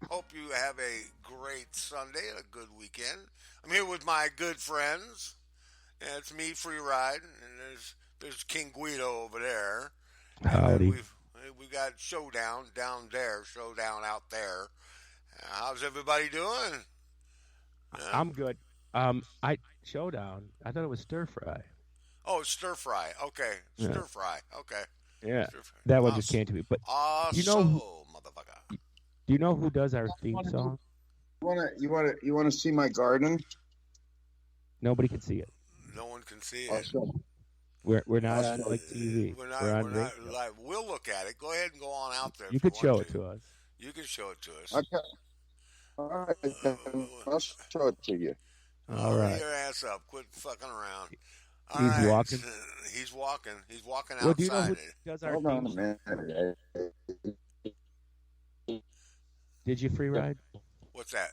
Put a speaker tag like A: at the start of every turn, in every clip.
A: Hope you have a great Sunday and a good weekend. I'm here with my good friends. And it's me, Free Ride, and there's King Guido over there, and then
B: Howdy.
A: we've got Showdown down there, Showdown out there. How's everybody doing? Yeah.
B: I'm good. I Showdown. I thought it was stir fry.
A: Oh, stir fry. Okay,
B: Yeah,
A: stir fry. Okay,
B: yeah.
A: stir fry.
B: That one just came to me. But do you know who?
A: Also, motherfucker.
B: Do you know who does our theme
C: Want to do?
B: song?
C: You want to see my garden?
B: Nobody can see it.
A: No one can see
C: I'll
A: it.
C: show.
B: We're
C: I'll
B: not on
C: show
B: like TV. We're
A: We're
B: on
A: not
B: radio.
A: live. We'll look at it. Go ahead and go on out there
B: You
A: if you
B: could
A: want
B: show
A: to.
B: it to us.
A: You can show it to us.
C: Okay. All right, then I'll show it to you.
B: All
A: Hurry
B: right.
A: your ass up. Quit fucking around. All
B: He's
A: right.
B: walking.
A: He's walking. He's walking
B: Well, do you know
A: outside
B: who
A: it.
B: does our
C: Hold
B: theme
C: on a
B: song?
C: minute.
B: Did you free ride?
A: What's that?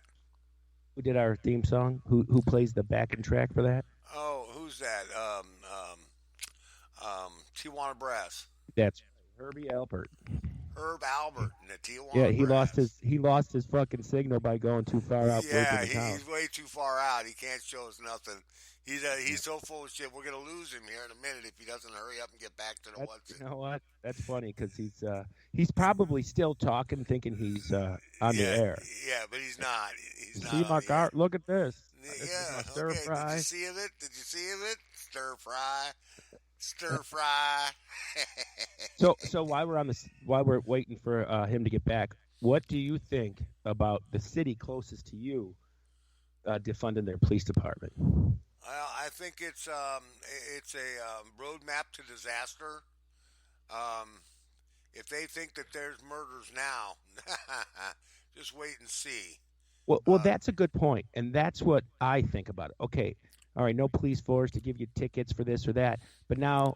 B: Who did our theme song? Who plays the backing track for that?
A: Oh, who's that? Tijuana Brass.
B: That's Herbie Alpert.
A: Herb Albert and the Tijuana
B: Yeah,
A: Brass.
B: he lost his fucking signal by going too far out breaking
A: Yeah,
B: his house.
A: he's way too far out. He can't show us nothing. He's so full of shit. We're gonna lose him here in a minute if he doesn't hurry up and get back to the
B: That's,
A: what's it.
B: you know what? That's funny because he's probably still talking, thinking he's on the
A: Yeah,
B: air.
A: yeah, but he's not. He's
B: You
A: not.
B: see my
A: Yeah.
B: car? Look at this. This is
A: Yeah.
B: my stir
A: Okay. Did
B: fry.
A: you see it? Did you see it? Stir fry. Stir fry.
B: So while we're waiting for him to get back, what do you think about the city closest to you defunding their police department?
A: Well, I think it's a roadmap to disaster. Um, if they think that there's murders now, just wait and see.
B: Well,
A: Uh,
B: that's a good point, and that's what I think about it. Okay, all right, no police force to give you tickets for this or that, but now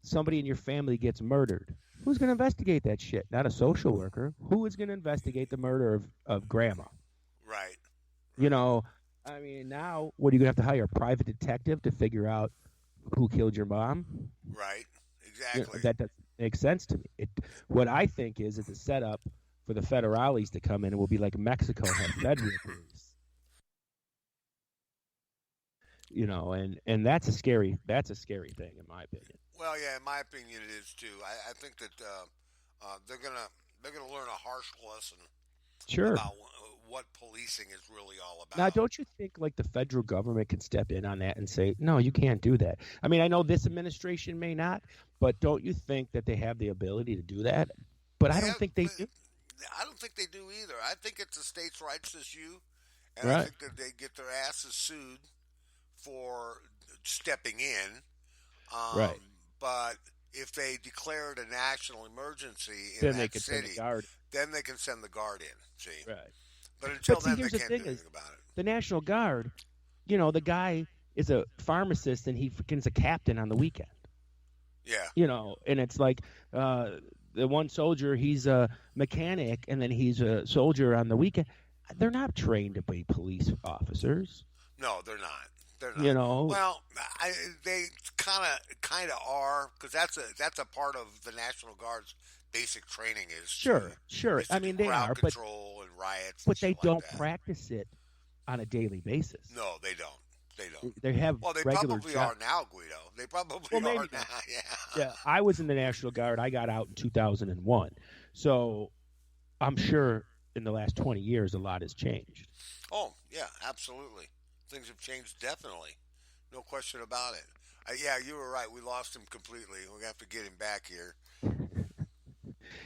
B: somebody in your family gets murdered. Who's going to investigate that shit? Not a social worker. Who is going to investigate the murder of grandma?
A: right,
B: You
A: right,
B: know, I mean, now what are you going to have to hire a private detective to figure out who killed your mom?
A: right,
B: You know,
A: exactly.
B: that doesn't make sense to me. What I think is it's a setup for the federales to come in and will be like Mexico had federal police. You know, and that's a scary thing in my opinion.
A: Well, yeah, in my opinion, it is too. I think that they're gonna learn a harsh lesson
B: Sure.
A: about what policing is really all
B: Now,
A: about.
B: don't you think like the federal government can step in on that and say, no, you can't do that? I mean, I know this administration may not, but don't you think that they have the ability to do that? But I
A: They
B: don't
A: have,
B: think they do.
A: I don't think they do either. I think it's a states' rights issue, and I
B: Right.
A: think that they get their asses sued for stepping in.
B: Right.
A: But if they declared a national emergency in
B: Then they
A: that
B: could send the
A: city,
B: guard.
A: then they can send the guard in. See,
B: Right.
A: but until
B: But see,
A: then, they
B: here's the
A: can't
B: thing
A: do
B: is
A: anything about it.
B: the National Guard, the guy is a pharmacist and he freaking is a captain on the weekend.
A: Yeah,
B: And it's like the one soldier, he's a mechanic and then he's a soldier on the weekend. They're not trained to be police officers,
A: no, they're not. They're
B: you
A: not.
B: know.
A: Well, they kind of are because that's a part of the National Guard's basic training
B: Sure, sure.
A: is to
B: I
A: do
B: mean, they
A: crowd
B: are, but
A: control and riots and
B: but they
A: shit like
B: don't
A: that.
B: practice it on a daily basis.
A: No, they don't. They don't.
B: They have
A: Well, they
B: regular
A: probably
B: jobs.
A: are now, Guido. They probably
B: Well,
A: are
B: maybe
A: now.
B: not.
A: Yeah.
B: Yeah, I was in the National Guard. I got out in 2001. So I'm sure in the last 20 years, a lot has changed.
A: Oh, yeah, absolutely. Things have changed definitely. No question about it. Yeah, you were right. We lost him completely. We have to get him back here.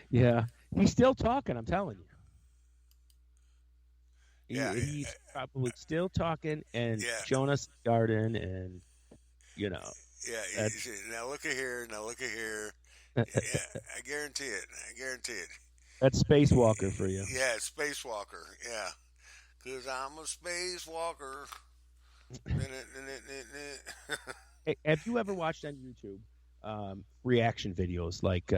B: Yeah, he's still talking. I'm telling you,
A: Yeah,
B: he's probably still talking and
A: yeah,
B: showing us the garden, and you know
A: yeah.
B: that's
A: Now look at here. Now look at here. Yeah, I guarantee it. I guarantee it.
B: that's spacewalker for you.
A: Yeah, spacewalker. Yeah, because I'm a spacewalker.
B: Hey, have you ever watched on YouTube reaction videos like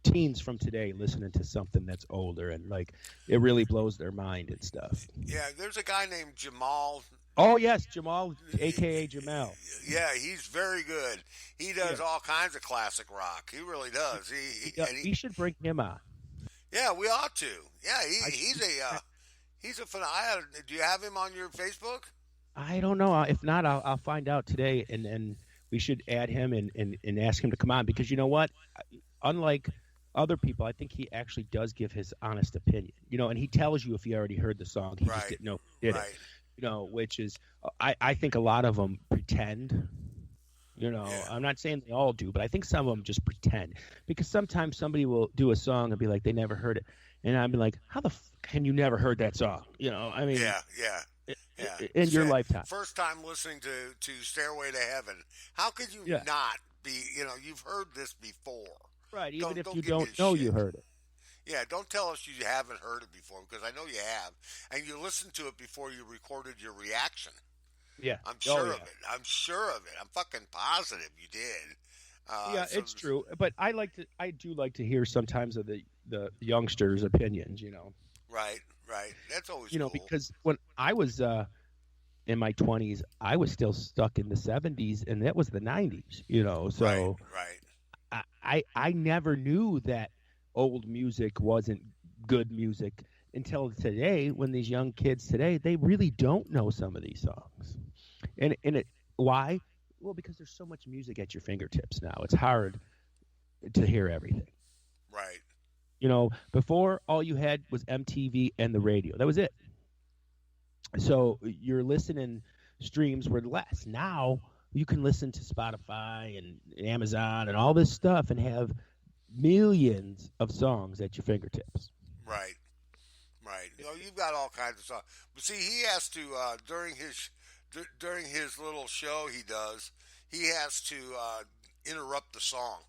B: teens from today listening to something that's older and like it really blows their mind and stuff?
A: Yeah, there's a guy named Jamal.
B: Oh yes, Jamal, aka Jamal.
A: Yeah, he's very good. He
B: Yeah,
A: does all kinds of classic rock. He really does.
B: he should bring him on.
A: Yeah, we ought to. Yeah,
B: I
A: he's a fun. Do you have him on your Facebook?
B: I don't know. If not, I'll find out today, and we should add him and ask him to come on because you know what? Unlike other people, I think he actually does give his honest opinion. And he tells you if he already heard the song, he just
A: Right,
B: didn't know he did it.
A: right.
B: Which is I think a lot of them pretend.
A: Yeah,
B: I'm not saying they all do, but I think some of them just pretend because sometimes somebody will do a song and be like they never heard it, and I'd be like, how the can you never heard that song? I mean,
A: yeah, yeah, yeah.
B: in your lifetime.
A: First time listening to Stairway to Heaven. How could you
B: Yeah.
A: not be? You've heard this before.
B: Right, even if you
A: Don't give me
B: don't
A: this
B: know
A: shit.
B: you heard it.
A: Yeah, don't tell us you haven't heard it before because I know you have, and you listened to it before you recorded your reaction.
B: Yeah.
A: I'm
B: Oh
A: sure of
B: yeah.
A: it. I'm sure of it. I'm fucking positive you did.
B: Yeah,
A: So
B: it's true. But I do like to hear sometimes of the youngsters' opinions,
A: right, right. That's always cool.
B: because when I was in my 20s, I was still stuck in the 70s and that was the 90s,
A: Right,
B: so
A: right.
B: I never knew that old music wasn't good music until today when these young kids today, they really don't know some of these songs. And why? Well, because there's so much music at your fingertips now. It's hard to hear everything.
A: Right.
B: Before all you had was MTV and the radio. That was it. So your listening streams were less. Now you can listen to Spotify and Amazon and all this stuff and have millions of songs at your fingertips.
A: Right. Right. You've got all kinds of stuff. But see, he has to during his little show he does, he has to interrupt the song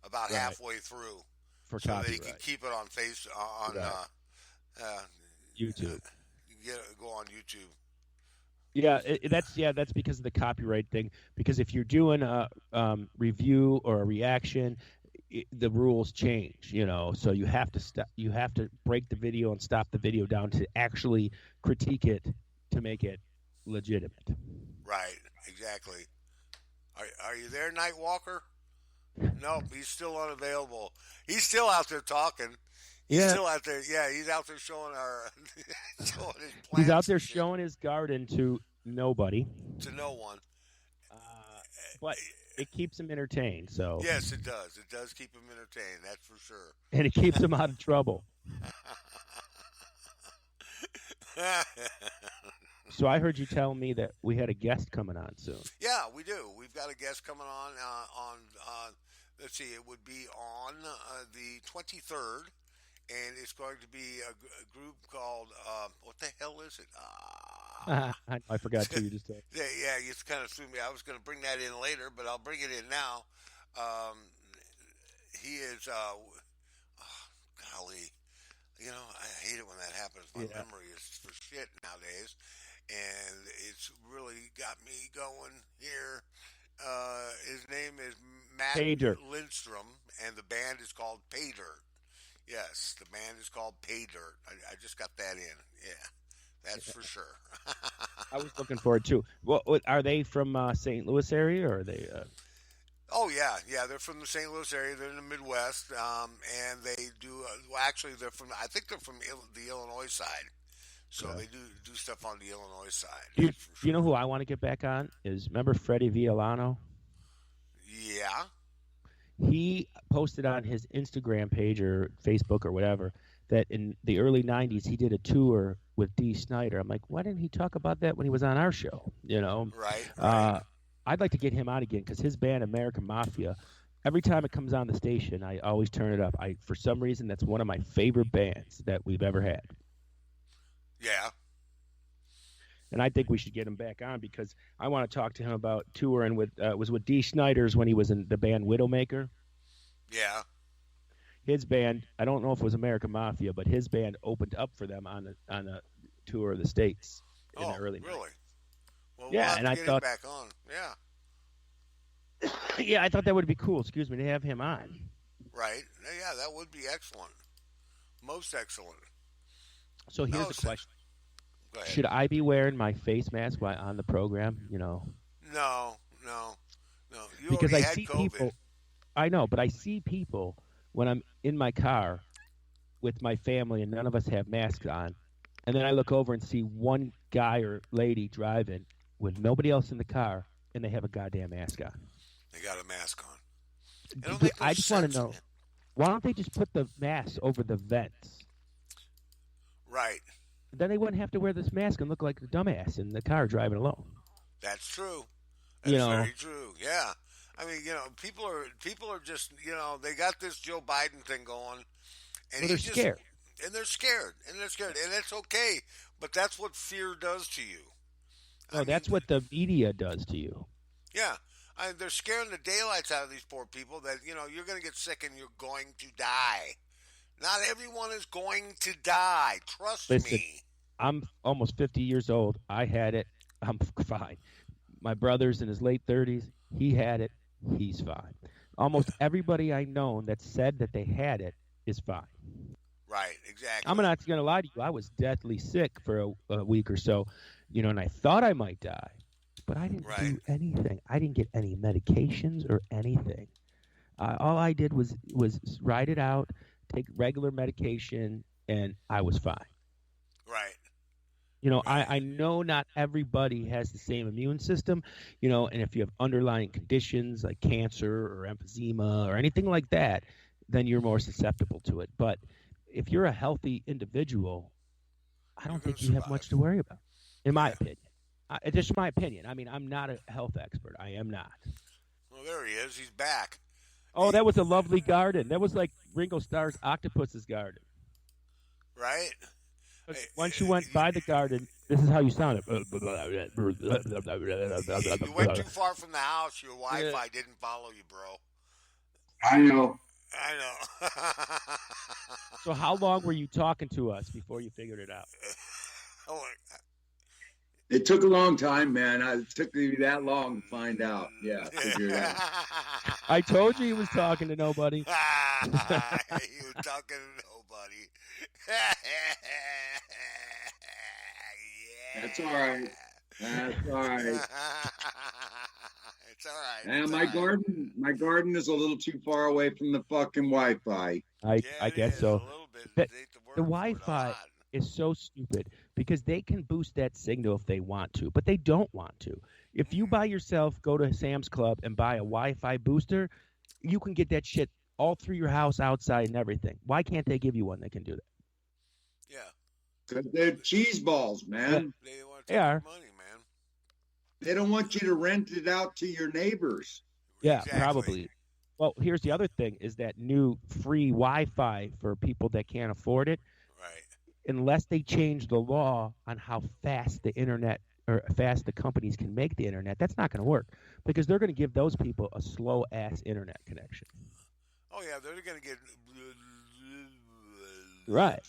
A: about
B: Right.
A: halfway through
B: For
A: so that he can
B: copyright.
A: keep it on face on
B: Right.
A: uh,
B: YouTube.
A: go on YouTube.
B: Yeah, that's because of the copyright thing. Because if you're doing a review or a reaction, the rules change. So you have to stop. You have to break the video and stop the video down to actually critique it to make it legitimate.
A: Right. Exactly. Are you there, Nightwalker? Nope, he's still unavailable. He's still out there talking. He's
B: Yeah,
A: still out there. Yeah, he's out there showing our showing his plants.
B: he's out there
A: and shit
B: showing his garden to nobody,
A: to no one.
B: but it keeps him entertained. So,
A: Yes, it does. It does keep him entertained. That's for sure.
B: and it keeps him out of trouble. So I heard you tell me that we had a guest coming on soon.
A: Yeah, we do. We've got a guest coming on. Let's see, it would be on the 23rd, and it's going to be a group called what the hell is it?
B: I forgot too. You just said.
A: Yeah, you kind of threw me. I was going to bring that in later, but I'll bring it in now. Um, he is, golly, I hate it when that happens. My
B: Yeah.
A: memory is for shit nowadays, and it's really got me going here. His name is Matt
B: Pay Dirt.
A: Lindstrom, and the band is called Pay Dirt. Yes, the band is called Pay Dirt. I just got that in. Yeah, that's for sure.
B: I was looking forward to. Well, are they from St. Louis area or are they?
A: Oh yeah. They're from the St. Louis area. They're in the Midwest, and they do. Well, actually, they're from. I think they're from the Illinois side. So
B: Okay.
A: they do stuff on the Illinois side.
B: Do you,
A: That's for
B: do you know
A: sure.
B: who I want to get back on? Is remember Freddie Violano?
A: Yeah.
B: He posted on his Instagram page or Facebook or whatever that in the early '90s he did a tour with Dee Snider. I'm like, why didn't he talk about that when he was on our show?
A: Right.
B: Uh, I'd like to get him on again because his band American Mafia. Every time it comes on the station, I always turn it up. For some reason, that's one of my favorite bands that we've ever had.
A: Yeah.
B: And I think we should get him back on because I want to talk to him about touring with it was with Dee Snider's when he was in the band Widowmaker.
A: Yeah.
B: His band, I don't know if it was American Mafia, but his band opened up for them on a tour of the States in the early 90s.
A: Really? Well,
B: Yeah,
A: we'll have
B: and
A: to
B: I
A: get
B: thought-
A: him back on. Yeah.
B: Yeah, I thought that would be cool. Excuse me, to have him on.
A: Right. Yeah, that would be excellent. Most excellent.
B: So here's
A: No,
B: the
A: sir.
B: question:
A: Go ahead.
B: should I be wearing my face mask while on the program?
A: No. No. You
B: Because
A: already
B: I
A: had
B: see
A: COVID.
B: people. I know, but I see people when I'm in my car with my family and none of us have masks on, and then I look over and see one guy or lady driving with nobody else in the car, and they have a goddamn mask on.
A: They got a mask on. It don't make no
B: I just want to
A: sense,
B: know,
A: man.
B: why don't they just put the mask over the vents?
A: Right.
B: Then they wouldn't have to wear this mask and look like a dumbass in the car driving alone.
A: That's true.
B: You
A: That's
B: know,
A: very true. Yeah. I mean, people are just, they got this Joe Biden thing going, and
B: well, they're scared.
A: and they're scared, and it's okay. But that's what fear does to you.
B: No, that's what the media does to you.
A: Yeah. They're scaring the daylights out of these poor people that, you're going to get sick and you're going to die. Not everyone is going to die. Trust me.
B: I'm almost 50 years old. I had it. I'm fine. My brother's in his late 30s. He had it. He's fine. Almost everybody I know that said that they had it is fine.
A: Right, exactly.
B: I'm not going to lie to you. I was deathly sick for a week or so, and I thought I might die. But I didn't do anything. I didn't get any medications or anything. All I did was ride it out, take regular medication, and I was fine.
A: Right.
B: Right. I know not everybody has the same immune system, and if you have underlying conditions like cancer or emphysema or anything like that, then you're more susceptible to it. But if you're a healthy individual, I don't think you have much to worry about, in my opinion. It's just my opinion. I mean, I'm not a health expert. I am not.
A: Well, there he is. He's back.
B: Oh, that was a lovely garden. That was like Ringo Starr's Octopus's garden.
A: Right?
B: Once you went by the garden, this is how you sounded.
A: You went too far from the house. Your Wi-Fi didn't follow you, bro.
C: I know.
B: So how long were you talking to us before you figured it out?
C: It took a long time, man. It took me that long to find out. Yeah, figure it out.
B: I told you he was talking to nobody.
A: You were talking to nobody.
C: Yeah. That's all right. That's all right.
A: It's all right.
C: And my garden is a little too far away from the fucking Wi-Fi.
B: I guess so.
A: A little bit.
B: The Wi-Fi is so stupid because they can boost that signal if they want to, but they don't want to. If you by yourself go to Sam's Club and buy a Wi-Fi booster, you can get that shit all through your house, outside, and everything. Why can't they give you one that can do that?
A: Yeah.
C: Because they're cheese balls, man.
A: Yeah. They want to take your money, man.
C: They don't want you to rent it out to your neighbors.
B: Yeah, exactly. Probably. Well, here's the other thing is that new free Wi-Fi for people that can't afford it.
A: Right.
B: Unless they change the law on how fast the internet or fast the companies can make the internet, that's not going to work because they're going to give those people a slow-ass internet connection.
A: Oh, yeah, they're going to get...
B: Right.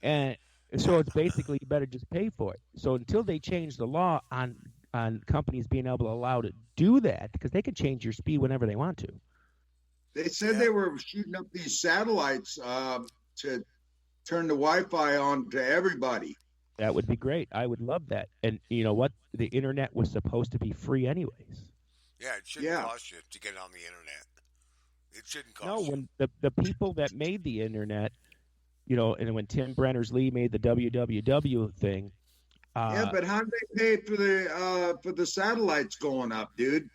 B: And so it's basically you better just pay for it. So until they change the law on companies being able to allow to do that, because they can change your speed whenever they want to.
C: They said they were shooting up these satellites to turn the Wi-Fi on to everybody.
B: That would be great. I would love that. And you know what? The internet was supposed to be free anyways.
A: Yeah, it shouldn't cost you to get on the internet. It shouldn't cost you.
B: No, when the people that made the internet, and when Tim Berners-Lee made the www thing.
C: Yeah, but how do they pay for the satellites going up, dude?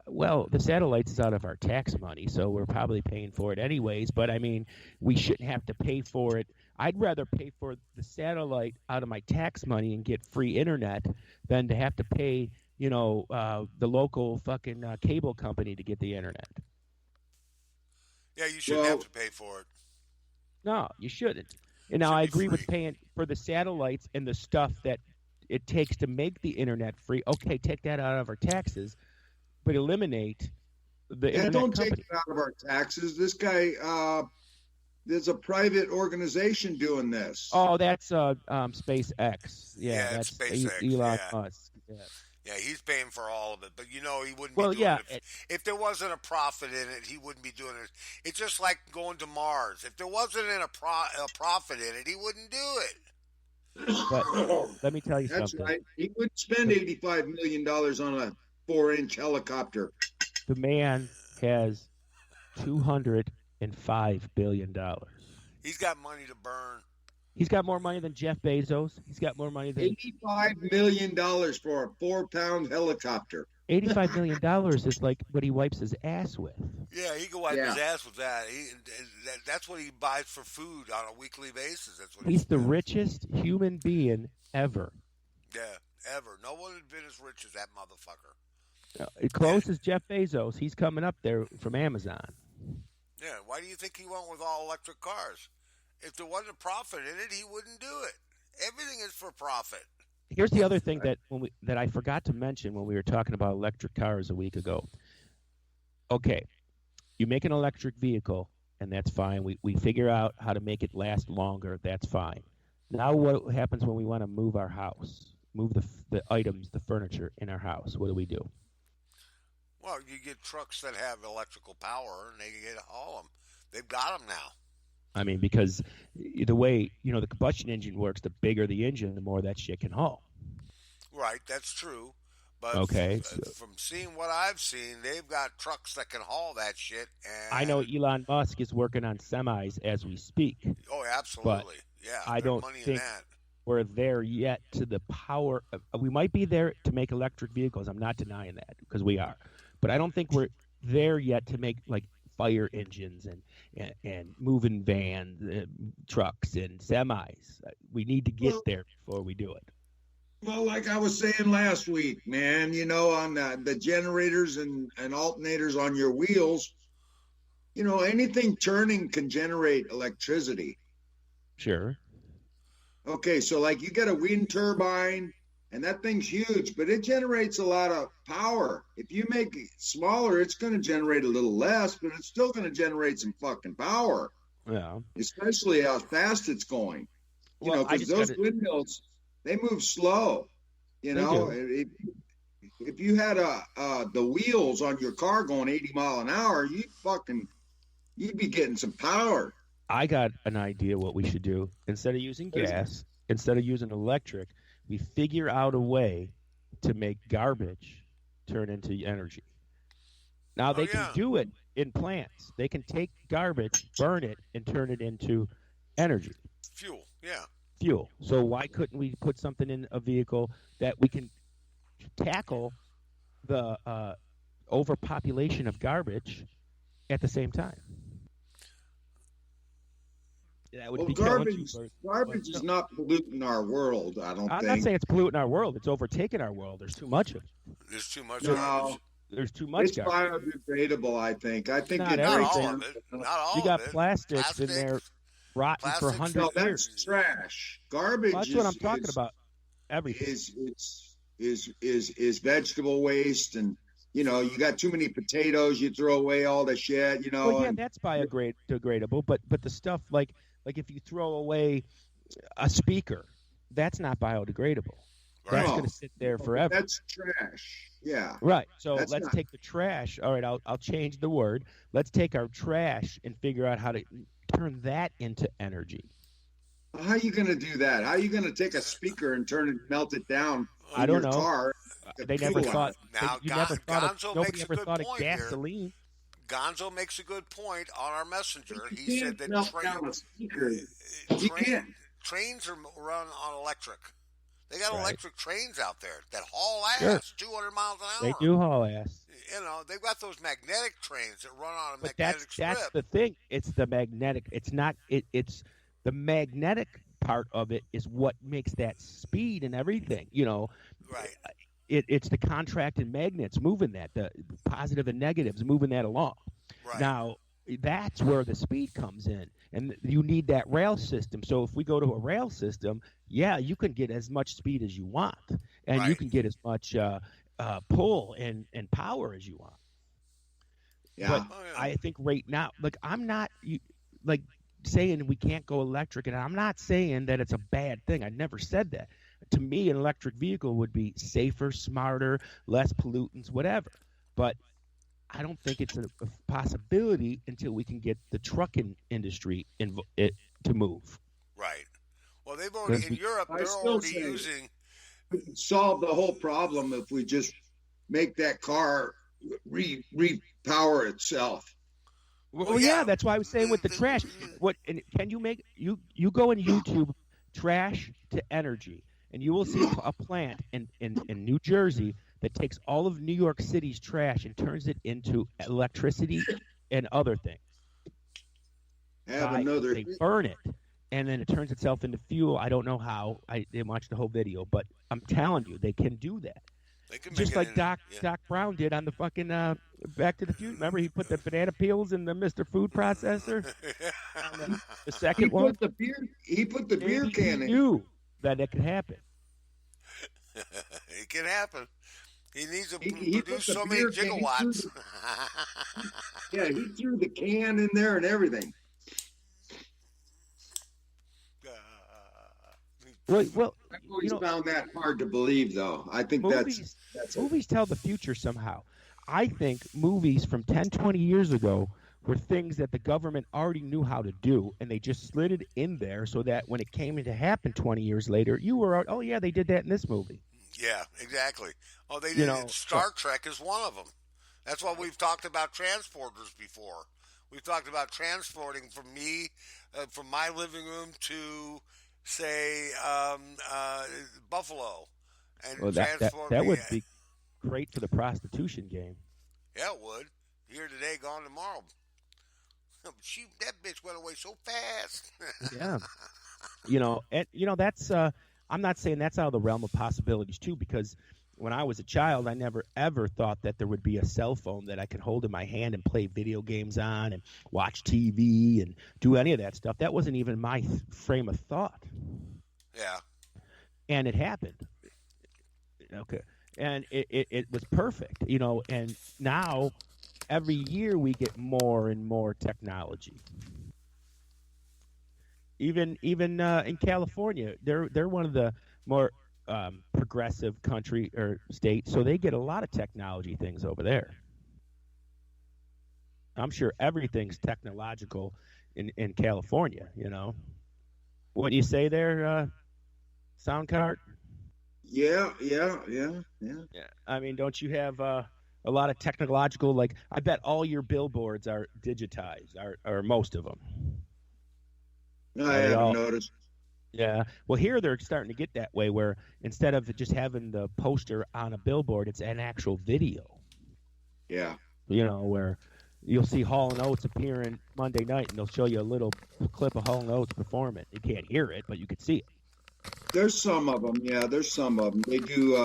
B: Well, the satellites is out of our tax money, so we're probably paying for it anyways. But I mean, we shouldn't have to pay for it. I'd rather pay for the satellite out of my tax money and get free internet than to have to pay, the local fucking cable company to get the internet.
A: Yeah, you shouldn't have to pay for it.
B: No, you shouldn't. And now I agree with paying for the satellites and the stuff that it takes to make the internet free. Okay, take that out of our taxes, but eliminate the internet
C: don't
B: company.
C: take it out of our taxes. This guy, there's a private organization doing this.
B: Oh, that's SpaceX.
A: Yeah,
B: that's
A: SpaceX.
B: Elon Musk. Yeah.
A: Yeah, he's paying for all of it, but he wouldn't
B: be
A: doing it. If there wasn't a profit in it, he wouldn't be doing it. It's just like going to Mars. If there wasn't a profit in it, he wouldn't do it.
B: But let me tell you
C: That's
B: something.
C: That's right. He would spend $85 million on a 4-inch helicopter.
B: The man has $205 billion.
A: He's got money to burn.
B: He's got more money than Jeff Bezos. He's got more money than
C: $85 million for a 4-pound helicopter.
B: $85 million is like what he wipes his ass with.
A: Yeah, he can wipe
C: Yeah.
A: his ass with that. That's what he buys for food on a weekly basis. That's what
B: He's the
A: spends.
B: richest human being ever.
A: Yeah, ever. No one has been as rich as that motherfucker.
B: Close as Jeff Bezos. He's coming up there from Amazon.
A: Yeah, why do you think he went with all electric cars? If there wasn't a profit in it, he wouldn't do it. Everything is for profit.
B: Here's the other thing that I forgot to mention when we were talking about electric cars a week ago. Okay, you make an electric vehicle, and that's fine. We figure out how to make it last longer. That's fine. Now what happens when we want to move our house, move the items, the furniture in our house? What do?
A: Well, you get trucks that have electrical power, and they can haul them. They've got them now.
B: I mean, because the way, the combustion engine works, the bigger the engine, the more that shit can haul.
A: Right, that's true. But
B: Okay,
A: from seeing what I've seen, they've got trucks that can haul that shit. And
B: I know Elon Musk is working on semis as we speak.
A: Oh, absolutely. Yeah,
B: I don't
A: money in
B: think
A: that.
B: we're there yet to the power. We might be there to make electric vehicles. I'm not denying that because we are. But I don't think we're there yet to make like fire engines and moving vans, trucks and semis. We need to get there before we do it.
C: Well, like I was saying last week, man, on the generators and alternators on your wheels, anything turning can generate electricity.
B: Sure.
C: Okay, so like you got a wind turbine, and that thing's huge, but it generates a lot of power. If you make it smaller, it's going to generate a little less, but it's still going to generate some fucking power.
B: Yeah.
C: Especially how fast it's going. Because those windmills, they move slow. If you had the wheels on your car going 80 mile an hour, you'd be getting some power.
B: I got an idea what we should do. Instead of using gas, instead of using electric, we figure out a way to make garbage turn into energy. Now, they can do it in plants. They can take garbage, burn it, and turn it into energy.
A: Fuel, yeah.
B: Fuel. So why couldn't we put something in a vehicle that we can tackle the overpopulation of garbage at the same time? That would be
C: garbage is not polluting our world, I don't think.
B: I'm not saying it's polluting our world. It's overtaking our world. There's too much of it.
A: There's too much
C: garbage.
B: There's too much garbage.
C: It's biodegradable, I think. I think
B: not
A: all of it. Not all
B: you got
A: of it.
B: plastics in there rotten for hundreds of years.
C: That's trash. Garbage
B: that's what I'm talking about. Everything
C: is vegetable waste, and you got too many potatoes, you throw away all the shit,
B: Well, yeah, that's biodegradable, but the stuff like if you throw away a speaker, that's not biodegradable. Right. That's going to sit there forever.
C: That's trash. Yeah.
B: Right. So let's take the trash. All right, I'll change the word. Let's take our trash and figure out how to turn that into energy.
C: How are you going to do that? How are you going to take a speaker and melt it down
B: I don't know.
C: Car?
B: They never thought.
A: Now,
B: Nobody ever thought of gasoline.
A: Here. Gonzo makes a good point on our messenger. He said that trains are run on electric. They got electric trains out there that haul ass 200 miles an hour.
B: They do haul ass.
A: They've got those magnetic trains that run on a magnetic strip.
B: That's the thing. It's the magnetic. It's not. It's the magnetic part of it is what makes that speed and everything.
A: Right.
B: It's the contracted magnets moving that, the positive and negatives moving that along.
A: Right.
B: Now, that's where the speed comes in, and you need that rail system. So if we go to a rail system, you can get as much speed as you want, and you can get as much pull and power as you want.
C: Yeah.
B: But I think right now, I'm not saying we can't go electric, and I'm not saying that it's a bad thing. I never said that. To me, an electric vehicle would be safer, smarter, less pollutants, whatever. But I don't think it's a possibility until we can get the trucking industry to move.
A: Right. Well, they've already in Europe. They're already using.
C: We can solve the whole problem if we just make that car repower itself.
B: Well, yeah, that's why I was saying with the trash. What and can you make you go in YouTube trash to energy, and you will see a plant in New Jersey that takes all of New York City's trash and turns it into electricity and other things. They burn it, and then it turns itself into fuel. I don't know how. I didn't watch the whole video, but I'm telling you, they can do that. Just like Doc Brown did on the fucking Back to the Future. Remember, he put the banana peels in the Mr. Food processor. The second one.
C: He put the beer can in.
B: He knew that it could happen.
A: It can happen. He needs to produce so many gigawatts.
C: He threw the can in there and everything.
B: Well,
C: I've always found that hard to believe, though. I think
B: movies tell the future somehow. I think movies from 10, 20 years ago were things that the government already knew how to do, and they just slid it in there so that when it came to happen 20 years later, you were, oh, yeah, they did that in this movie.
A: Yeah, exactly. Oh, they did it. Star Trek is one of them. That's why we've talked about transporters before. We've talked about transporting from my living room to, say, Buffalo, and transport.
B: That would be great for the prostitution game.
A: Yeah, it would. Here today, gone tomorrow. That bitch went away so fast.
B: Yeah. That's. I'm not saying that's out of the realm of possibilities too, because when I was a child, I never ever thought that there would be a cell phone that I could hold in my hand and play video games on and watch TV and do any of that stuff. That wasn't even my frame of thought.
A: Yeah.
B: And it happened. Okay. And it was perfect, and now every year we get more and more technology. Even in California, they're one of the more progressive country or state, so they get a lot of technology things over there. I'm sure everything's technological in California. What do you say there, Soundcart?
C: Yeah.
B: I mean, don't you have a lot of technological? Like, I bet all your billboards are digitized, or most of them.
C: I haven't noticed.
B: Yeah. Well, here they're starting to get that way, where instead of just having the poster on a billboard, it's an actual video.
C: Yeah.
B: Where you'll see Hall & Oates appearing Monday night, and they'll show you a little clip of Hall & Oates performing. You can't hear it, but you can see it.
C: There's some of them. Yeah, there's some of them. They do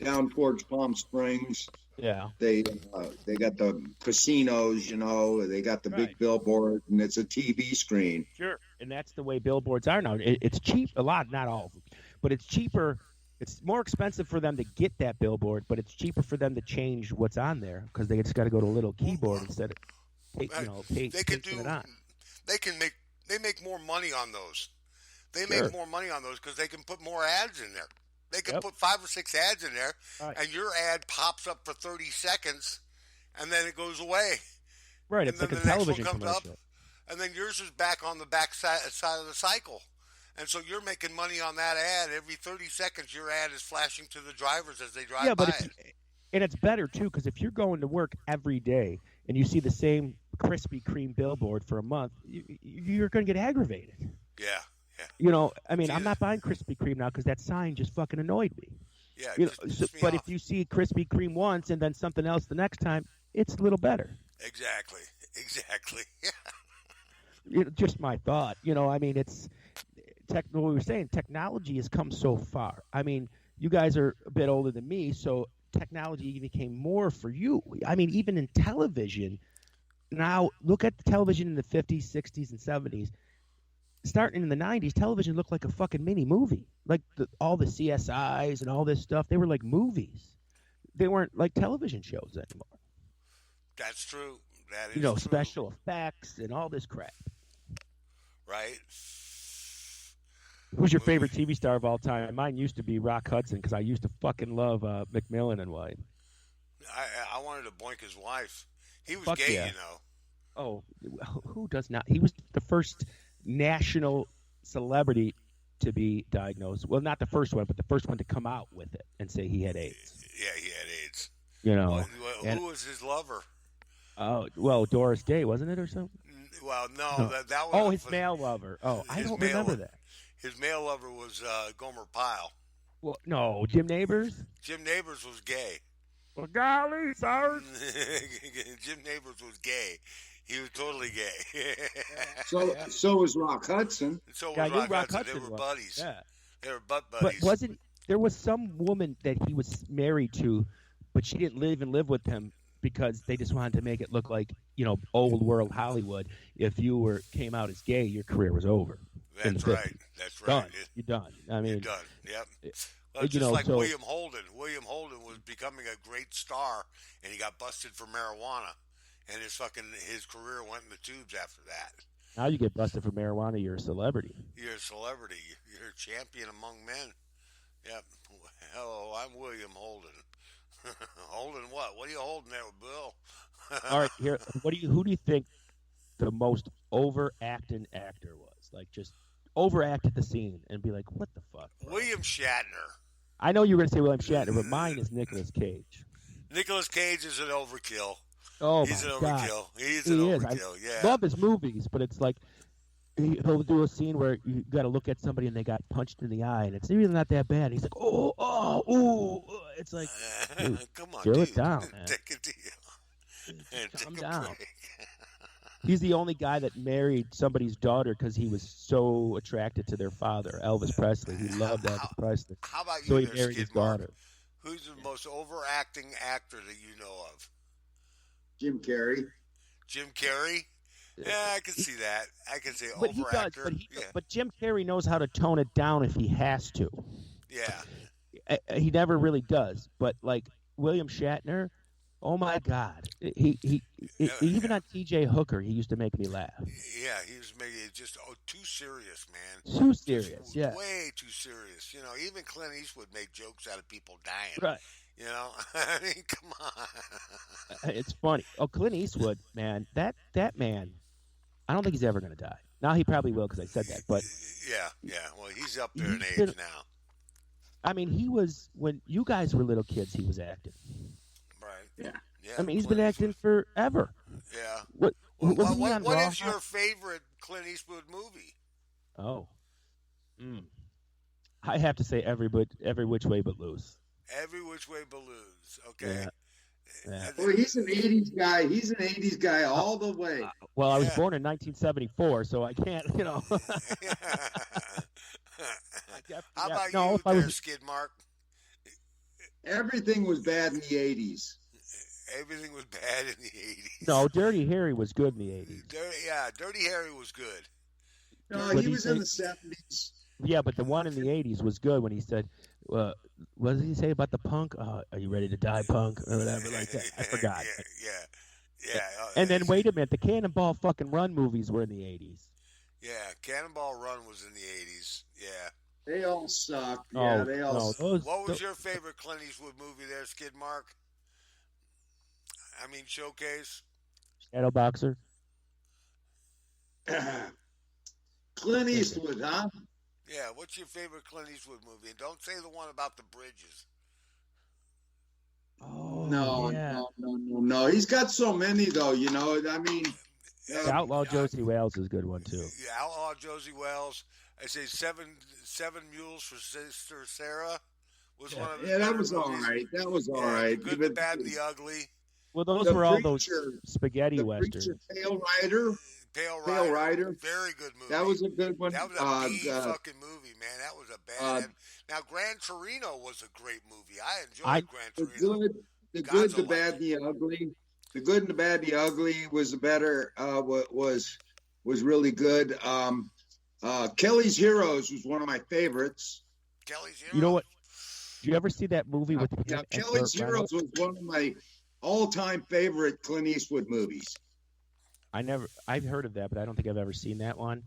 C: down towards Palm Springs.
B: Yeah.
C: They got the casinos, they got the big billboard, and it's a TV screen.
B: Sure. And that's the way billboards are now. It's cheap, a lot, not all of them, but it's cheaper. It's more expensive for them to get that billboard, but it's cheaper for them to change what's on there because they just got to go to a little keyboard instead of pasting it on.
A: They make more money on those. They make more money on those because they can put more ads in there. They can put 5 or 6 ads in there, and your ad pops up for 30 seconds, and then it goes away.
B: Right, it's like a television commercial.
A: And then yours is back on the back side of the cycle. And so you're making money on that ad. Every 30 seconds, your ad is flashing to the drivers as they drive by it.
B: And it's better, too, because if you're going to work every day and you see the same Krispy Kreme billboard for a month, you're going to get aggravated.
A: Yeah.
B: I'm not buying Krispy Kreme now because that sign just fucking annoyed me.
A: Yeah,
B: but if you see Krispy Kreme once and then something else the next time, it's a little better.
A: Exactly.
B: Just my thought. It's what we were saying. Technology has come so far. I mean, you guys are a bit older than me, so technology became more for you. I mean, even in television. Now, look at the television in the 50s, 60s, and 70s. Starting in the 90s, television looked like a fucking mini movie. Like all the CSIs and all this stuff, they were like movies. They weren't like television shows anymore.
A: That's true. That is true.
B: Special effects and all this crap.
A: Right.
B: Who's your favorite TV star of all time? Mine used to be Rock Hudson because I used to fucking love McMillan and White.
A: I wanted to boink his wife. He was gay,
B: Oh, who does not? He was the first national celebrity to be diagnosed. Well, not the first one, but the first one to come out with it and say he had AIDS.
A: Yeah, he had AIDS.
B: Who
A: was his lover?
B: Oh, well, Doris Day, wasn't it, or something?
A: Well, no,
B: No.
A: that
B: Oh,
A: was
B: his male lover. Oh, I
A: his
B: don't
A: male
B: remember that.
A: his male lover was Gomer Pyle.
B: Well, no, Jim Neighbors.
A: Jim Neighbors was gay.
B: Well, golly, Sarge.
A: Jim Neighbors was gay. He was totally gay.
C: So was Rock Hudson.
A: And so
B: Yeah, I
A: was
B: knew
A: Rock
B: Rock
A: Hudson. They
B: Hudson
A: were
B: was.
A: buddies.
B: Yeah,
A: They were butt
B: but
A: buddies.
B: wasn't there was some woman that he was married to, but she didn't live with him because they just wanted to make it look like old world Hollywood. If you came out as gay, your career was over.
A: That's right. That's right.
B: Done. You're done. I mean,
A: you're done. Yep. Well, just like William Holden. William Holden was becoming a great star, and he got busted for marijuana, and his career went in the tubes after that.
B: Now you get busted for marijuana, you're a celebrity.
A: You're a celebrity. You're a champion among men. Yep. Hello, I'm William Holden. Holden what? What are you holding there, Bill?
B: All right, here. Who do you think the most overacting actor was? Like, just overacted the scene and be like, what the fuck? Bro?
A: William Shatner.
B: I know you were going to say William Shatner, but mine is Nicolas Cage.
A: Nicolas Cage is an overkill.
B: Oh,
A: He's
B: my
A: an
B: God.
A: overkill. He's an overkill.
B: I love his movies, but it's like he'll do a scene where you got to look at somebody and they got punched in the eye, and it's really not that bad. He's like, ooh. It's like, dude,
A: come on,
B: chill
A: dude.
B: it down, man.
A: Take a deal. And
B: Calm
A: take a
B: down.
A: break.
B: He's the only guy that married somebody's daughter because he was so attracted to their father, Elvis Presley. He loved Elvis Presley.
A: How about you,
B: so he
A: there,
B: married
A: Skid
B: his
A: Mark?
B: daughter.
A: Who's the most overacting actor that you know of?
C: Jim Carrey.
A: Jim Carrey? Yeah, I can see that. I can say
B: But
A: overactor.
B: But Jim Carrey knows how to tone it down if he has to.
A: Yeah.
B: He never really does. But like William Shatner, oh my God, even on T.J. Hooker, he used to make me laugh.
A: Yeah, he was making it just too serious, man.
B: Too serious,
A: just
B: yeah.
A: Way too serious. Even Clint Eastwood made jokes out of people dying.
B: Right.
A: I mean, come on.
B: It's funny. Oh, Clint Eastwood, man, that man, I don't think he's ever going to die. Now he probably will because I said that, but
A: yeah. Well, he's up there in age now.
B: I mean, he was when you guys were little kids. He was acting.
A: Right. Yeah.
B: I mean, he's been acting forever.
A: Yeah.
B: What
A: is your favorite Clint Eastwood movie?
B: Oh. I have to say Every Which Way But Loose.
A: Every Which Way But Loose. Okay.
B: Yeah.
C: Well, he's an 80s guy. He's an 80s guy all the way.
B: Well, I was born in 1974, so I can't,
A: How about you there, Skid Mark?
C: Everything was bad in the 80s.
A: Everything was bad in the 80s.
B: No, Dirty Harry was good in the 80s.
A: Dirty Harry was good.
C: No, he was in the 70s.
B: Yeah, but the one in the 80s was good when he said, what did he say about the punk? Are you ready to die, punk? Or whatever like that. I forgot.
A: Yeah.
B: And then, wait a minute, the Cannonball fucking Run movies were in the 80s.
A: Yeah, Cannonball Run was in the 80s. Yeah.
C: They all sucked. Yeah, they all sucked.
A: What was your favorite Clint Eastwood movie there, Skid Mark? I mean, Showcase?
B: Shadow Boxer?
C: Clint Eastwood, huh?
A: Yeah, what's your favorite Clint Eastwood movie? And don't say the one about the bridges.
B: Oh,
C: no. He's got so many, though, I mean...
B: Outlaw Josie Wales is a good one, too.
A: Yeah, Outlaw Josie Wales. I say Seven Mules for Sister Sarah was one of the
C: that was all right. That was all right.
A: The Good, the Bad, and the Ugly.
B: Well, those were all those spaghetti westerns.
C: Pale Rider. Pale Rider.
A: Very good movie.
C: That was a good one.
A: That was a B fucking movie, man. That was a bad. Now, Gran Torino was a great movie. I enjoyed Gran Torino.
C: The Good, the Bad, and the Ugly. The Good and the Bad, and the Ugly was better. Was really good. Kelly's Heroes was one of my favorites.
A: Kelly's Heroes.
B: You know what? Did you ever see that movie with him?
C: Yeah, Kelly's Heroes was one of my all-time favorite Clint Eastwood movies.
B: I've heard of that, but I don't think I've ever seen that one.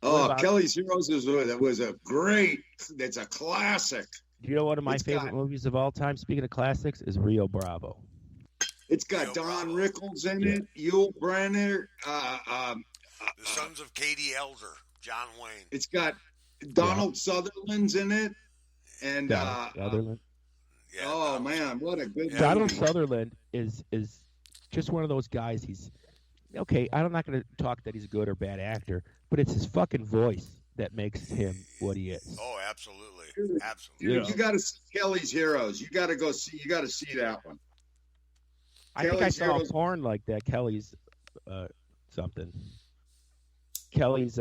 C: Kelly's Heroes was a great. It's a classic.
B: Do you know one of my favorite movies of all time? Speaking of classics, is Rio Bravo.
C: It's got Don Rickles in it, Yul Brynner,
A: the Sons of Katie Elder, John Wayne.
C: It's got Donald Sutherland's in it, and
B: Sutherland.
C: Oh man, what a good
B: Donald Sutherland is just one of those guys. He's okay. I'm not going to talk that he's a good or bad actor, but it's his fucking voice that makes him what he is.
A: Oh, absolutely,
C: Dude,
A: absolutely.
C: you got to see Kelly's Heroes. You got to go see. You got to see that one.
B: I think I saw a porn like that. Kelly's something. Kelly's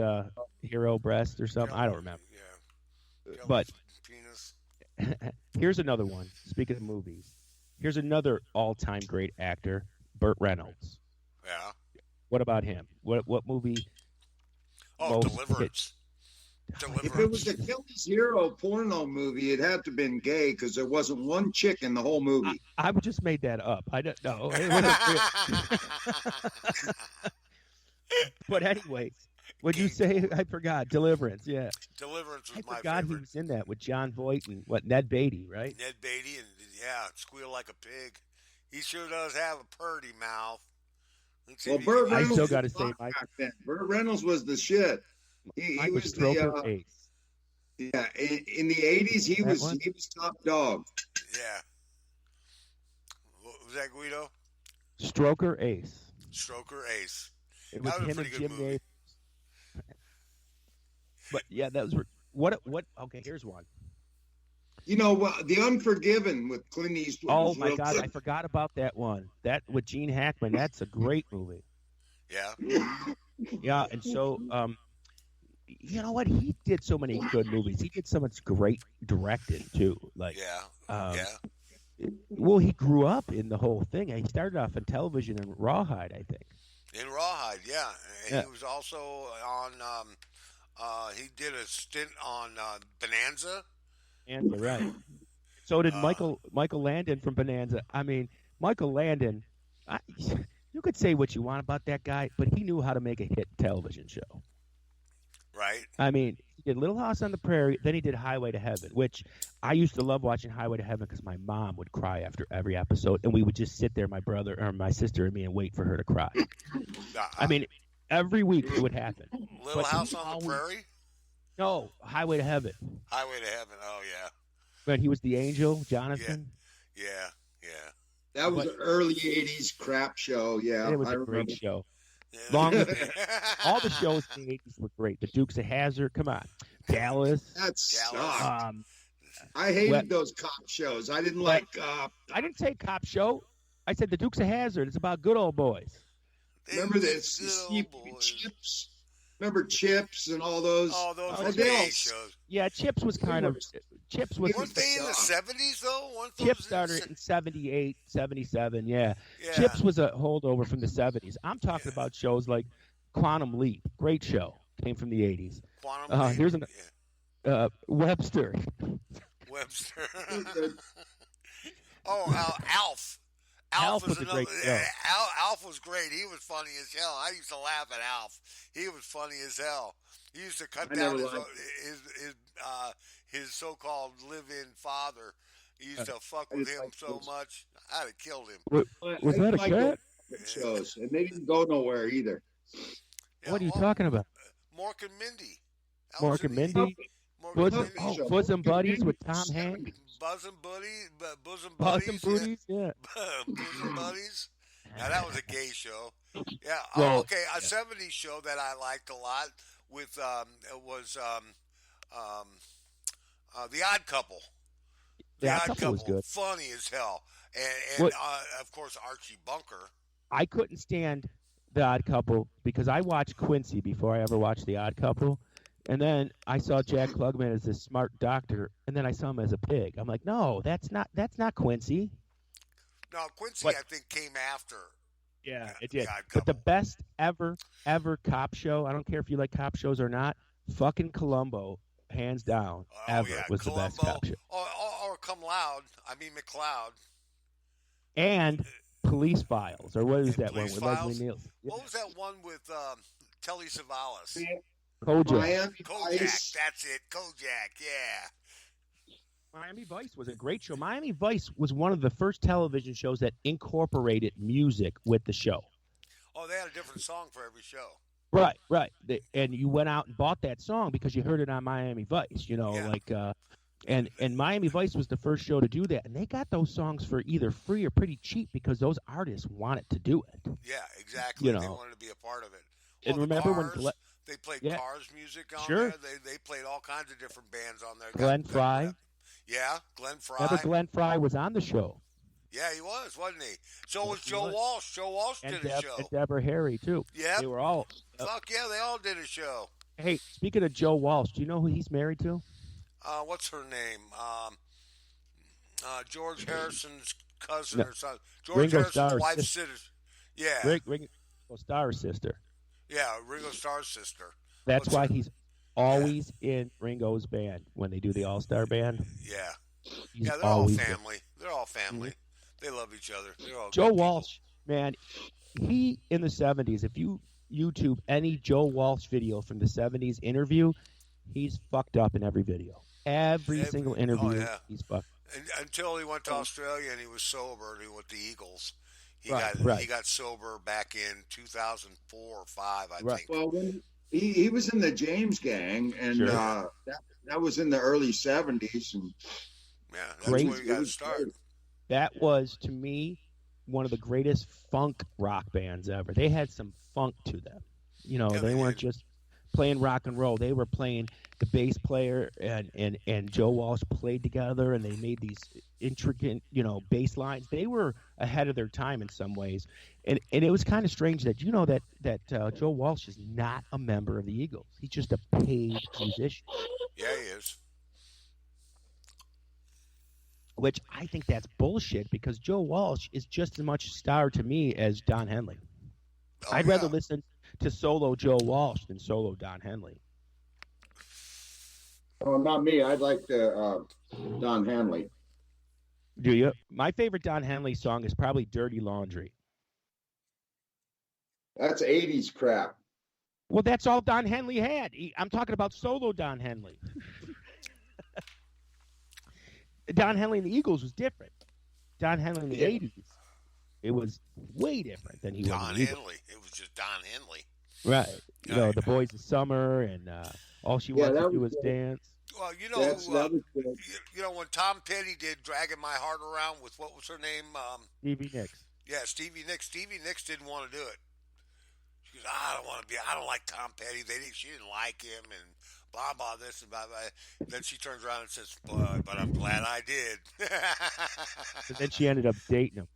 B: hero breast or something. I don't remember.
A: Yeah. Kelly's
B: But
A: penis.
B: here's another one. Speaking of movies, here's another all-time great actor, Burt Reynolds.
A: Yeah.
B: What about him? What movie?
A: Oh, Deliverance.
C: If it was a Kelly's Hero porno movie, it had to have been gay because there wasn't one chick in the whole movie.
B: I just made that up. I don't know. But anyways, what'd you say? I forgot. Deliverance. Yeah.
A: Deliverance was
B: I
A: my
B: forgot
A: favorite.
B: he was in that with John Voight and Ned Beatty, right?
A: Ned Beatty and squeal like a pig. He sure does have a purdy mouth.
C: Well, Burt Reynolds.
B: I still got to say,
C: Mike. Burt Reynolds was the shit. He was
B: the
C: ace. Yeah, in the 80s, he was top dog.
A: Yeah. Was that Guido?
B: Stroker Ace.
A: Stroker Ace.
B: It was
A: that was
B: him
A: a pretty
B: and
A: good
B: Jim
A: movie.
B: Davis. But yeah, that was what. Okay, here's one.
C: You know, The Unforgiven with Clint Eastwood.
B: Oh my God, I forgot about that one. That with Gene Hackman. That's a great movie.
A: Yeah.
B: Yeah, and so you know what? He did so many good movies. He did so much great directing too. Like
A: yeah.
B: Well, he grew up in the whole thing. He started off in television in Rawhide, I think.
A: In Rawhide, yeah. And
B: Yeah.
A: he was also on. He did a stint on Bonanza.
B: And you're right. So did Michael Landon from Bonanza. I mean, Michael Landon. You could say what you want about that guy, but he knew how to make a hit television show.
A: Right.
B: I mean, he did Little House on the Prairie, then he did Highway to Heaven, which I used to love watching Highway to Heaven because my mom would cry after every episode, and we would just sit there, my brother or my sister and me, and wait for her to cry. I mean, every week it would happen.
A: Little House on the Prairie?
B: No, Highway to Heaven.
A: Highway to Heaven, oh yeah.
B: But he was the angel, Jonathan.
A: Yeah.
C: That was an early 80s crap show, yeah.
B: It was a great show. Long all the shows in the 80s were great. The Dukes of Hazzard, come on. Dallas.
C: That sucked. I hated those cop shows. I didn't like...
B: I didn't say cop show. I said the Dukes of Hazzard. It's about good old boys.
C: Remember this? Chips? Remember Chips and all those?
A: Oh, those were gay shows.
B: Yeah, Chips was kind of... Chips was...
A: Weren't they in the 70s, though?
B: Chips started in 78, 77, yeah. Chips was a holdover from the 70s. I'm talking about shows like Quantum Leap. Great show. Came from the 80s.
A: Quantum Leap.
B: Here's Webster.
A: Webster. Alf.
B: Alf was a great show.
A: Alf was great. He was funny as hell. I used to laugh at Alf. He was funny as hell. He used to cut down his so-called live-in father. He used to fuck with him so much. I'd have killed him.
B: Was that a cat?
C: Shows, and they didn't go nowhere either.
B: Yeah, what are you talking about?
A: Mork and Mindy.
B: Mork and Mindy? Bosom Buddies with Tom Hanks?
A: Bosom Buddies?
B: Bosom Buddies, yeah.
A: Bosom Buddies? Now, that was a gay show. Yeah.
B: Well,
A: okay, a 70s show that I liked a lot with was The Odd Couple.
B: The Odd Couple was good.
A: Funny as hell. And of course, Archie Bunker.
B: I couldn't stand The Odd Couple because I watched Quincy before I ever watched The Odd Couple. And then I saw Jack Klugman as this smart doctor, and then I saw him as a pig. I'm like, no, that's not Quincy.
A: No, Quincy, I think, came after.
B: Yeah, it did. But the best ever cop show, I don't care if you like cop shows or not, fucking Columbo, hands down, was
A: Columbo,
B: the best cop show.
A: Or McCloud.
B: And Police Files, or what is that one with
A: Files?
B: Leslie Nielsen? Yeah.
A: What was that one with Telly Savalas?
B: Kojak.
A: Kojak, that's it. Kojak, yeah.
B: Miami Vice was a great show. Miami Vice was one of the first television shows that incorporated music with the show.
A: Oh, they had a different song for every show.
B: Right. And you went out and bought that song because you heard it on Miami Vice. You know, like And Miami Vice was the first show to do that, and they got those songs for either free or pretty cheap because those artists wanted to do it.
A: Yeah, exactly.
B: You
A: They
B: know,
A: wanted to be a part of it. Well,
B: and
A: the
B: remember when
A: Cars, they played
B: yeah,
A: Cars music on
B: sure,
A: there. They played all kinds of different bands on there.
B: Glenn
A: Got
B: Fry.
A: rep. Yeah, Glenn
B: Remember
A: Fry.
B: Glenn Fry was on the show.
A: Yeah, he was, wasn't he? So
B: Yes,
A: was
B: he
A: Joe
B: was.
A: Walsh. Joe Walsh
B: And
A: did a show.
B: Deborah Harry too.
A: Yep.
B: They were all.
A: Fuck yeah, they all did a show.
B: Hey, speaking of Joe Walsh, do you know who he's married to?
A: What's her name? George Harrison's cousin
B: No,
A: or something. George
B: Ringo
A: Harrison's
B: Starr's
A: wife's
B: sister.
A: sister. Yeah.
B: Ringo Starr's sister.
A: Yeah, Ringo Starr's sister.
B: That's
A: What's
B: why
A: her?
B: he's always in Ringo's band when they do the All-Star band.
A: Yeah.
B: He's
A: Yeah, they're all
B: always
A: family. They're all family.
B: Mm-hmm.
A: They love each other. They're all
B: Joe
A: good people.
B: Walsh, man, he in the 70s, if you YouTube any Joe Walsh video from the 70s interview, he's fucked up in every video. Every single interview,
A: Oh, yeah.
B: he's fucked.
A: Until he went to Australia and he was sober and he went to Eagles. He
B: Right.
A: got sober back in 2004 or 5, I
B: Right.
A: think.
C: Well, when he was in the James Gang, and
B: Sure.
C: that was in the early '70s, and
A: Yeah, that's
B: Great.
A: where you got to start.
B: That was, to me, one of the greatest funk rock bands ever. They had some funk to them. You know,
A: Yeah,
B: they
A: they
B: weren't
A: did.
B: just playing rock and roll. They were playing the bass player and Joe Walsh played together, and they made these intricate, bass lines. They were ahead of their time in some ways. And it was kind of strange that, that Joe Walsh is not a member of the Eagles. He's just a paid musician.
A: Yeah, he is.
B: Which I think that's bullshit because Joe Walsh is just as much a star to me as Don Henley.
A: Oh,
B: I'd rather
A: yeah.
B: listen to solo Joe Walsh than solo Don Henley.
C: oh, not me. I'd like the Don Henley.
B: Do you? My favorite Don Henley song is probably Dirty Laundry.
C: That's '80s crap.
B: Well, that's all Don Henley had. I'm talking about solo Don Henley. Don Henley and the Eagles was different. Don Henley in the 80s, it was way different than he was
A: Don
B: in the Eagles.
A: Henley. It was just Don Henley.
B: Right. The Boys of Summer and All She Wants to Do Is Dance.
A: Well, you know when Tom Petty did "Dragging My Heart Around" with what was her name?
B: Stevie Nicks.
A: Yeah, Stevie Nicks. Stevie Nicks didn't want to do it. She goes, I don't like Tom Petty. She didn't like him, and blah blah this and blah blah. Then she turns around and says, "But I'm glad I did."
B: And then she ended up dating him.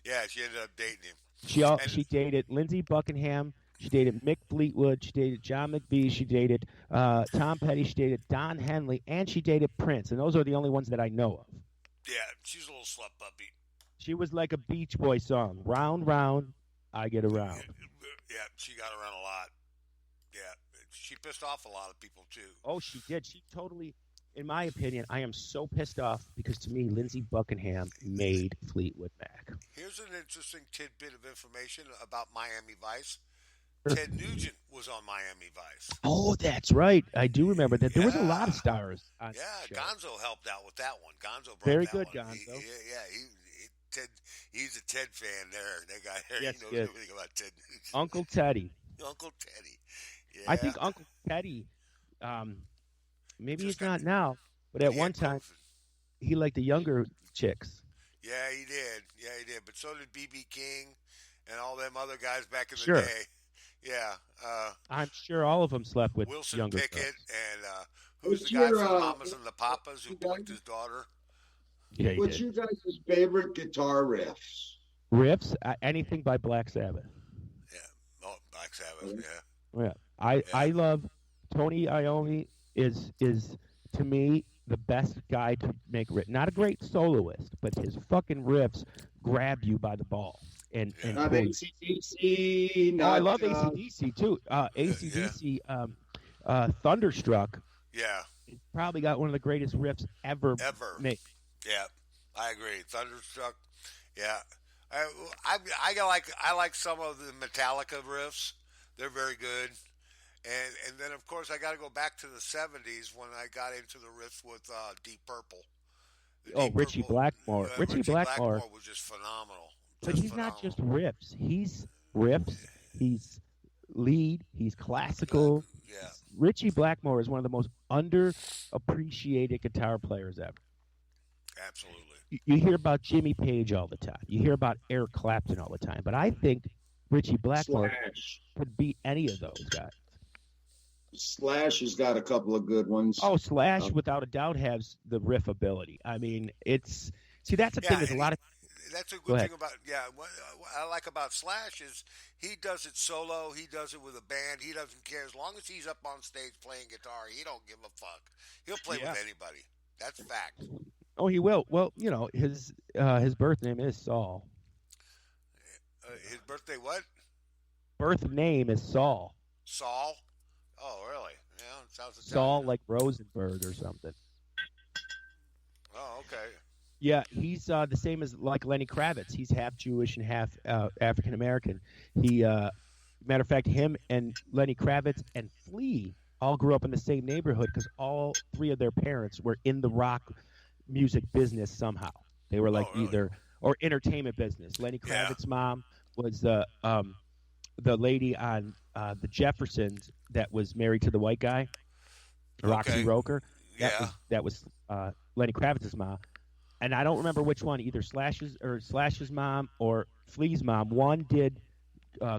A: Yeah, she ended up dating him.
B: She dated Lindsey Buckingham. She dated Mick Fleetwood. She dated John McVie. She dated Tom Petty. She dated Don Henley, and she dated Prince. And those are the only ones that I know of.
A: Yeah, she's a little slut puppy.
B: She was like a Beach Boy song. Round, round, I get around.
A: Yeah, she got around a lot. Yeah, she pissed off a lot of people too.
B: Oh, she did. She totally, in my opinion, I am so pissed off because to me, Lindsey Buckingham made Fleetwood Mac.
A: Here's an interesting tidbit of information about Miami Vice.
B: Sure.
A: Ted Nugent was on Miami Vice.
B: Oh, that's right. I do remember that. There was a lot of stars on
A: Yeah,
B: the show.
A: Gonzo helped out with that one. Gonzo brought
B: Very
A: that
B: good,
A: one.
B: Gonzo.
A: Ted. He's a Ted fan there. That guy there,
B: Yes,
A: he knows
B: yes.
A: everything about Ted Nugent.
B: Uncle Teddy.
A: Uncle Teddy. Yeah.
B: I think Uncle Teddy, maybe
A: Just
B: he's not now, but at
A: he
B: one
A: had
B: time,
A: COVID.
B: he liked the younger chicks.
A: Yeah, he did. Yeah, he did. But so did B.B. King and all them other guys back in the
B: Sure.
A: day. Yeah.
B: I'm sure all of them slept with
A: Wilson
B: younger
A: Pickett
B: girls.
A: and who's
C: What's
A: the guy
C: your,
A: from Mamas and the Papas who
C: you guys-
A: blinked his daughter?
B: Yeah, he
C: What's
B: did.
C: your guys' favorite guitar riffs?
B: Riffs, anything by Black Sabbath.
A: Yeah. Oh, Black Sabbath. Yeah.
B: Yeah,
A: Yeah.
B: I love Tony Iommi is to me the best guy to make riff. Not a great soloist, but his fucking riffs grab you by the balls and
C: Not
B: pull you.
C: AC/DC.
B: Oh,
C: Not,
B: I love AC/DC too. AC/DC, Thunderstruck.
A: Yeah.
B: Probably got one of the greatest riffs ever
A: Ever.
B: made.
A: Yeah. I agree. Thunderstruck. Yeah. I like some of the Metallica riffs. They're very good. And then of course I got to go back to the 70s when I got into the riffs with Deep Purple.
B: Oh, Richie Blackmore. Richie Blackmore
A: was just phenomenal.
B: But he's not just riffs. He's riffs. He's lead. He's classical.
A: Yeah.
B: Richie Blackmore is one of the most underappreciated guitar players ever.
A: Absolutely.
B: You hear about Jimmy Page all the time. You hear about Eric Clapton all the time. But I think Richie Blackmore could beat any of those guys.
C: Slash has got a couple of good ones.
B: Oh, Slash, without a doubt, has the riff ability. I mean, it's that's the thing. There's a lot of.
A: That's a good thing about what I like about Slash is he does it solo. He does it with a band. He doesn't care as long as he's up on stage playing guitar. He don't give a fuck. He'll play with anybody. That's fact.
B: Oh, he will. Well, his birth name is Saul.
A: His birthday what?
B: Birth name is Saul.
A: Saul? Oh, really? Yeah, it sounds
B: Saul like Rosenberg or something.
A: Oh, okay.
B: Yeah, he's the same as like Lenny Kravitz. He's half Jewish and half African American. Matter of fact, him and Lenny Kravitz and Flea all grew up in the same neighborhood because all three of their parents were in the rock music business somehow. They were like or entertainment business. Lenny Kravitz's mom was the lady on the Jeffersons that was married to the white guy, Roxy Roker. That was Lenny Kravitz's mom. And I don't remember which one, either Slash's mom or Flea's mom. One did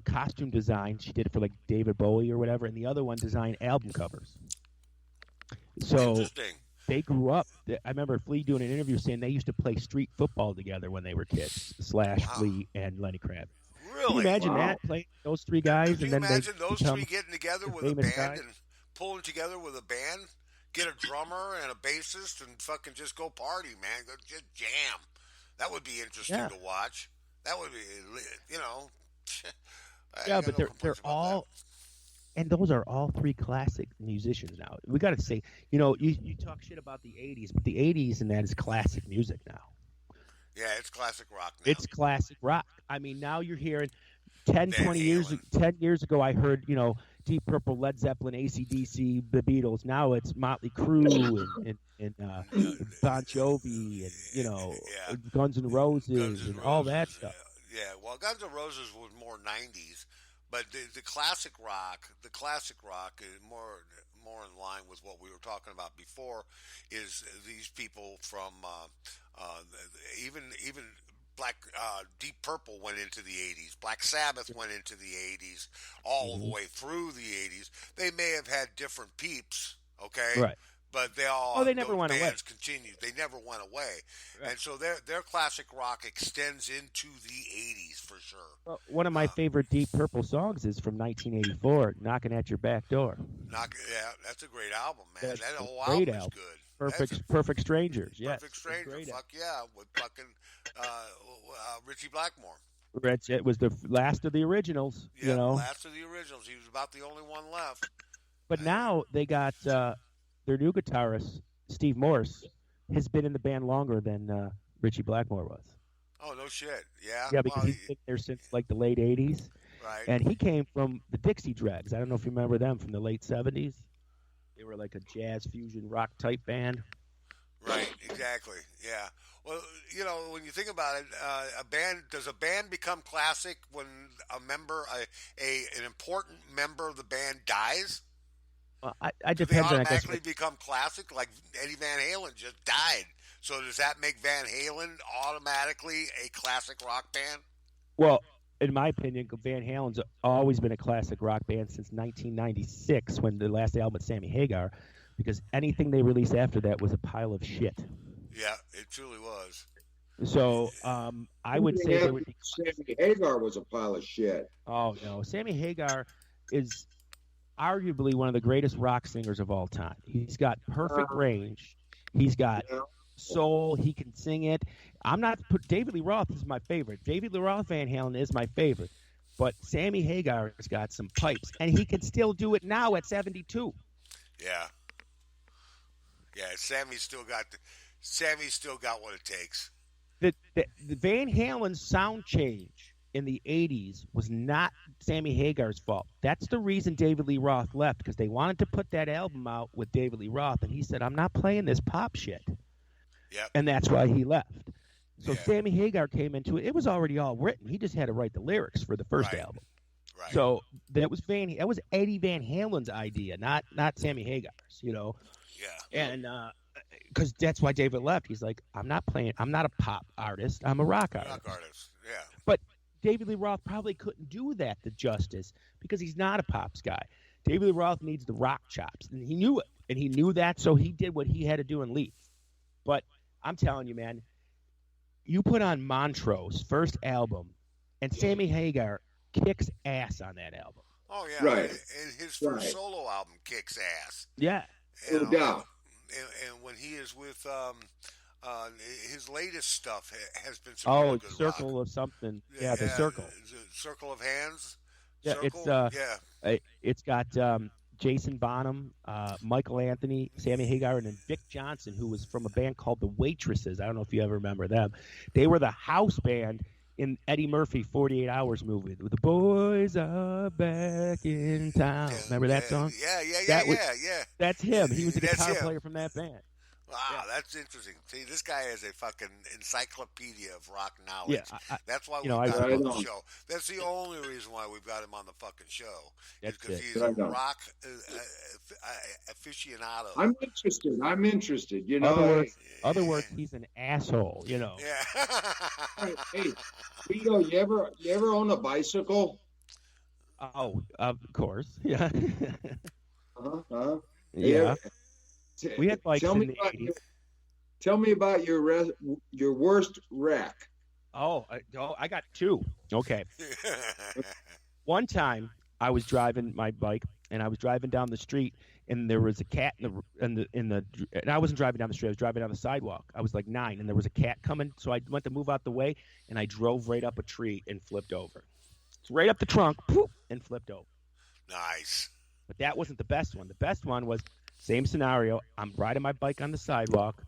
B: costume design. She did it for like David Bowie or whatever, and the other one designed album covers. So they grew up. I remember Flea doing an interview saying they used to play street football together when they were kids. Slash, Flea, and Lenny Kravitz.
A: Really?
B: Can you imagine that, playing those three guys?
A: Can you imagine those three getting together with a band and pulling together with a band? Get a drummer and a bassist and fucking just go party, man. Go just jam. That would be interesting to watch. That would be,
B: Yeah, but they're all, and those are all three classic musicians now. We got to say, you talk shit about the 80s, but the 80s and that is classic music now.
A: Yeah, it's classic rock now.
B: It's classic rock. I mean, now you're hearing 10 years ago, I heard, Deep Purple, Led Zeppelin, AC/DC, the Beatles. Now it's Motley Crue and Bon Jovi and, Guns N' Roses and all that stuff.
A: Yeah, well, Guns N' Roses was more 90s, but the classic rock is more in line with what we were talking about before, is these people from even Deep Purple went into the 80s. Black Sabbath went into the 80s, all the way through the 80s. They may have had different peeps, okay?
B: Right.
A: But they never went away. Continued. They never went away. Right. And so their classic rock extends into the 80s for sure.
B: Well, one of my favorite Deep Purple songs is from 1984, Knocking at Your Back Door.
A: That's a great album, man.
B: That
A: whole album is good.
B: Perfect Strangers, yes.
A: Perfect Strangers, fuck yeah, with fucking Richie Blackmore.
B: It was the last of the originals,
A: last of the originals. He was about the only one left.
B: But now they got their new guitarist, Steve Morse, has been in the band longer than Richie Blackmore was.
A: Oh, no shit. Yeah?
B: Yeah, because he's been there since like the late 80s.
A: Right.
B: And he came from the Dixie Dregs. I don't know if you remember them from the late 70s. They were like a jazz fusion rock type band.
A: Right, exactly. Yeah. Well, when you think about it, does a band become classic when a member, an important member of the band dies?
B: I depends on.
A: They automatically become classic, like Eddie Van Halen just died. So does that make Van Halen automatically a classic rock band?
B: Well, in my opinion, Van Halen's always been a classic rock band since 1996, when the last album with Sammy Hagar, because anything they released after that was a pile of shit.
A: Yeah, it truly was.
B: So I would say
C: Sammy Hagar was a pile of shit.
B: Oh no, Sammy Hagar is arguably one of the greatest rock singers of all time. He's got perfect range. He's got soul. He can sing it. David Lee Roth is my favorite. David Lee Roth Van Halen is my favorite. But Sammy Hagar has got some pipes, and he can still do it now at 72.
A: Yeah. Yeah, Sammy's still got what it takes.
B: The Van Halen sound change in the 80s was not Sammy Hagar's fault. That's the reason David Lee Roth left, because they wanted to put that album out with David Lee Roth, and he said, I'm not playing this pop shit.
A: Yep.
B: And that's why he left. So Sammy Hagar came into it. It was already all written. He just had to write the lyrics for the first album.
A: Right.
B: So that was Eddie Van Halen's idea, not Sammy Hagar's,
A: Yeah.
B: and because that's why David left. He's like, I'm not a pop artist, I'm a rock
A: Rock
B: artist.
A: artist. Yeah.
B: But David Lee Roth probably couldn't do that the justice because he's not a pops guy. David Lee Roth needs the rock chops, and he knew it, and he knew that, so he did what he had to do and leave. But I'm telling you, man, you put on Montrose' first album, and Sammy Hagar kicks ass on that album.
A: Oh yeah.
C: Right.
A: And his first solo album kicks ass.
B: Yeah.
C: No doubt.
A: And when he is with his latest stuff has been some real good
B: Circle
A: rock.
B: of something. Yeah, the Circle.
A: Circle of Hands.
B: Yeah,
A: Circle?
B: it's got Jason Bonham, Michael Anthony, Sammy Hagar, and then Vic Johnson, who was from a band called the Waitresses. I don't know if you ever remember them. They were the house band in Eddie Murphy 48 Hours movie. The boys are back in town. Remember that song?
A: Yeah.
B: That's him. He was the guitar player from that band.
A: Wow, that's interesting. See, this guy is a fucking encyclopedia of rock knowledge.
B: Yeah,
A: that's why we got him on the show. That's the only reason why we've got him on the fucking show. Because he's a rock aficionado.
C: I'm interested.
B: Other words, he's an asshole.
A: Yeah.
C: Hey, Vito, you ever own a bicycle?
B: Oh, of course. Yeah.
C: Yeah.
B: We had bikes in the 80s.
C: Tell me about your worst wreck.
B: I got two. Okay. One time I was driving my bike and I was driving down the street and there was a cat and I wasn't driving down the street. I was driving down the sidewalk. I was like 9 and there was a cat coming. So I went to move out the way and I drove right up a tree and flipped over. It's right up the trunk, poof, and flipped over.
A: Nice.
B: But that wasn't the best one. The best one was same scenario. I'm riding my bike on the sidewalk,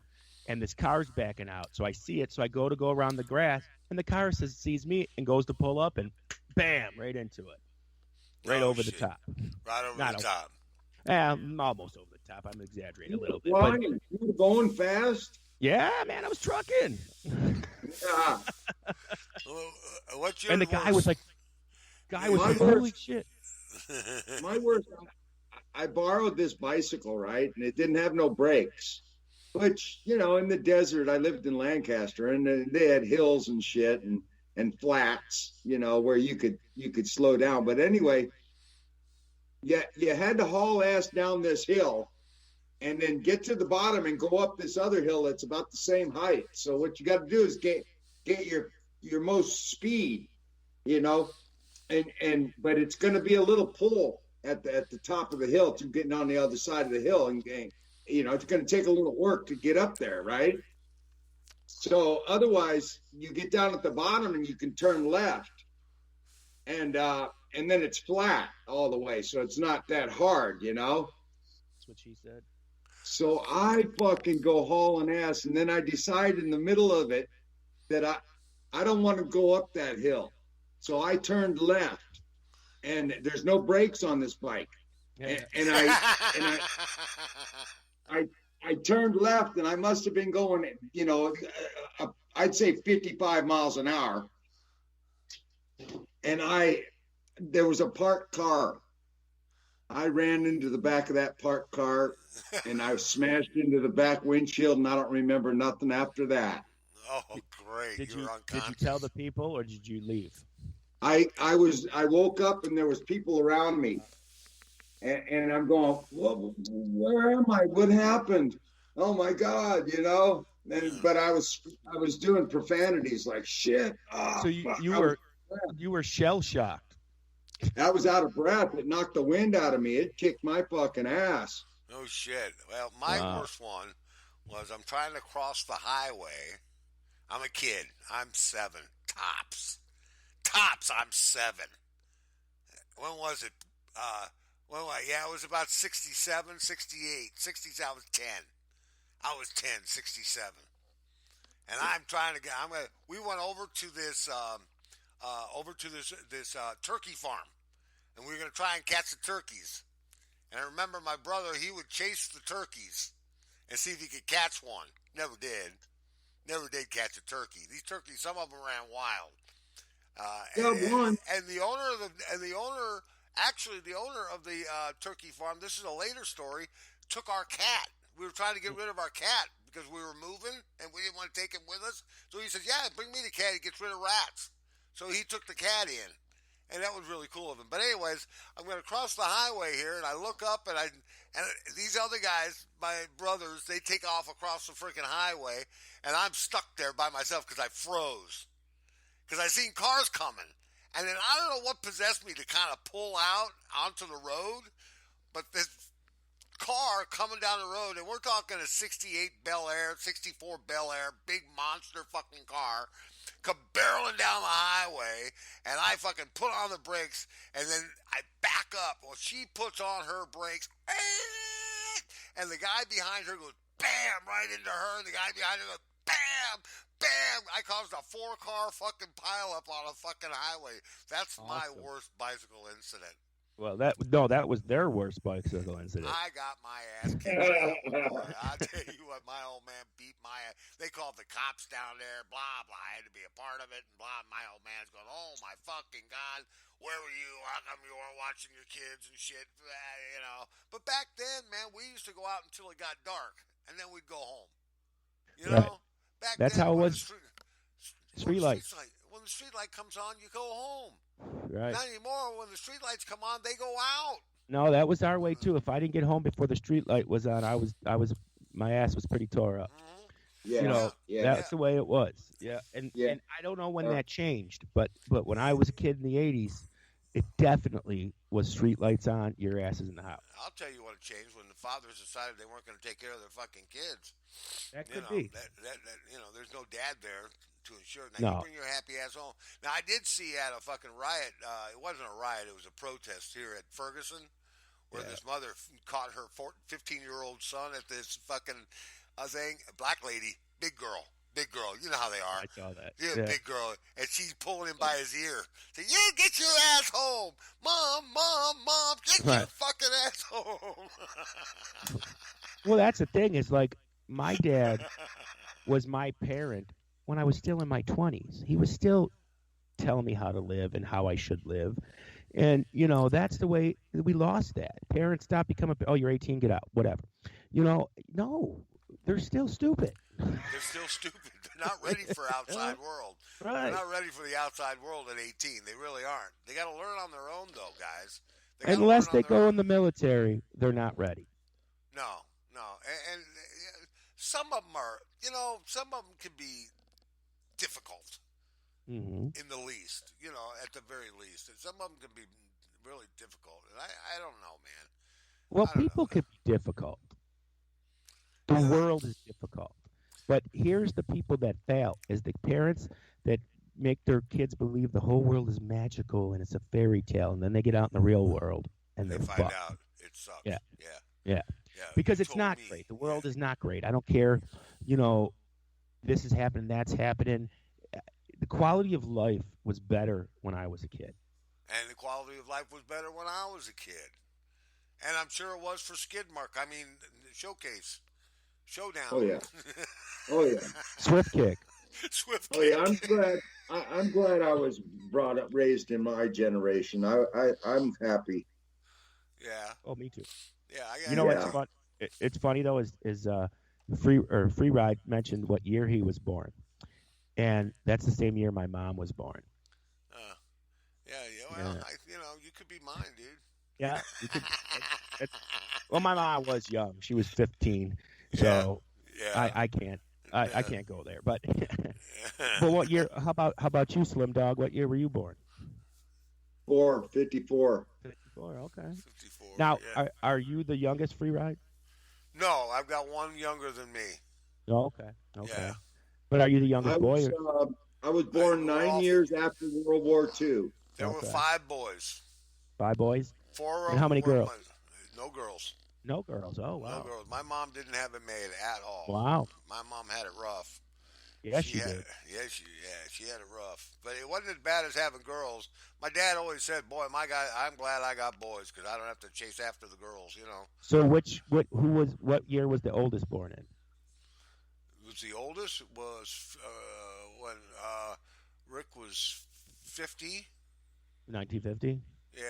B: and this car's backing out. So I see it. So I go around the grass, and the car sees me and goes to pull up, and bam, right into it. Right over the top.
A: Right over the top.
B: Almost over the top. I'm exaggerating a little bit.
C: But, you were going fast?
B: Yeah, man, I was trucking.
C: Yeah.
A: What's your
B: and the guy was like, holy shit.
C: My worst, I borrowed this bicycle, right? And it didn't have no brakes, which, in the desert, I lived in Lancaster and they had hills and shit and flats, where you could slow down. But anyway, you had to haul ass down this hill and then get to the bottom and go up this other hill that's about the same height. So what you got to do is get your most speed, but it's going to be a little pull at the top of the hill to getting on the other side of the hill, and it's going to take a little work to get up there, right? So otherwise, you get down at the bottom and you can turn left, and then it's flat all the way, so it's not that hard,
B: That's what she said.
C: So I fucking go hauling ass, and then I decide in the middle of it that I don't want to go up that hill, so I turned left. And there's no brakes on this bike, and I turned left, and I must have been going, I'd say 55 miles an hour, and there was a parked car. I ran into the back of that parked car, and I smashed into the back windshield, and I don't remember nothing after that.
A: Oh, great!
B: Did you tell the people, or did you leave?
C: I woke up and there was people around me, and I'm going, where am I? What happened? Oh my God, but I was doing profanities like shit. Oh,
B: so you were shell shocked.
C: I was out of breath. It knocked the wind out of me. It kicked my fucking ass.
A: No shit. Well, my worst one was I'm trying to cross the highway. I'm a kid. I'm 7 tops. I'm 7. When was it? It was about 67, 68. 60s, I was 10. I was 10, 67. And I'm trying to we went over to this turkey farm. And we were going to try and catch the turkeys. And I remember my brother, he would chase the turkeys and see if he could catch one. Never did. Never did catch a turkey. These turkeys, some of them ran wild. Uh,
C: Got one.
A: and the owner of the owner, actually the owner of the turkey farm. This is a later story. Took our cat. We were trying to get rid of our cat because we were moving and we didn't want to take him with us. So he says, "Yeah, bring me the cat. He gets rid of rats." So he took the cat in, and that was really cool of him. But anyways, I'm going to cross the highway here, and I look up, and these other guys, my brothers, they take off across the freaking highway, and I'm stuck there by myself because I froze because I seen cars coming, and then I don't know what possessed me to kind of pull out onto the road, but this car coming down the road, and we're talking a 68 Bel Air, 64 Bel Air, big monster fucking car, come barreling down the highway, and I fucking put on the brakes, and then I back up. Well, she puts on her brakes, and the guy behind her goes bam right into her, and the guy behind her goes bam, bam. I caused a 4-car fucking pileup on a fucking highway. That's
B: awesome.
A: my worst bicycle incident.
B: Well, that was their worst bicycle incident.
A: I got my ass kicked. I'll tell you what, my old man beat my ass. They called the cops down there, blah, blah. I had to be a part of it, and blah. My old man's going, oh, my fucking God, where were you? How come you weren't watching your kids and shit? You know. But back then, man, we used to go out until it got dark, and then we'd go home. You know? Back
B: That's
A: then,
B: how it was.
A: Street lights. When the street light comes on, you go home.
B: Right.
A: Not anymore. When the street lights come on, they go out.
B: No, that was our way too. If I didn't get home before the street light was on, my ass was pretty tore up.
C: Yeah,
B: that's the way it was. Yeah, and I don't know when that changed, but when I was a kid in the '80s, it definitely was street lights on. Your ass is in the house.
A: I'll tell you what it changed when the fathers decided they weren't going to take care of their fucking kids.
B: That could be.
A: That there's no dad there to ensure. Now, you bring your happy ass home. Now, I did see at a fucking riot. It wasn't a riot. It was a protest here at Ferguson, where this mother caught her 15-year-old son at this fucking thing. Black lady, big girl. You know how they are.
B: I saw that.
A: Yeah, big girl. And she's pulling him by his ear. Say, you get your ass home. Mom, get your fucking ass home.
B: Well, that's the thing. Is like my dad was my parent when I was still in my 20s. He was still telling me how to live and how I should live. And, that's the way we lost that. Parents stopped becoming, oh, you're 18, get out, whatever. No, they're still stupid.
A: They're still stupid. They're not ready for outside world.
B: Right.
A: They're not ready for the outside world at 18. They really aren't. They got to learn on their own, though, guys.
B: Unless they go in the military, they're not ready.
A: No. And some of them are, some of them can be difficult in the least, at the very least. And some of them can be really difficult. And I don't know, man.
B: Well, people can be difficult. The world is difficult. But here's the people that fail, is the parents that make their kids believe the whole world is magical and it's a fairy tale, and then they get out in the real world and
A: they find out it sucks.
B: Yeah. Because it's not great. The world is not great. I don't care, this is happening, that's happening. The quality of life was better when I was a kid.
A: And the quality of life was better when I was a kid. And I'm sure it was for Skidmark. I mean, the Showcase. Showdown.
C: Oh yeah.
B: Swift kick.
A: Swift
C: kick. Oh yeah, I'm glad I was raised in my generation. I'm happy.
A: Yeah.
B: Oh, me too.
A: Yeah.
B: What's fun? It's funny though is Free Ride mentioned what year he was born, and that's the same year my mom was born.
A: Well, you could be mine, dude.
B: Yeah. You could, well, my mom was young. She was 15. So I can't I can't go there. But but what year? How about you, Slim Dog? What year were you born?
C: 54.
B: 54. Okay.
A: 54.
B: Now, are you the youngest Free Ride?
A: No, I've got one younger than me.
B: Oh, okay.
A: Yeah.
B: But are you the youngest boy?
C: I was born 9 years after World War II.
A: There were 5 boys.
B: 5 boys?
A: 4 of them.
B: And how many girls?
A: No girls.
B: No girls. Oh, wow.
A: No girls. My mom didn't have it made at all.
B: Wow.
A: My mom had it rough.
B: Yeah, she did.
A: Yeah, she had it rough. But it wasn't as bad as having girls. My dad always said, "Boy, I'm glad I got boys because I don't have to chase after the girls."
B: So what year was the oldest born in?
A: The oldest was when Rick was 50.
B: 1950.
A: Yeah.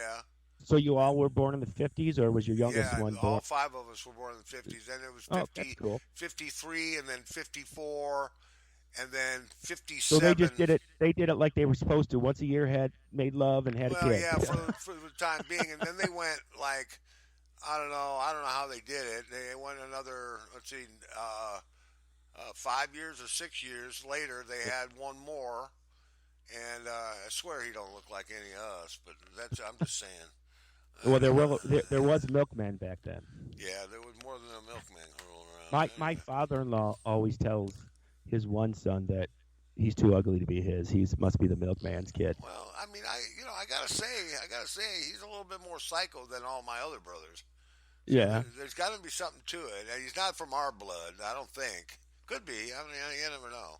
B: So you all were born in the 50s, or was your youngest
A: Yeah,
B: one
A: all
B: born?
A: five of us were born in the 50s. Then it was
B: Oh, that's
A: 50,
B: cool.
A: 53, and then 54, and then
B: So they
A: 57.
B: just did it. They did it like they were supposed to. Once a year, had made love and had a
A: Well,
B: kid.
A: yeah, for the time being, and then they went like I don't know how they did it. They went another, let's see, 5 years or 6 years later, they had one more, and I swear he don't look like any of us, but that's I'm just saying.
B: Well, there was milkman back then.
A: Yeah, there was more than a milkman rolling around
B: My
A: there.
B: father-in-law always tells his one son that he's too ugly to be his. He must be the milkman's kid.
A: Well, I mean, I gotta say, he's a little bit more psycho than all my other brothers. So
B: Yeah,
A: there's got to be something to it. And he's not from our blood, I don't think. Could be. I mean, you never know.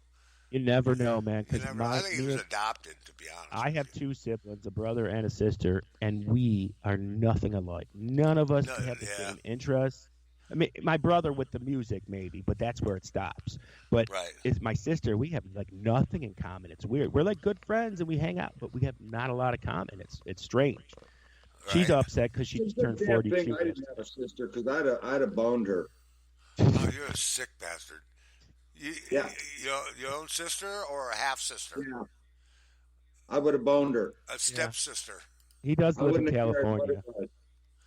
B: you never know, man.
A: You
B: Because
A: never know. I think he was adopted, to be honest
B: I
A: with
B: have
A: you.
B: two siblings, a brother and a sister, and we are nothing alike. None of us
A: No,
B: have the
A: yeah,
B: same interests. I mean, my brother with the music, maybe, but that's where it stops. But
A: right,
B: it's my sister. We have like nothing in common. It's weird. We're like good friends and we hang out, but we have not a lot of common. It's strange. She's
A: right.
B: upset because she
C: It's
B: just
C: a
B: turned
C: damn thing
B: 42.
C: I didn't have a sister because I'd have boned her.
A: Oh, you're a sick bastard. You,
C: Yeah,
A: your own sister or a half sister?
C: yeah. I would have boned her.
A: A
B: Yeah,
A: stepsister.
B: he does
C: I
B: live in
C: wouldn't have cared what it
B: California.
C: was.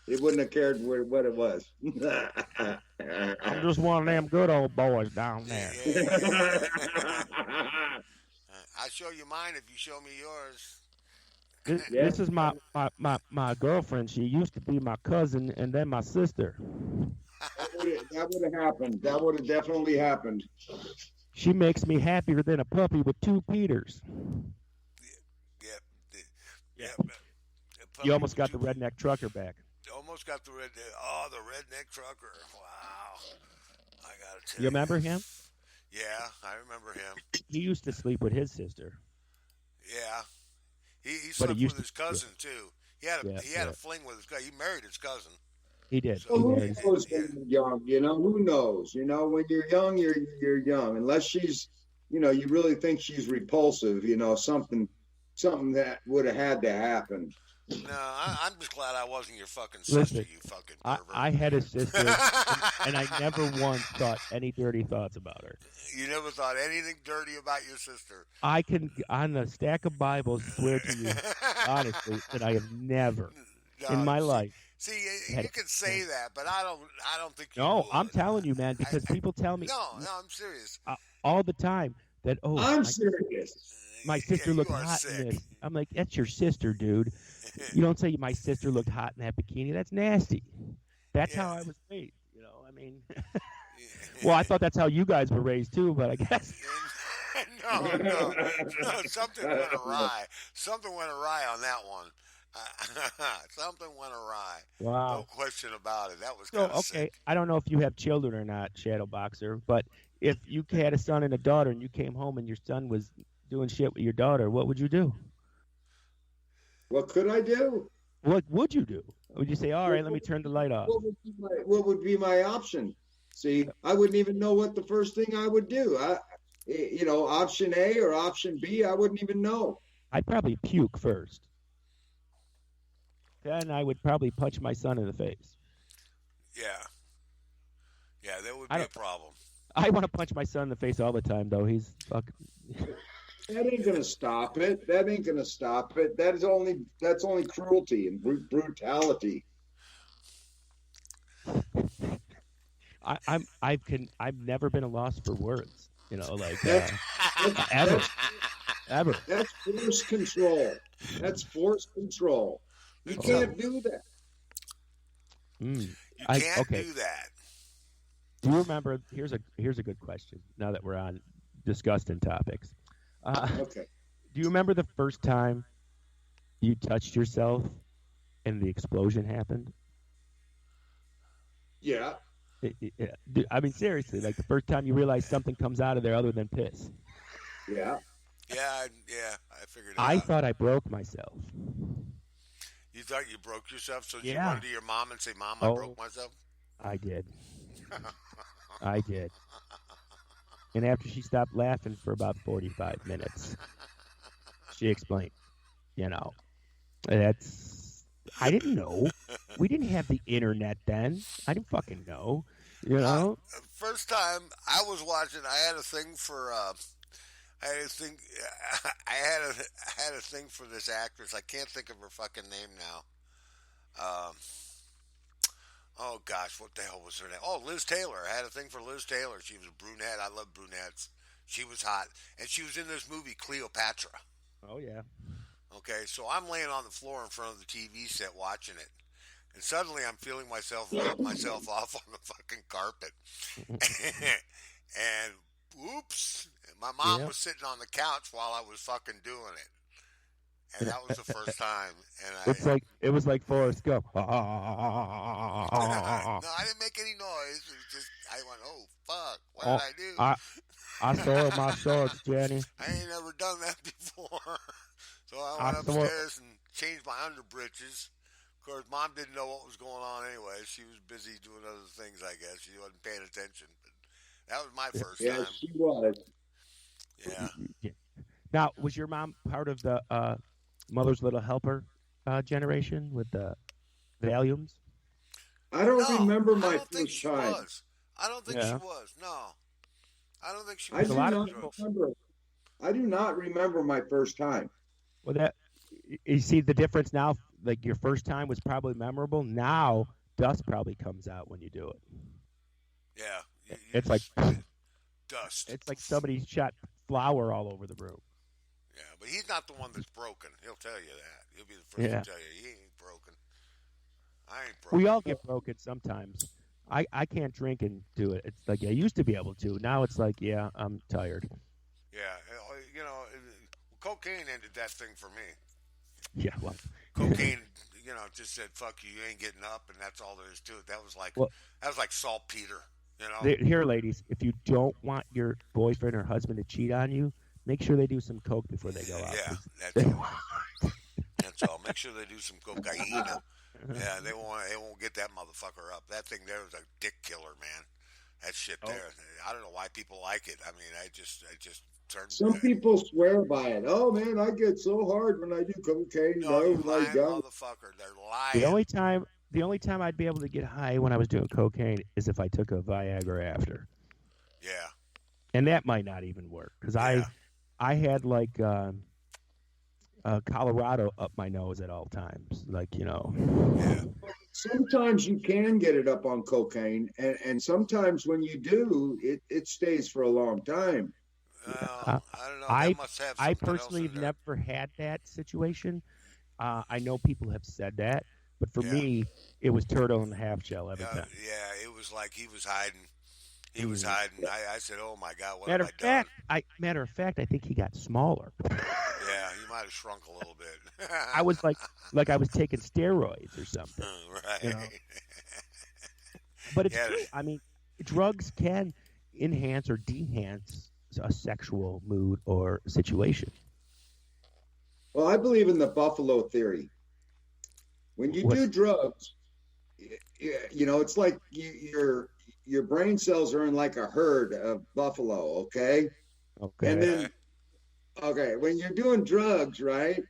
C: It wouldn't have cared what it was.
B: I'm just one of them good old boys down
A: Yeah,
B: there.
A: yeah, yeah. I'll show you mine if you show me yours.
C: Yeah,
B: This is my girlfriend. She used to be my cousin and then my sister.
C: that would have happened. That would have definitely happened.
B: She makes me happier than a puppy with two Peters.
A: Yep,
B: Yeah.
A: yep.
B: You almost got the redneck trucker back.
A: Almost got the red. Oh, the redneck trucker. Wow. I gotta tell
B: You
A: you.
B: remember him?
A: Yeah, I remember him.
B: He used to sleep with his sister.
A: Yeah, he
B: But he
A: slept
B: used
A: with his
B: to.
A: cousin too.
B: Yeah,
A: He had
B: yeah.
A: a fling with his cousin. He married his cousin.
B: He did.
A: So
C: Well,
B: He
C: who
B: married.
C: knows
A: yeah,
C: when you're young? Who knows? When you're young, you're young. Unless she's, you really think she's repulsive. Something that would have had to happen.
A: no, I'm just glad I wasn't your fucking sister.
B: Listen,
A: You fucking
B: I,
A: pervert.
B: I had a sister, and I never once thought any dirty thoughts about her.
A: You never thought anything dirty about your sister.
B: I can, on a stack of Bibles, swear to you, honestly, that I have never in
A: No,
B: my life
A: see,
B: had.
A: you can say that, but I don't think you
B: No,
A: would.
B: I'm telling you, man, because people tell me
A: No, I'm serious.
B: all the time that
C: I'm serious.
B: my sister
A: Yeah, you
B: looked
A: are
B: hot
A: sick.
B: in this. I'm like, that's your sister, dude. You don't say my sister looked hot in that bikini. That's nasty. That's
A: Yeah.
B: how I was raised. I mean, well, I thought that's how you guys were raised too, but I guess.
A: no, something went awry. Something went awry on that one. Something went awry. No
B: Wow.
A: question about it. That was
B: So,
A: kind of
B: okay,
A: sick.
B: I don't know if you have children or not, Shadow Boxer, but if you had a son and a daughter and you came home and your son was doing shit with your daughter, what would you do?
C: What could I do?
B: What would you do? Would you say, all right, let me turn the light off?
C: What would be my option? See, I wouldn't even know what the first thing I would do. Option A or option B, I wouldn't even know.
B: I'd probably puke first. Then I would probably punch my son in the face.
A: Yeah. Yeah, that would
B: I
A: be a
B: don't-
A: problem.
B: I want to punch my son in the face all the time, though. He's fucking.
C: That ain't gonna stop it. That ain't gonna stop it. That's only cruelty and brutality.
B: I've never been a loss for words.
C: That's
B: Ever,
C: that's
B: ever.
C: that's force control. That's force control. You
B: Oh.
C: can't do that.
B: Mm.
A: You
B: I-
A: can't
B: okay.
A: do that.
B: Do you remember? Here's a good question. Now that we're on disgusting topics,
C: Okay.
B: do you remember the first time you touched yourself and the explosion happened?
C: Yeah.
B: I mean, seriously, like the first time you realized something comes out of there other than piss.
C: Yeah.
A: Yeah, I figured it
B: I
A: out.
B: thought I broke myself.
A: You thought you broke yourself, so you
B: Yeah.
A: run to your mom and say, "Mom, I
B: Oh.
A: broke myself."
B: I did. I did. And after she stopped laughing for about 45 minutes, she explained. That's I didn't know. We didn't have the internet then. I didn't fucking know. You
A: Uh,
B: know.
A: First time I was watching, I had a thing for. I had a thing. I had a thing for this actress. I can't think of her fucking name now. Um, oh gosh, what the hell was her name? Oh, Liz Taylor. I had a thing for Liz Taylor. She was a brunette. I love brunettes. She was hot, and she was in this movie Cleopatra.
B: Oh yeah.
A: Okay, so I'm laying on the floor in front of the TV set watching it, and suddenly I'm feeling myself rub myself off on the fucking carpet, and oops, my mom
B: Yeah.
A: was sitting on the couch while I was fucking doing it, and that was the first time. And
B: It was like Forrest Gump.
A: no, I didn't make any noise. It was just I went, oh fuck, what did
B: Oh,
A: I do?
B: I saw my shorts, Jenny.
A: I ain't never done that before. So I
B: I
A: went
B: saw.
A: upstairs and changed my underbritches. Of course, Mom didn't know what was going on anyway. She was busy doing other things, I guess. She wasn't paying attention. But that was my first
C: Yeah,
A: time.
C: she was.
A: Yeah.
B: Now, was your mom part of the Mother's Little Helper generation with the volumes?
C: I don't
A: No,
C: remember
A: I
C: my
A: don't think
C: first
A: she
C: time.
A: was. I don't think she
B: Yeah.
A: was. No. I don't think she
C: I
A: was
C: do
B: a lot of
C: not
A: drugs.
C: remember. I do not remember my first time.
B: Well, that you see the difference now. Like your first time was probably memorable. Now dust probably comes out when you do it.
A: Yeah.
B: It's like
A: dust.
B: it's like somebody shot flour all over the room.
A: Yeah, but he's not the one that's broken. He'll tell you that. He'll be the first
B: Yeah.
A: to tell you he ain't broken. I ain't broken.
B: We all get broken sometimes. I can't drink and do it. It's like I used to be able to. Now it's like, yeah, I'm tired.
A: Yeah, cocaine ended that thing for me.
B: Yeah, well,
A: Cocaine, just said fuck you, you ain't getting up, and that's all there is to it. That was like
B: well,
A: saltpeter, you know.
B: here, ladies, if you don't want your boyfriend or husband to cheat on you, make sure they do some coke before they go out.
A: Yeah,
B: 'Cause
A: that's all. That's all. Make sure they do some cocaine. Yeah, they won't get that motherfucker up. That thing there was a dick killer, man. That shit there. I don't know why people like it. I mean, I just turned.
C: Some people swear by it. Oh man, I get so hard when I do cocaine.
A: No, you
C: Oh my
A: lying
C: God.
A: motherfucker. They're lying.
B: The only time I'd be able to get high when I was doing cocaine is if I took a Viagra after,
A: Yeah.
B: and that might not even work because
A: Yeah.
B: I had like Colorado up my nose at all times, like
A: Yeah.
C: Sometimes you can get it up on cocaine, and sometimes when you do, it stays for a long time.
A: Well, I don't know.
B: I
A: That must have
B: I
A: something else
B: personally
A: in
B: have
A: there.
B: never had that situation. I know people have said that, but for
A: Yeah.
B: me, it was turtle and half shell every time.
A: Yeah, it was like he was hiding. He was
B: Mhm.
A: hiding. I said, "Oh my God, what have I
B: Matter of fact, I think he got smaller.
A: done?" Yeah, he might have shrunk a little bit.
B: I was like I was taking steroids or something.
A: right.
B: You know? But it's
A: Yeah.
B: true. I mean, drugs can enhance or dehance a sexual mood or situation.
C: Well, I believe in the buffalo theory. When you do drugs, it's like your brain cells are in like a herd of buffalo. Okay.
B: Okay.
C: And then, when you're doing drugs, right?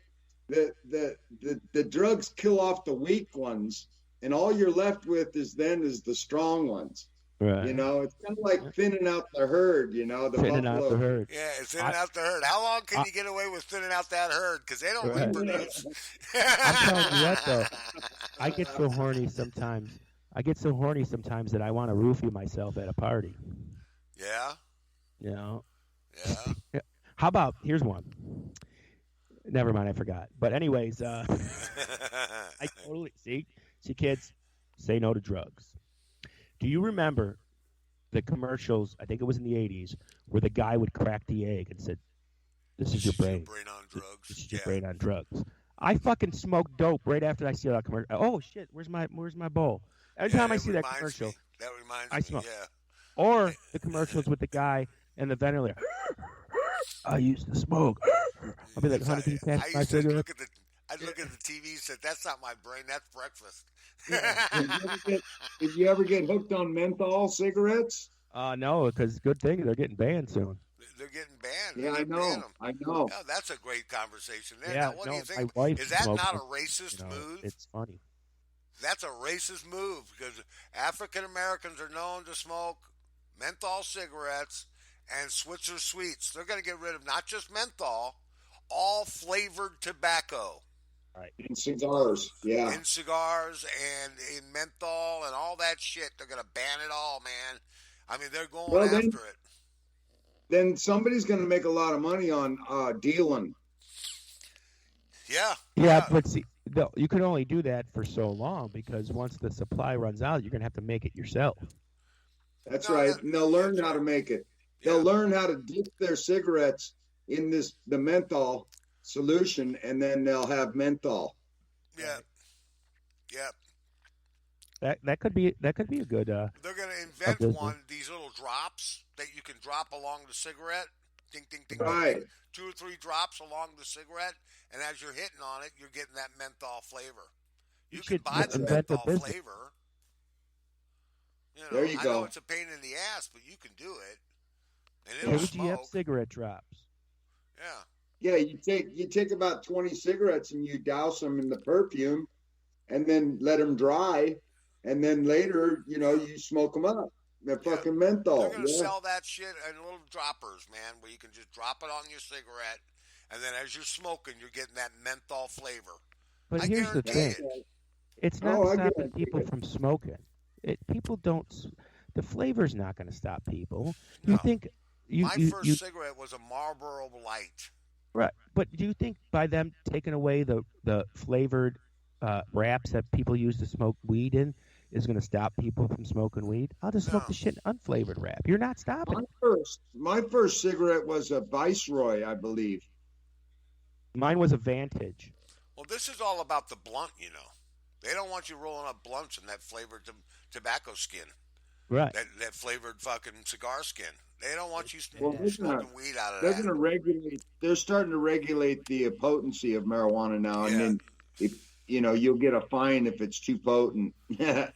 C: The drugs kill off the weak ones, and all you're left with is the strong ones.
B: Right.
C: It's kind of like thinning out the herd. The
B: Thinning
C: buffalo.
B: out the herd.
A: Yeah, it's thinning out the herd. How long can you get away with thinning out that herd? Because they don't
B: Right.
A: reproduce.
B: I'm telling you what, though, I get so horny sometimes. That I want to roofie myself at a party.
A: Yeah.
B: Yeah.
A: Yeah.
B: How about here's one. Never mind, I forgot. But anyways, I totally see kids, say no to drugs. Do you remember the commercials? I think it was in the 80s where the guy would crack the egg and said, "This is your brain.
A: On drugs.
B: This is your brain on drugs." I fucking smoke dope right after I see that commercial. Oh shit, where's my bowl? Every time I see that commercial,
A: that reminds
B: I
A: me.
B: smoke.
A: Yeah.
B: Or the commercials with the guy and the ventilator. I used to smoke. I'll be like, "Honey, can you pass my cigarette?"
A: I'd look at the TV and say, "That's not my brain. That's breakfast."
C: Did you ever get hooked on menthol cigarettes?
B: No, because good thing they're getting banned soon.
A: They're getting banned.
C: Yeah,
A: They're
C: I
A: going to ban
C: know.
A: them.
C: I know.
A: Yeah, that's a great conversation there.
B: Yeah,
A: Now, what do you
B: no,
A: think?
B: my wife
A: Is that
B: smokes
A: not a
B: them.
A: racist move?
B: It's funny.
A: That's a racist move because African Americans are known to smoke menthol cigarettes and Switzer sweets. They're going to get rid of not just menthol, all flavored tobacco
B: Right.
C: And cigars. Yeah.
A: in cigars and in menthol and all that shit. They're going to ban it all, man. I mean, they're going
C: Well,
A: after it.
C: then somebody's going to make a lot of money on dealing.
A: Yeah,
B: Yeah,
A: yeah.
B: but see, you can only do that for so long because once the supply runs out, you're gonna have to make it yourself.
C: That's
A: No,
C: right.
A: that,
C: And they'll learn
A: that's
C: how
A: right.
C: to make it. They'll
A: Yeah,
C: learn how to dip their cigarettes in the menthol solution, and then they'll have menthol.
A: yeah,
B: Right.
A: yeah.
B: That could be a good
A: They're going to
B: a
A: invent
B: business.
A: these little drops that you can drop along the cigarette. Ding, ding, ding, ding, ding.
C: Right.
A: 2 or 3 drops along the cigarette, and as you're hitting on it, you're getting that menthol flavor.
B: You
A: You can
B: should
A: buy the
B: invent a
A: menthol
B: business.
A: flavor. You
C: There
A: know,
C: you
A: I know
C: go.
A: it's a pain in the ass, but you can do it, and it'll
C: Yeah.
B: KGF
A: smoke.
B: cigarette drops.
A: Yeah,
C: Yeah, you take about 20 cigarettes and you douse them in the perfume, and then let them dry, and then later,
A: yeah,
C: you smoke them up. They're
A: yeah.
C: fucking
A: They're
C: menthol.
A: gonna
C: Yeah.
A: sell that shit in little droppers, man, where you can just drop it on your cigarette, and then as you're smoking, you're getting that menthol flavor.
B: But
A: I
B: here's the
A: guarantee
B: thing:
C: That's
A: it.
C: right.
B: it's not
C: Oh, I
B: stopping
C: guarantee
B: people
C: it.
B: from smoking. People don't. The flavor's not going to stop people. You
A: No,
B: think
A: my first cigarette was a Marlboro Light.
B: right? But do you think by them taking away the flavored wraps that people use to smoke weed in is going to stop people from smoking weed? I'll just smoke
A: No,
B: the shit in unflavored wrap. You're not stopping
C: My
B: it.
C: my first cigarette was a Viceroy, I believe.
B: Mine was a Vantage.
A: well, this is all about the blunt, you know. They don't want you rolling up blunts in that flavored tobacco skin,
B: Right.
A: that flavored fucking cigar skin. They don't want you
C: Well,
B: Yeah.
A: smoking weed out of
C: they're
A: that.
C: going to regulate. They're starting to regulate the potency of marijuana now, and
A: Yeah,
C: then if you'll get a fine if it's too potent.
A: yeah.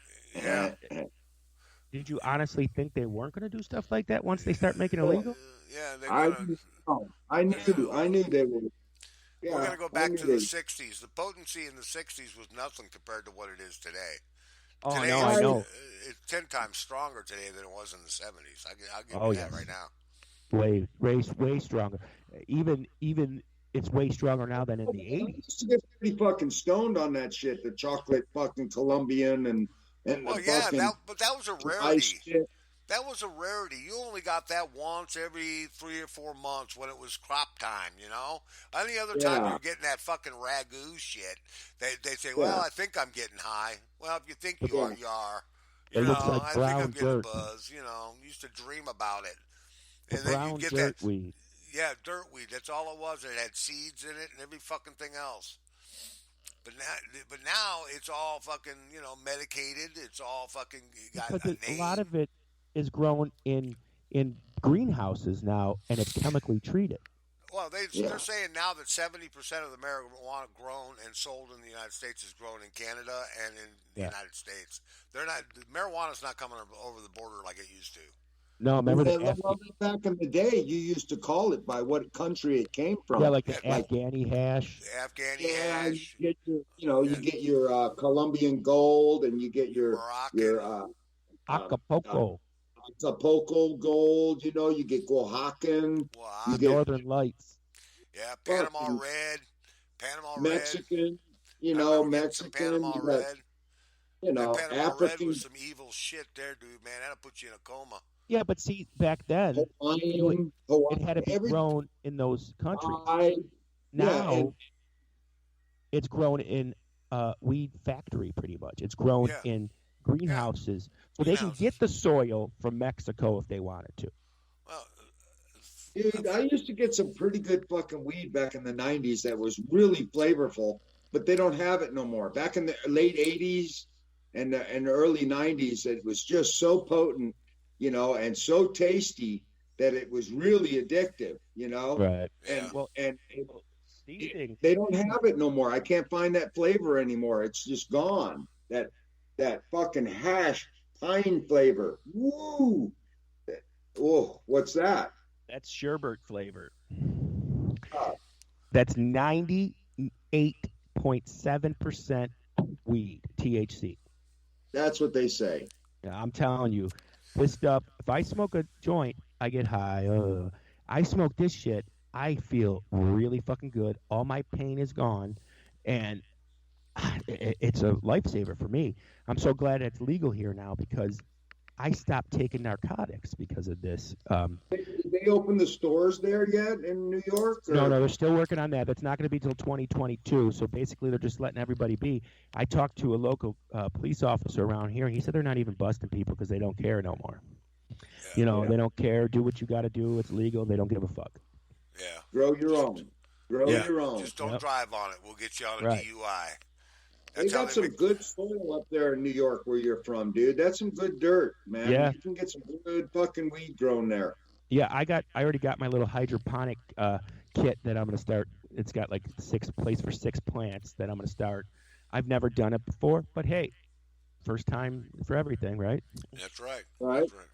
B: Did you honestly think they weren't going to do stuff like that once they start making it
C: Well,
B: legal?
A: Yeah, they're
C: I
A: gonna.
C: didn't know. I
A: They're gonna.
C: knew. I knew they were.
A: We're
C: Yeah,
A: gonna go
C: I
A: back
C: knew
A: to the
C: they.
A: '60s. The potency in the '60s was nothing compared to what it is today.
B: Oh
A: Today
B: no, I
C: I
B: know.
A: it's 10 times stronger today than it was in the '70s. I'll give
B: Oh
A: you that
B: yes,
A: right now.
B: way stronger. Even it's way stronger now than in the
C: I
B: '80s.
C: used to get pretty fucking stoned on that shit. The chocolate fucking Colombian and the
A: Well, yeah,
C: fucking
A: but that was a
C: ice
A: rarity.
C: shit.
A: That was a rarity. You only got that once every 3 or 4 months when it was crop time, you know? Any other time
C: Yeah,
A: you're getting that fucking ragu shit, they say, well,
C: yeah,
A: I think I'm getting high. Well, if you think you
C: yeah.
A: are, you are.
B: It
A: You
B: looks
A: know,
B: like
A: I think I'm
B: brown
A: getting a
B: dirt.
A: buzz, you know. Used to dream about it.
B: The
A: And then you
B: brown
A: get that,
B: dirt weed.
A: yeah, dirt weed. That's all it was. It had seeds in it and every fucking thing else. But now it's all fucking medicated. It's all fucking got
B: Because
A: a
B: a lot
A: name.
B: of it is grown in greenhouses now, and it's chemically treated.
A: Well, they're
C: Yeah.
A: saying now that 70% of the marijuana grown and sold in the United States is grown in Canada and in the
B: Yeah.
A: United States. They're not marijuana's not coming over the border like it used to.
B: No, remember the
C: Well, back in the day, you used to call it by what country it came
B: yeah,
C: from.
B: like the
A: Yeah,
C: Like,
B: Afghani hash.
A: the Afghani
C: yeah, you
A: hash,
C: get you
A: yeah,
C: get your Colombian gold, and you get
A: your
C: your
A: Moroccan,
C: uh,
B: Acapulco,
C: Acapulco gold. You get Oaxacan. You
B: the
A: Oaxacan,
C: get
B: Northern Lights.
A: yeah,
C: fucking
A: Panama Red.
C: Mexican.
A: I remember getting some
C: Mexican.
A: Panama
C: You got
A: Red. That Panama Red was
C: African,
A: some evil shit there, dude. Man, that'll put you in a coma.
B: Yeah, but see, back then
C: Hawaiian,
B: it had to be
C: every
B: grown in those countries.
C: I yeah,
B: Now it's grown in weed factory, pretty much. It's grown
A: Yeah,
B: in
A: yeah,
B: greenhouses, so they can get
A: greenhouses.
B: the soil from Mexico if they wanted to.
A: Well,
C: dude, I used to get some pretty good fucking weed back in the '90s that was really flavorful, but they don't have it no more. Back in the late '80s and the early '90s, it was just so potent, and so tasty that it was really addictive.
B: Right.
A: yeah.
C: And
B: Well,
C: and
B: these things.
C: they don't have it no more. I can't find that flavor anymore. It's just gone. That fucking hash pine flavor. Woo! Oh, what's that?
B: That's sherbet flavor.
C: Oh,
B: That's 98.7% weed, THC.
C: that's what they say.
B: Yeah, I'm telling you, this stuff, if I smoke a joint, I get high. I smoke this shit, I feel really fucking good. All my pain is gone. And it's a lifesaver for me. I'm so glad it's legal here now because I stopped taking narcotics because of this.
C: Did they open the stores there yet in New York? Or?
B: No, they're still working on that. That's not going to be till 2022. So basically, they're just letting everybody be. I talked to a local police officer around here. He said they're not even busting people because they don't care no more.
A: Yeah.
B: They don't care. Do what you got to do. It's legal. They don't give a fuck.
A: Yeah.
C: Grow your own. Grow your own.
A: Just don't drive on it. We'll get you on a DUI.
C: They got some good soil up there in New York where you're from, dude. That's some good dirt, man.
B: Yeah.
C: You can get some good fucking weed grown there.
B: Yeah, I already got my little hydroponic kit that I'm going to start. It's got like 6 plants that I'm going to start. I've never done it before, but hey, first time for everything, right?
A: That's right.
C: Right.
A: That's right.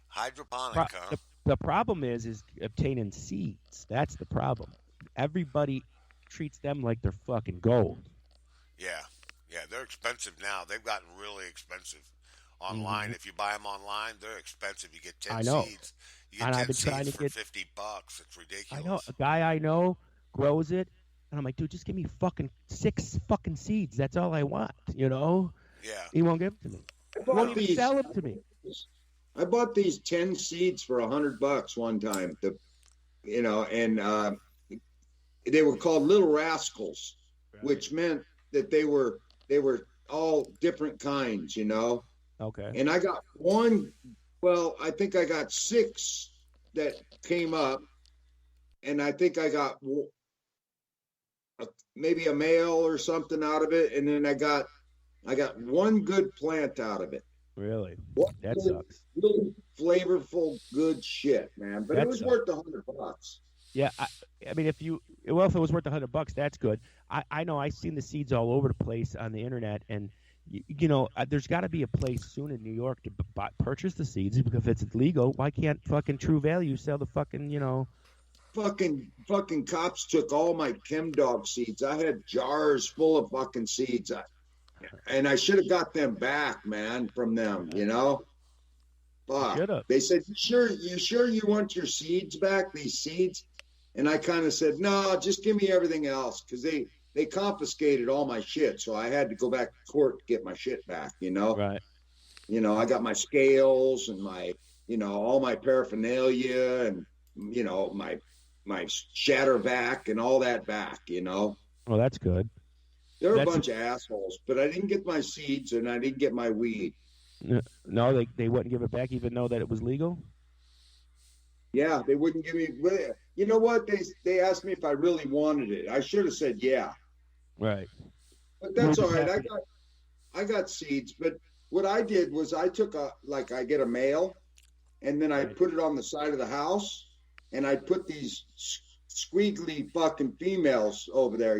A: Hydroponic, huh?
B: The problem is obtaining seeds. That's the problem. Everybody treats them like they're fucking gold.
A: Yeah, they're expensive now. They've gotten really expensive online. If you buy them online, they're expensive. You get 10 seeds. You get 10 seeds for $50. It's ridiculous.
B: I know. A guy I know grows it, and I'm like, dude, just give me 6 fucking seeds. That's all I want,
A: Yeah.
B: He won't give them to me. He won't even sell them to me.
C: I bought these 10 seeds for $100 one time. And they were called Little Rascals, which meant that they were all different kinds,
B: Okay.
C: And I got one. Well, I think I got 6 that came up, and I think I got maybe a male or something out of it, and then I got one good plant out of it.
B: Really? That
C: good,
B: sucks.
C: Really flavorful, good shit, man. But it was worth $100.
B: Yeah, I mean, if it was worth $100, that's good. I know I've seen the seeds all over the place on the internet, and there's got to be a place soon in New York to purchase the seeds because if it's legal, why can't fucking True Value sell the fucking
C: Fucking cops took all my Chem Dog seeds. I had jars full of fucking seeds, and I should have got them back, man, from them. Fuck. They said, you sure you want your seeds back? These seeds. And I kind of said, no, just give me everything else because they confiscated all my shit. So I had to go back to court to get my shit back,
B: Right.
C: I got my scales and my, all my paraphernalia and, my shatter vac and all that back,
B: Well, that's good.
C: They're a bunch of assholes, but I didn't get my seeds and I didn't get my weed.
B: No, they wouldn't give it back even though that it was legal?
C: Yeah, they wouldn't give me. You know what? They asked me if I really wanted it. I should have said yeah.
B: Right.
C: But that's all right. I got seeds. But what I did was I took I get a male, and then I put it on the side of the house, and I put these squiggly fucking females over there,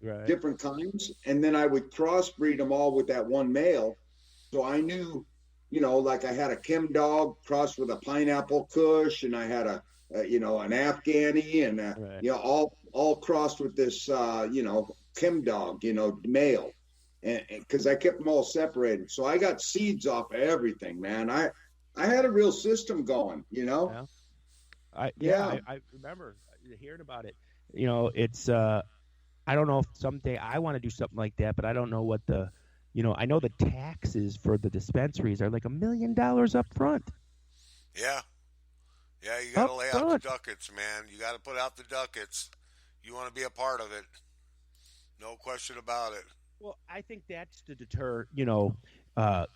B: right.
C: Different kinds, and then I would crossbreed them all with that one male. So I knew. I had a Chem Dog crossed with a Pineapple Kush, and I had an Afghani, and all crossed with this, Chem Dog, male, and because I kept them all separated. So I got seeds off of everything, man. I had a real system going,
B: Yeah. I remember hearing about it. It's I don't know if someday I want to do something like that, but I don't know what the. I know the taxes for the dispensaries are like $1 million up front.
A: Yeah, you got to lay out the ducats, man. You got to put out the ducats. You want to be a part of it. No question about it.
B: Well, I think that's to deter,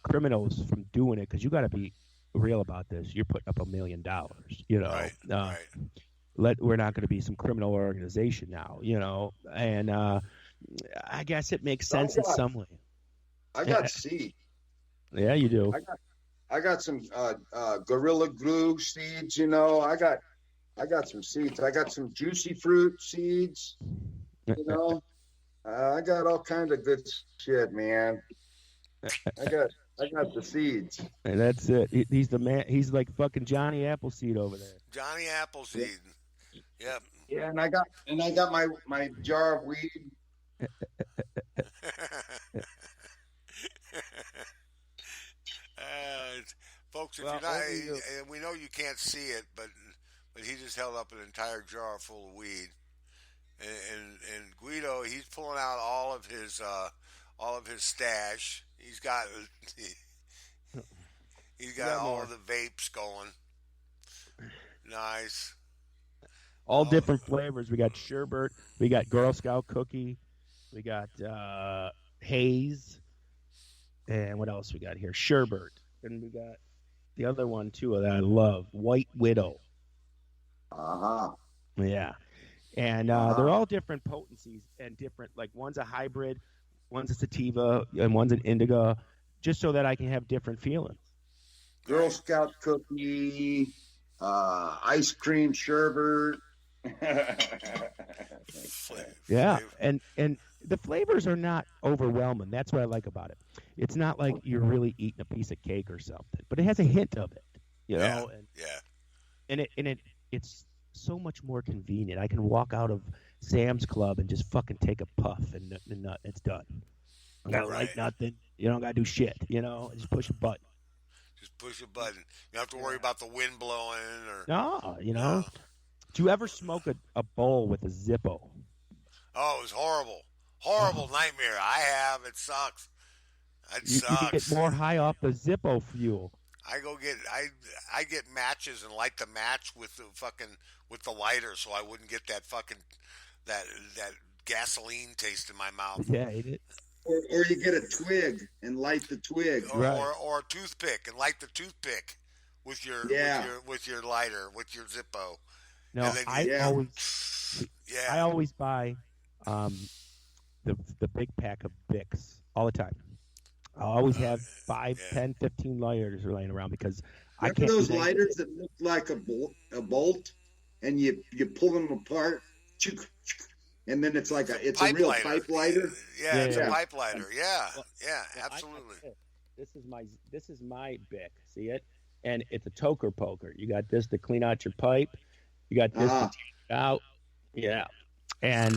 B: criminals from doing it because you got to be real about this. You're putting up $1 million,
A: Right, right.
B: We're not going to be some criminal organization now, and I guess it makes sense in some way.
C: I got seeds.
B: Yeah, you do.
C: I got some Gorilla Glue seeds. I got some seeds. I got some juicy fruit seeds. I got all kinds of good shit, man. I I got the seeds.
B: And that's it. He's the man. He's like fucking Johnny Appleseed over there.
A: Johnny
C: Yeah,
A: Appleseed. Yep.
C: yeah, and I got my jar of weed.
A: Folks, if
B: Well,
A: you're not,
B: only you.
A: and we know you can't see it, but he just held up an entire jar full of weed, and Guido, he's pulling out all of his stash. He's
B: We
A: got
B: got
A: all of
B: more.
A: the vapes going. Nice.
B: All
A: Oh,
B: different flavors. We got sherbet. We got Girl Scout cookie. We got haze. And what else we got here? Sherbet. And we got the other one too that I love, White Widow.
C: Uh-huh.
B: Yeah. And they're
C: Uh-huh.
B: all different potencies and different. Like one's a hybrid, one's a sativa, and one's an indica, just so that I can have different feelings.
C: Girl
A: right.
C: Scout cookie, ice cream sherbet.
B: Yeah,
A: Flavor.
B: and the flavors are not overwhelming. That's what I like about it. It's not like you're really eating a piece of cake or something, but it has a hint of it, you
A: Yeah.
B: know,
A: Yeah.
B: it's so much more convenient. I can walk out of Sam's Club and just fucking take a puff and it's done. I don't gotta
A: Right.
B: light nothing. You don't gotta do shit. Just push a button.
A: Just push a button. You don't have to worry
B: Yeah.
A: about the wind blowing or
B: No,
A: no.
B: Do you ever smoke a bowl with a Zippo?
A: Oh, it was horrible. Horrible
B: Oh,
A: nightmare. I have. It sucks. It
B: you get
A: sucks.
B: more high off the Zippo fuel.
A: I go get I get matches and light the match with the fucking with the lighter so I wouldn't get that fucking that that gasoline taste in my mouth.
B: Yeah, ain't it?
C: Or you get a twig and light the twig.
B: Right.
A: Or a toothpick and light the toothpick with your
C: Yeah,
A: with your lighter with your Zippo, and
B: No,
A: then you
C: yeah.
B: I
A: yeah.
B: always buy um the big pack of Bix all the time. I always
A: Uh,
B: have 5,
A: yeah.
B: 10, 15 lighters laying around because I
C: Remember
B: can't do
C: those
B: that.
C: lighters that look like a bolt, and you pull them apart, and then
A: It's a
C: it's a
A: pipe
C: real
A: lighter.
C: pipe lighter.
A: Yeah,
B: Yeah,
A: it's a
B: yeah.
C: Yeah.
A: pipe lighter. Yeah,
B: Well,
A: yeah,
B: well, I got
A: absolutely.
B: this. This is my Bic. See it? And it's a toker poker. You got this to clean out your pipe. You got this to
C: Ah,
B: take it out. Yeah. And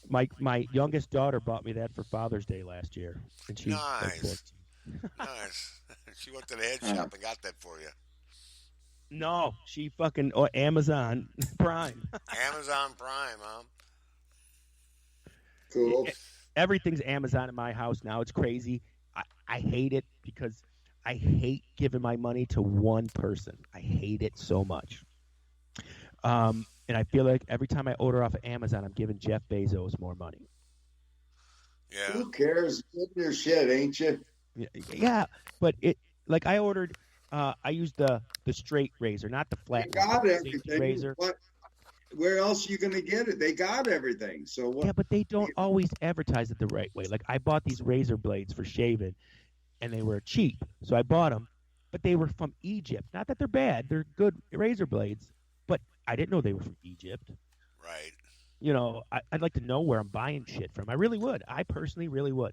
B: my youngest daughter bought me that for Father's Day last year, and she's like
A: Nice,
B: 14.
A: nice. She went to the head
C: ah,
A: shop and got that for you.
B: No, she fucking Amazon Prime.
A: Amazon Prime, huh?
C: cool.
B: Everything's Amazon in my house now. It's crazy. I hate it because I hate giving my money to one person. I hate it so much. And I feel like every time I order off of Amazon, I'm giving Jeff Bezos more money.
A: Yeah.
C: Who cares? Get your shit, ain't you?
B: Yeah, but it like I ordered. I used the straight razor, not the
C: You
B: flat
C: got
B: one, the safety
C: everything.
B: razor.
C: What? Where else are you gonna get it? They got everything. So what?
B: Yeah, but they don't always advertise it the right way. Like I bought these razor blades for shaving, and they were cheap, so I bought them. But they were from Egypt. Not that they're bad; they're good razor blades. But I didn't know they were from Egypt.
A: Right.
B: I'd like to know where I'm buying shit from. I really would. I personally really would.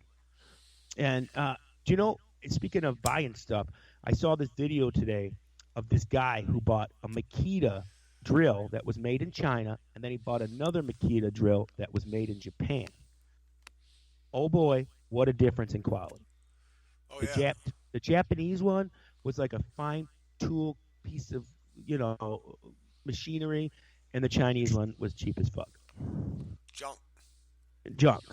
B: And do you know? Speaking of buying stuff, I saw this video today of this guy who bought a Makita drill that was made in China, and then he bought another Makita drill that was made in Japan. Oh boy, what a difference in quality!
A: Oh
B: The
A: yeah.
B: Jap the Japanese one was like a fine tool piece of machinery, and the Chinese one was cheap as fuck,
A: Junk.
B: junk.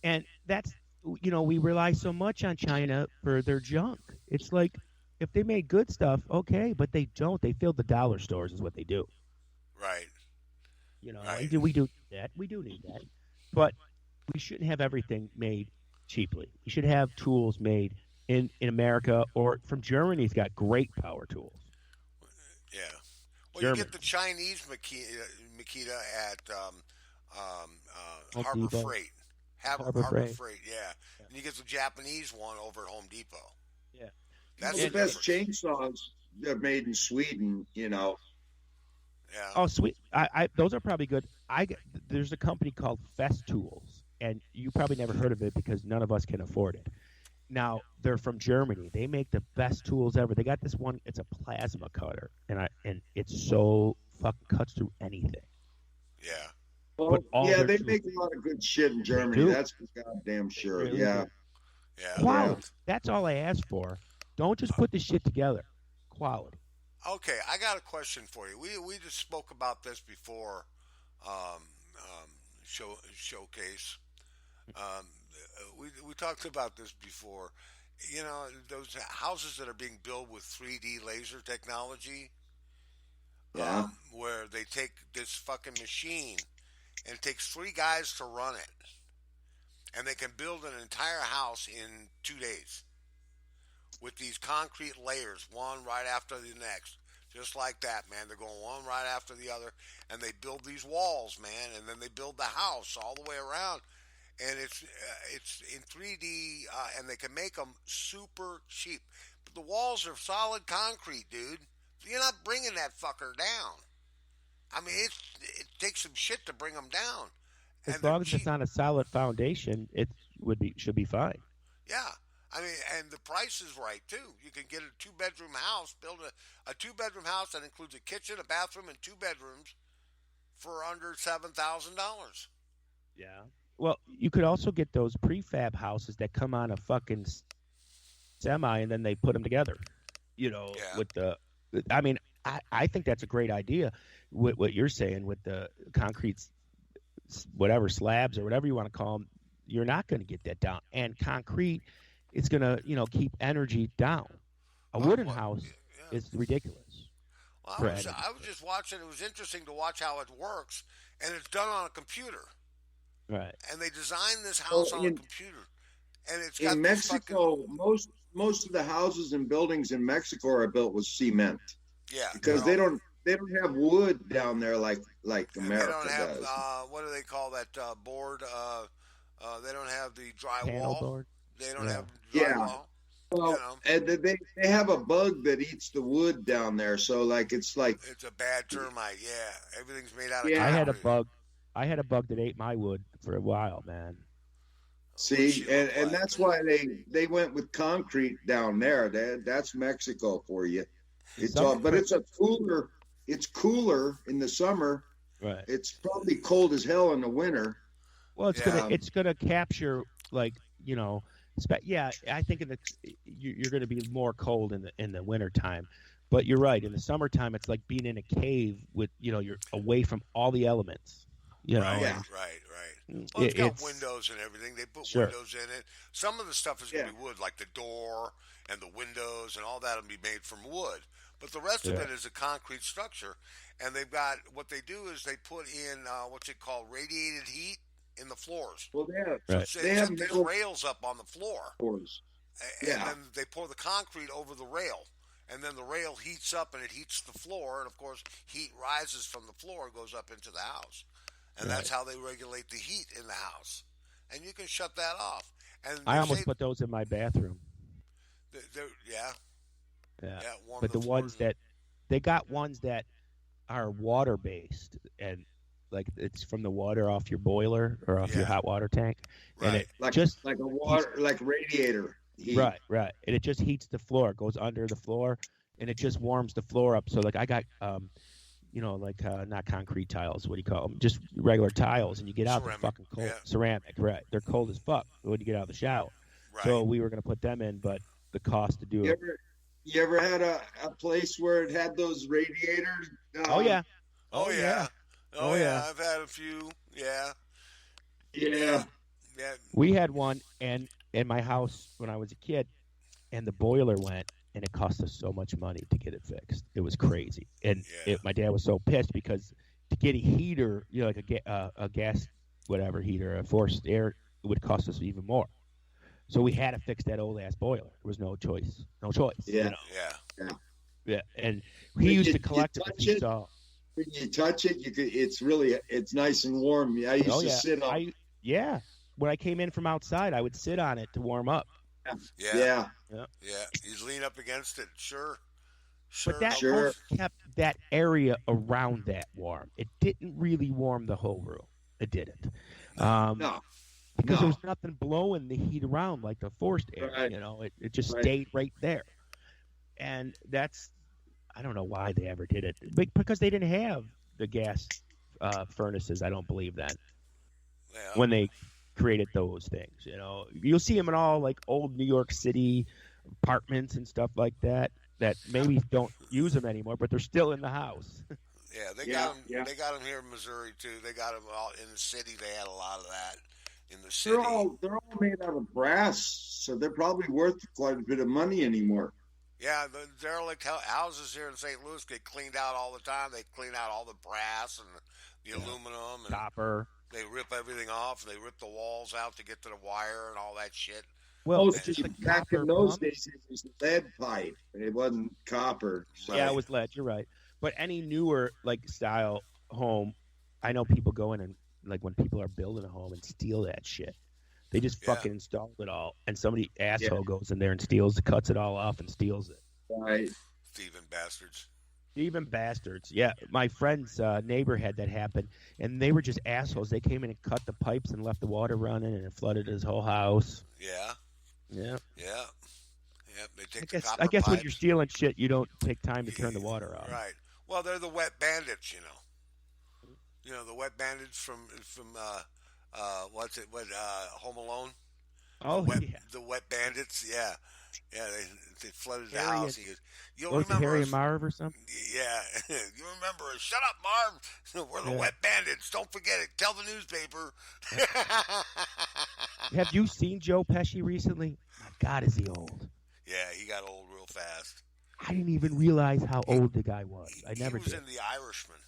B: And that's we rely so much on China for their junk. It's like if they made good stuff, okay, but they don't. They fill the dollar stores is what they do.
A: Right.
B: And
A: Right.
B: we do need that. We do need that. But we shouldn't have everything made cheaply. We should have tools made in America or from Germany's got great power tools.
A: Yeah. Well, you get
B: Germany.
A: the Chinese Makita at
B: Home
A: Harbor
B: Depot,
A: Freight.
B: Harbor
A: Harbor
B: Freight.
A: Freight, yeah.
B: Yeah.
A: And you get the Japanese one over at Home Depot.
B: Yeah.
C: Well,
A: That's
C: the
A: the
B: And
C: best
A: difference.
C: chainsaws are made in Sweden.
A: Yeah.
B: oh, sweet. Those are probably good. There's a company called Fest Tools, and you probably never heard of it because none of us can afford it. Now they're from Germany. They make the best tools ever. They got this one. It's a plasma cutter, and it's so fucking cuts through anything.
A: Yeah.
B: But
C: Well,
B: all
C: yeah,
B: their
C: they
B: tools,
C: make a lot of good shit in
B: they
C: Germany.
B: do.
C: That's for goddamn
B: They
C: sure.
B: really
C: Yeah,
B: do.
A: Yeah.
C: yeah.
B: Quality. That's all I ask for. Don't just put this shit together. Quality.
A: Okay, I got a question for you. We just spoke about this before, um, showcase. Um, we talked about this before. You know, those houses that are being built with 3D laser technology,
C: Yeah.
A: where they take this fucking machine and it takes three guys to run it, and they can build an entire house in 2 days with these concrete layers, one right after the next. Just like that, man. They're going one right after the other, and they build these walls, man, and then they build the house all the way around, and it's in 3D, and they can make them super cheap. But the walls are solid concrete, dude. You're not bringing that fucker down. I mean, it takes some shit to bring them down,
B: As
A: and they're
B: long as it's
A: cheap.
B: on a solid foundation, it should be fine.
A: Yeah. I mean, and the price is right too. You can get a two-bedroom house, build a two-bedroom house that includes a kitchen, a bathroom, and two bedrooms for under $7,000.
B: Yeah. Well, you could also get those prefab houses that come on a fucking semi and then they put them together. You know,
A: Yeah.
B: with the, I mean, I think that's a great idea. What you're saying with the concrete, whatever slabs or whatever you want to call them, you're not going to get that down. And concrete, it's going to, keep energy down. A wooden
A: Well,
B: house
A: yeah.
B: is ridiculous
A: Well,
B: for energy.
A: I was just watching. It was interesting to watch how it works, and it's done on a computer.
B: Right.
A: And they designed this
C: Well,
A: house on a computer, and it's
C: in
A: got this fucking
C: Mexico, most of the houses and buildings in Mexico are built with cement
A: yeah.
C: because they don't have wood down there like
A: And they don't
C: America
A: have
C: does.
A: what do they call that board? They don't have the
B: Panel
A: drywall.
B: board.
A: They don't
B: Yeah.
A: have
C: Yeah.
A: drywall. You
C: Well,
A: know,
C: and they have a bug that eats the wood down there, so like it's like
A: it's a bad termite. Yeah, everything's made out of
C: yeah.
B: I had a
A: concrete.
B: bug. I had a bug that ate my wood for a while, man.
A: What's
C: See,
A: she
C: and,
A: look
C: and
A: like?
C: that's why they went with concrete down there. That's Mexico for you. It's all,
B: Some,
C: but it's a cooler. It's cooler in the summer.
B: right.
C: It's probably cold as hell in the winter.
B: Well,
A: Yeah,
B: it's gonna capture like yeah. I think you're gonna be more cold in the winter time, but you're right. In the summertime, it's like being in a cave with you're away from all the elements.
A: right,
C: Yeah,
A: right. Well, it's got
B: It's
A: windows and everything. They put
B: sure.
A: windows in it. Some of the stuff is going
C: yeah.
A: to be wood, like the door and the windows and all that will be made from wood. But the rest of
B: Yeah.
A: it is a concrete structure. And they've got what they do is they put in what's it called, radiated heat in the floors.
C: Well,
A: So
B: Right.
C: they
A: they
C: have
A: set these
C: metal
A: rails up on the floor,
C: floors.
A: and
C: Yeah,
A: then they pour the concrete over the rail. And then the rail heats up and it heats the floor. And of course, heat rises from the floor, goes up into the house. And
B: Right.
A: that's how they regulate the heat in the house. And you can shut that off. And
B: I
A: they
B: almost
A: say,
B: put those in my bathroom.
A: yeah,
B: Yeah.
A: yeah, warm
B: But
A: the
B: the
A: floors.
B: ones that they got ones that are water based and like it's from the water off your boiler or off your
A: Yeah,
B: hot water tank, and
A: right.
B: it
C: like
B: just
C: like a
B: heats.
C: water like radiator heat.
B: Right, and it just heats the floor. It goes under the floor, and it just warms the floor up. So like I got like not concrete tiles. What do you call them? Just regular tiles, and you get out, they're
A: Ceramic.
B: fucking cold.
A: Yeah,
B: Ceramic, right? They're cold as fuck when you get out of the shower.
A: right.
B: So we were gonna put them in, but the cost to do
C: You
B: it.
C: ever you ever had a place where it had those radiators?
B: Oh yeah,
A: Oh,
B: oh
A: yeah.
B: yeah,
A: Oh,
B: oh
A: yeah.
B: yeah.
A: I've had a few. Yeah, yeah,
C: Yeah.
A: yeah,
B: We had one, and in my house when I was a kid, and the boiler went, and it cost us so much money to get it fixed. It was crazy, and
A: yeah.
B: my dad was so pissed because to get a heater, like a gas whatever heater, a forced air, it would cost us even more. So we had to fix that old ass boiler. There was no choice, no choice.
C: Yeah.
A: Yeah.
C: Yeah.
B: Yeah, and
C: When
B: he used
C: you,
B: to
C: you
B: collect them if
C: touch
B: he
C: it,
B: saw.
C: when you touch it, it's nice and warm. I used
B: Oh
C: to
B: yeah,
C: sit on.
B: yeah. When I came in from outside, I would sit on it to warm up.
A: Yeah.
C: Yeah,
B: Yeah.
A: Yeah. You lean up against it. Sure.
B: But
A: Sure.
B: that
A: No
C: sure.
A: problem.
B: only kept that area around that warm. It didn't really warm the whole room. It didn't.
A: No.
B: Um,
C: No,
B: because there
C: No.
B: was nothing blowing the heat around like the forced air.
C: Right.
B: It just
C: Right.
B: stayed right there. And that's, I don't know why they ever did it, because they didn't have the gas furnaces. I don't believe that
A: Yeah.
B: when they created those things. You'll see them in all like old New York City apartments and stuff like that maybe don't use them anymore, but they're still in the house.
A: Yeah, they
C: Yeah.
A: got them.
C: Yeah.
A: They got them here in Missouri too. They got them all in the city. They had a lot of that in the
C: They're
A: city.
C: all they're all made out of brass, so they're probably worth quite a bit of money anymore.
A: Yeah, the derelict houses here in St. Louis get cleaned out all the time. They clean out all the brass and the
B: Yeah.
A: aluminum, and
B: Copper.
A: they rip everything off. They rip the walls out to get to the wire and all that shit.
B: Well,
C: Most
B: just the
C: back
B: copper
C: in those
B: plumbing.
C: days, it was lead pipe. It wasn't copper. So.
B: Yeah, it was lead. You're right. But any newer like style home, I know people go in and like when people are building a home and steal that shit. They just
A: Yeah.
B: fucking installed it all, and somebody asshole goes in there and cuts it all off and steals it.
C: Right.
A: Thieving bastards.
B: Even bastards. Yeah, my friend's neighbor had that happen, and they were just assholes. They came in and cut the pipes and left the water running, and it flooded his whole house.
A: Yeah,
B: Yeah.
A: yeah, yeah. They take
B: I
A: the
B: guess
A: copper
B: I guess when
A: pipes.
B: you're stealing shit, you don't take time to turn the water off.
A: Right. Well, they're the wet bandits, the wet bandits from what's it? Home Alone?
B: Oh
A: wet,
B: yeah.
A: The wet bandits. Yeah, yeah. They flooded the
B: Harry
A: house.
B: and-
A: He goes, "You
B: Was it
A: remember
B: Harry
A: us?"
B: and Marv or something?
A: Yeah, you remember us? Shut up, Marv. We're the
B: Yeah.
A: wet bandits. Don't forget it. Tell the newspaper.
B: Have you seen Joe Pesci recently? My God, is he old?
A: Yeah, he got old real fast.
B: I didn't even realize how old the guy was. I never
A: He was
B: did.
A: in The Irishman.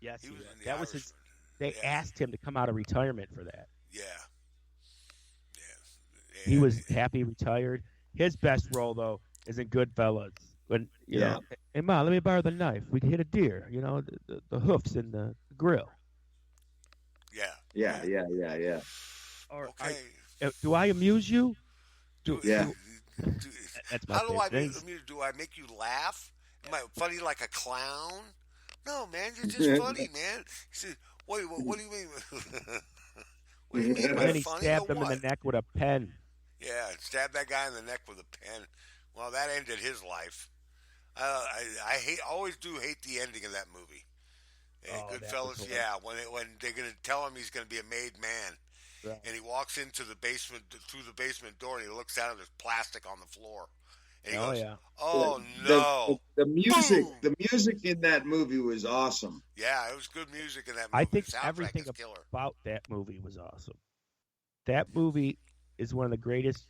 B: Yes,
A: He was in The
B: that was
A: Irishman.
B: his. They
A: Yeah.
B: asked him to come out of retirement for that.
A: Yeah.
B: He was happy retired. His best role though is in Goodfellas. When you know, hey Ma, let me borrow the knife. We hit a deer. The hoofs in the grill.
A: Yeah.
C: Yeah.
B: Or
A: Okay.
B: do I amuse you?
C: Yeah.
B: That's my
A: How do I
B: favorite thing.
A: do I make you laugh? Am I funny like a clown? No, man, you're just funny, man. He said, what do you mean? What do you mean
B: And
A: by
B: then he
A: funny
B: stabbed
A: or
B: him in
A: what?
B: the neck with a pen.
A: Yeah, stabbed that guy in the neck with a pen. Well, that ended his life. I always do hate the ending of that movie. Hey,
B: Oh, that was
A: Goodfellas,
B: horrible.
A: yeah. When they're gonna tell him he's gonna be a made man,
B: Right.
A: and he walks into the basement through the basement door, and he looks down and there's plastic on the floor, and he
B: Oh
A: goes,
B: yeah.
A: "Oh
C: The,
A: no!"
C: the music,
A: Boom!
C: the music in that movie was awesome.
A: Yeah, it was good music in that movie.
B: I think
A: the soundtrack
B: everything
A: is killer.
B: about that movie was awesome. That movie is one of the greatest.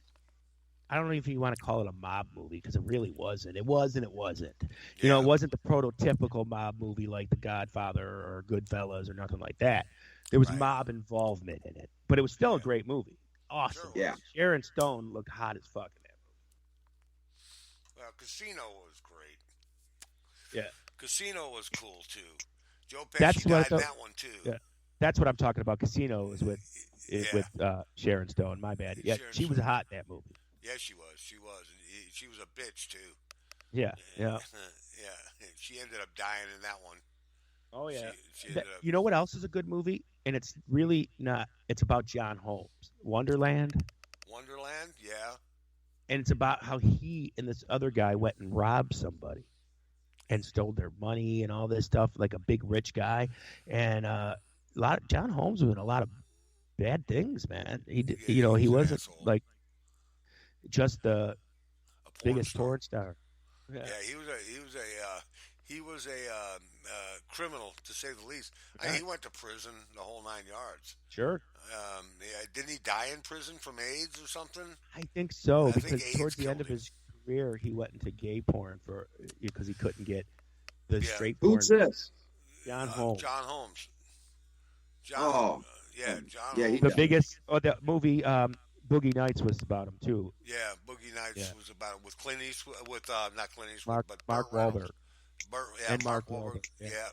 B: I don't know if you want to call it a mob movie because it really wasn't. It was and it wasn't.
A: Yeah.
B: It wasn't the prototypical mob movie like The Godfather or Goodfellas or nothing like that. There was
A: Right.
B: mob involvement in it, but it was still a
A: Yeah.
B: great movie. Awesome.
A: Sure was.
C: Yeah.
B: Sharon Stone looked hot as fuck in that
A: Well, Casino was great.
B: Yeah.
A: Casino was cool too. Joe
B: That's
A: Pesci
B: what I
A: died in
B: thought-
A: that one too.
B: Yeah. That's what I'm talking about. Casino is with
A: Yeah.
B: Sharon Stone. My bad. Yeah,
A: Sharon
B: she was
A: Stone.
B: hot in that movie.
A: Yeah, she was. She was. And she was a bitch too.
B: Yeah. Yeah.
A: Yeah. She ended up dying in that one.
B: Oh yeah.
A: She ended up.
B: You know what else is a good movie? And it's really not. It's about John Holmes, Wonderland,
A: Wonderland. Yeah.
B: and it's about how he and this other guy went and robbed somebody, and stole their money and all this stuff, like a big rich guy. And John Holmes was in a lot of bad things, man. He did,
A: Yeah,
B: he
A: he was an
B: wasn't
A: asshole.
B: like just the
A: A porn
B: biggest
A: star.
B: porn star.
A: Yeah, he was a criminal to say the least. He went to prison the whole 9 yards.
B: Sure.
A: Didn't he die in prison from AIDS or something?
B: I think so,
A: I think
B: because
A: AIDS
B: towards the end
A: killed
B: of
A: him.
B: his career, he went into gay porn because he couldn't get the
A: Yeah.
B: straight porn.
C: Who's this?
B: John Holmes,
A: John Holmes. John.
C: Oh.
A: Yeah, John.
C: Yeah, he
A: Holmes.
B: the
C: died.
B: biggest. Oh, the movie Boogie Nights was about him too.
A: Yeah, Boogie Nights
B: Yeah.
A: was about with Clint Eastwood, with not Clint Eastwood,
B: Mark
A: but
B: Mark
A: Burt Reynolds.
B: Wahlberg.
A: And
B: Mark
A: Wahlberg.
B: Wahlberg, yeah.
A: Yeah,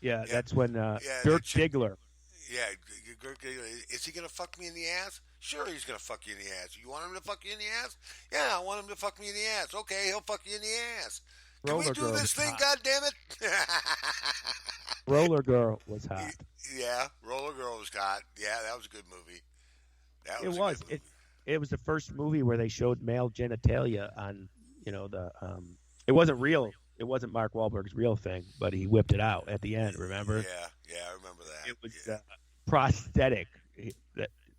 B: Yeah,
A: Yeah.
B: that's when
A: Yeah,
B: Dirk
A: that chick-
B: Diggler.
A: yeah. Is he gonna fuck me in the ass? Sure, he's gonna fuck you in the ass. You want him to fuck you in the ass? Yeah, I want him to fuck me in the ass. Okay, he'll fuck you in the ass. Can we
B: Roller
A: do
B: Girl
A: this
B: was
A: thing?
B: hot.
A: God damn it!
B: Roller Girl was hot.
A: Yeah, Roller Girl was Scott. Yeah, that was a good movie. That
B: It
A: was a
B: was.
A: good movie.
B: It was the first movie where they showed male genitalia on, the. It wasn't real. It wasn't Mark Wahlberg's real thing, but he whipped it out at the end. Remember?
A: Yeah, I remember that.
B: It was
A: yeah.
B: Prosthetic.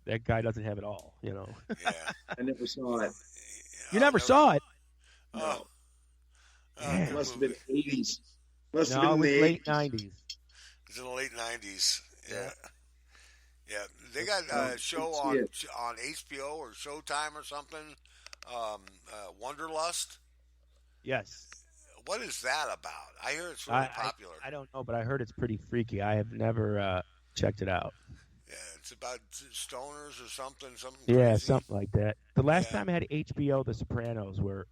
B: That guy doesn't have it all.
A: Yeah.
C: I never saw it.
B: You never saw it?
A: Oh.
B: Damn.
C: Must have been 80s. Must have
B: No,
C: been
B: it was
C: in the
B: late
C: 80s.
B: 90s.
A: It was in the late 90s. Yeah. Yeah. They
C: Well,
A: got a show
C: let's
A: on
C: see
A: on HBO or Showtime or something. Wanderlust.
B: Yes.
A: What is that about? I hear it's really popular.
B: I don't know, but I heard it's pretty freaky. I have never checked it out.
A: Yeah, it's about stoners or something. Something
B: Yeah,
A: crazy.
B: something like that. The last time I had HBO, The Sopranos were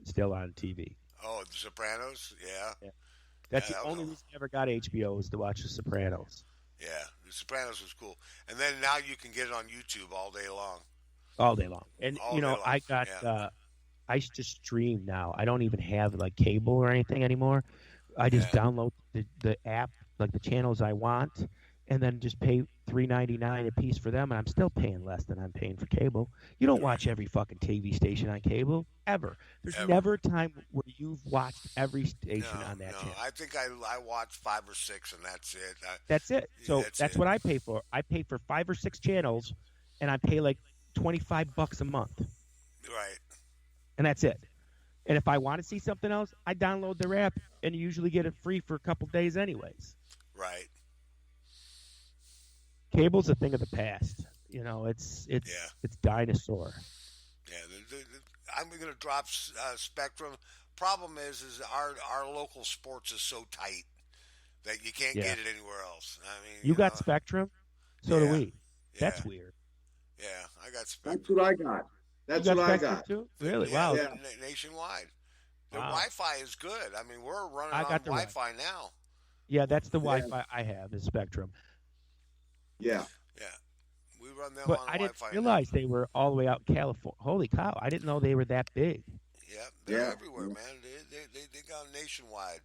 B: still on TV.
A: Oh, The Sopranos. Yeah.
B: That's the only reason I ever got HBO was to watch The Sopranos.
A: Yeah, The Sopranos was cool. And then now you can get it on YouTube all day long.
B: All day long. And
A: All day long.
B: I got I just stream now. I don't even have like cable or anything anymore. I just download the app, like the channels I want, and then just pay $3.99 a piece for them, and I'm still paying less than I'm paying for cable. You don't watch every fucking TV station on cable ever. There's never a time where you've watched every station on that channel.
A: I think I watch 5 or 6, and that's it.
B: That's it. So that's what I pay for. I pay for 5 or 6 channels, and I pay like $25 a month.
A: Right.
B: And that's it. And if I want to see something else, I download their app and usually get it free for a couple days anyways.
A: Right.
B: Cable's a thing of the past. It's dinosaur.
A: Yeah, I'm going to drop Spectrum. Problem is our local sports is so tight that you can't get it anywhere else. I mean,
B: you got Spectrum? So do we.
A: Yeah.
B: That's weird.
A: Yeah, I got Spectrum.
C: That's what I got. That's what I got.
B: Too? Really?
A: Yeah,
B: wow.
A: Yeah. Nationwide. The Wi-Fi is good. I mean, we're running on Wi-Fi now.
B: Yeah, that's the Wi-Fi I have is Spectrum.
C: Yeah.
A: Yeah. We run them
B: but
A: on
B: I
A: Wi-Fi
B: didn't realize they were all the way out in California. Holy cow. I didn't know they were that big.
A: Yeah, they're everywhere, man. They got nationwide.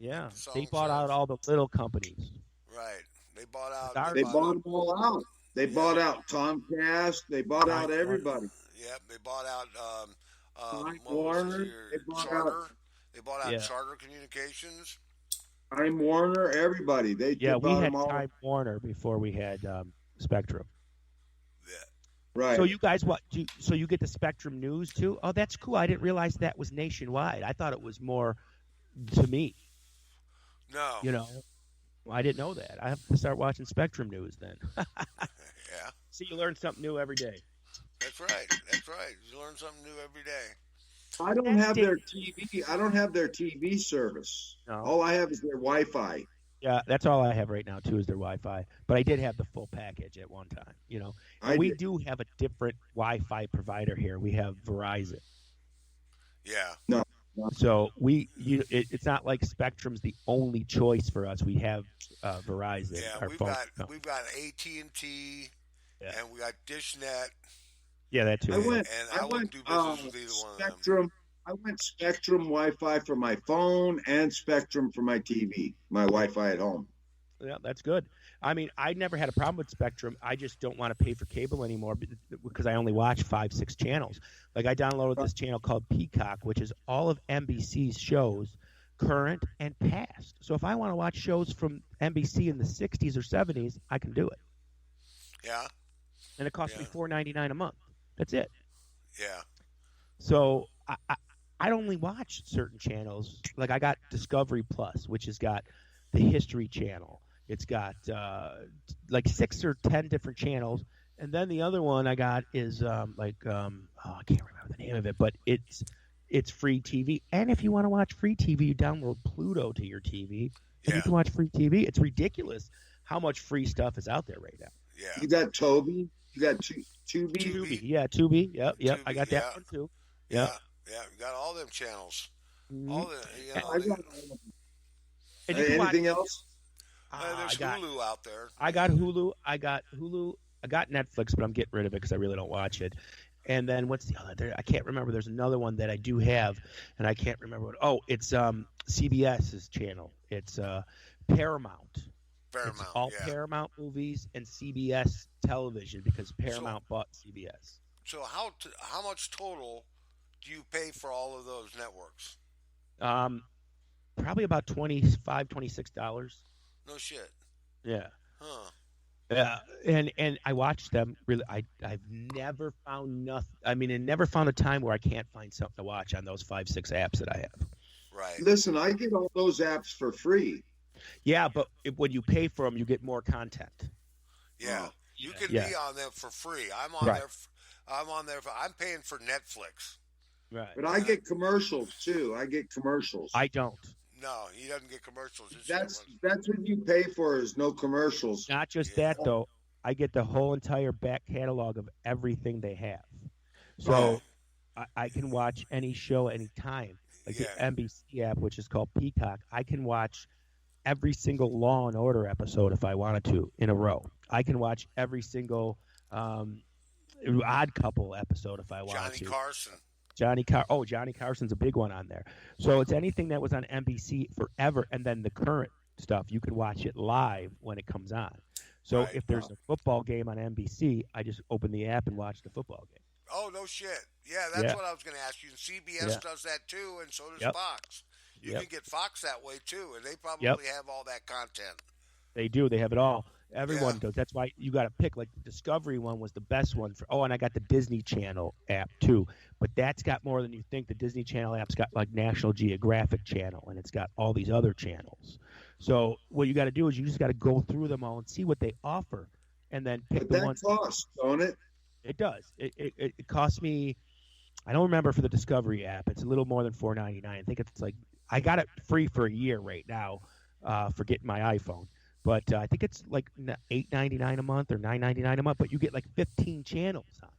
B: Yeah. They bought out all the little companies.
A: Right. They bought out.
C: They bought them all out. They bought out Comcast. They bought out everybody.
A: Yep. They bought out
C: Warner.
A: Charter. They bought out Charter Communications.
C: Time Warner. Everybody. They
B: we
C: bought
B: had
C: them all.
B: Time Warner before we had Spectrum.
A: Yeah.
C: Right.
B: So you guys, so you get the Spectrum News too? Oh, that's cool. I didn't realize that was nationwide. I thought it was more to me.
A: No.
B: I didn't know that. I have to start watching Spectrum News then.
A: Yeah.
B: See, you learn something new every day.
A: That's right. That's right. You learn something new every day.
C: I don't have their TV. I don't have their TV service.
B: No.
C: All I have is their Wi-Fi.
B: Yeah, that's all I have right now too is their Wi-Fi. But I did have the full package at one time. And we do have a different Wi-Fi provider here. We have Verizon.
A: Yeah.
C: No.
B: So it's not like Spectrum's the only choice for us. We have Verizon.
A: Yeah, we've got AT&T, and we got DishNet.
B: Yeah, that too.
C: I wouldn't
A: do business with either
C: Spectrum.
A: one of them.
C: I went Spectrum Wi-Fi for my phone and Spectrum for my TV, my Wi-Fi at home.
B: Yeah, that's good. I mean, I never had a problem with Spectrum. I just don't want to pay for cable anymore because I only watch 5-6 channels. Like I downloaded this channel called Peacock, which is all of NBC's shows, current and past. So if I want to watch shows from NBC in the 60s or 70s, I can do it.
A: Yeah.
B: And it costs me $4.99 a month. That's it.
A: Yeah.
B: So I only watch certain channels. Like I got Discovery Plus, which has got the History Channel. It's got like 6 or 10 different channels, and then the other one I got is I can't remember the name of it, but it's free TV. And if you want to watch free TV, you download Pluto to your TV, and you can watch free TV. It's ridiculous how much free stuff is out there right now.
A: Yeah.
C: You got Toby. You got Tubi.
B: Tubi. Yeah, Tubi. Yep.
A: Tubi,
B: I got that one too.
A: Yeah. Yeah. You got all them channels.
B: Mm-hmm.
A: All the.
C: Anything else?
A: There's Hulu out there.
B: I got Hulu. I got Netflix, but I'm getting rid of it because I really don't watch it. And then what's the other? I can't remember. There's another one that I do have, and I can't remember what. Oh, it's CBS's channel. It's Paramount. It's
A: Paramount,
B: all
A: yeah.
B: Paramount movies and CBS television because Paramount bought CBS.
A: So how much total do you pay for all of those networks?
B: Probably about $26.
A: No shit.
B: Yeah.
A: Huh.
B: Yeah, and I watch them. Really, I've never found nothing. I mean, I never found a time where I can't find something to watch on those 5-6 apps that I have.
A: Right.
C: Listen, I get all those apps for free.
B: Yeah, but when you pay for them, you get more content.
A: Yeah. You can
B: yeah.
A: be on them for free. I'm on there. I'm on there. I'm paying for Netflix.
B: Right.
C: But I get commercials too. I get commercials.
B: I don't.
A: No, he doesn't get commercials.
C: That's what you pay for is no commercials.
B: Not just that though. I get the whole entire back catalog of everything they have. So I can watch any show anytime. Like the NBC app, which is called Peacock, I can watch every single Law and Order episode if I wanted to in a row. I can watch every single Odd Couple episode if I wanted to. Johnny Carson's a big one on there. So it's anything that was on NBC forever, and then the current stuff, you can watch it live when it comes on. So if there's a football game on NBC, I just open the app and watch the football game.
A: Oh, no shit. Yeah, that's what I was going to ask you. And CBS does that too, and so does Fox. You can get Fox that way too, and they probably have all that content.
B: They do. They have it all. Everyone does. That's why you got to pick. Like the Discovery one was the best one for. Oh, and I got the Disney Channel app too. But that's got more than you think. The Disney Channel app's got like National Geographic Channel, and it's got all these other channels. So what you got to do is you just got to go through them all and see what they offer, and then pick the one.
C: But that costs, don't it?
B: It does. It costs me. I don't remember for the Discovery app. It's a little more than $4.99. I think it's like I got it free for a year right now for getting my iPhone. But I think it's like $8.99 a month or $9.99 a month. But you get like 15 channels on it.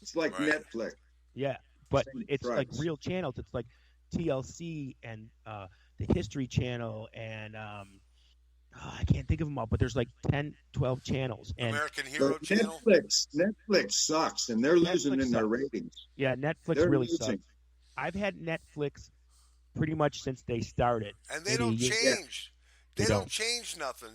C: It's like Netflix.
B: Yeah, but it's like real channels. It's like TLC and the History Channel and I can't think of them all. But there's like 10, 12 channels. And
A: American Hero Channel.
C: Netflix sucks, and they're losing in their ratings.
B: Yeah, Netflix really sucks. I've had Netflix pretty much since they started.
A: And they don't change. They don't change nothing.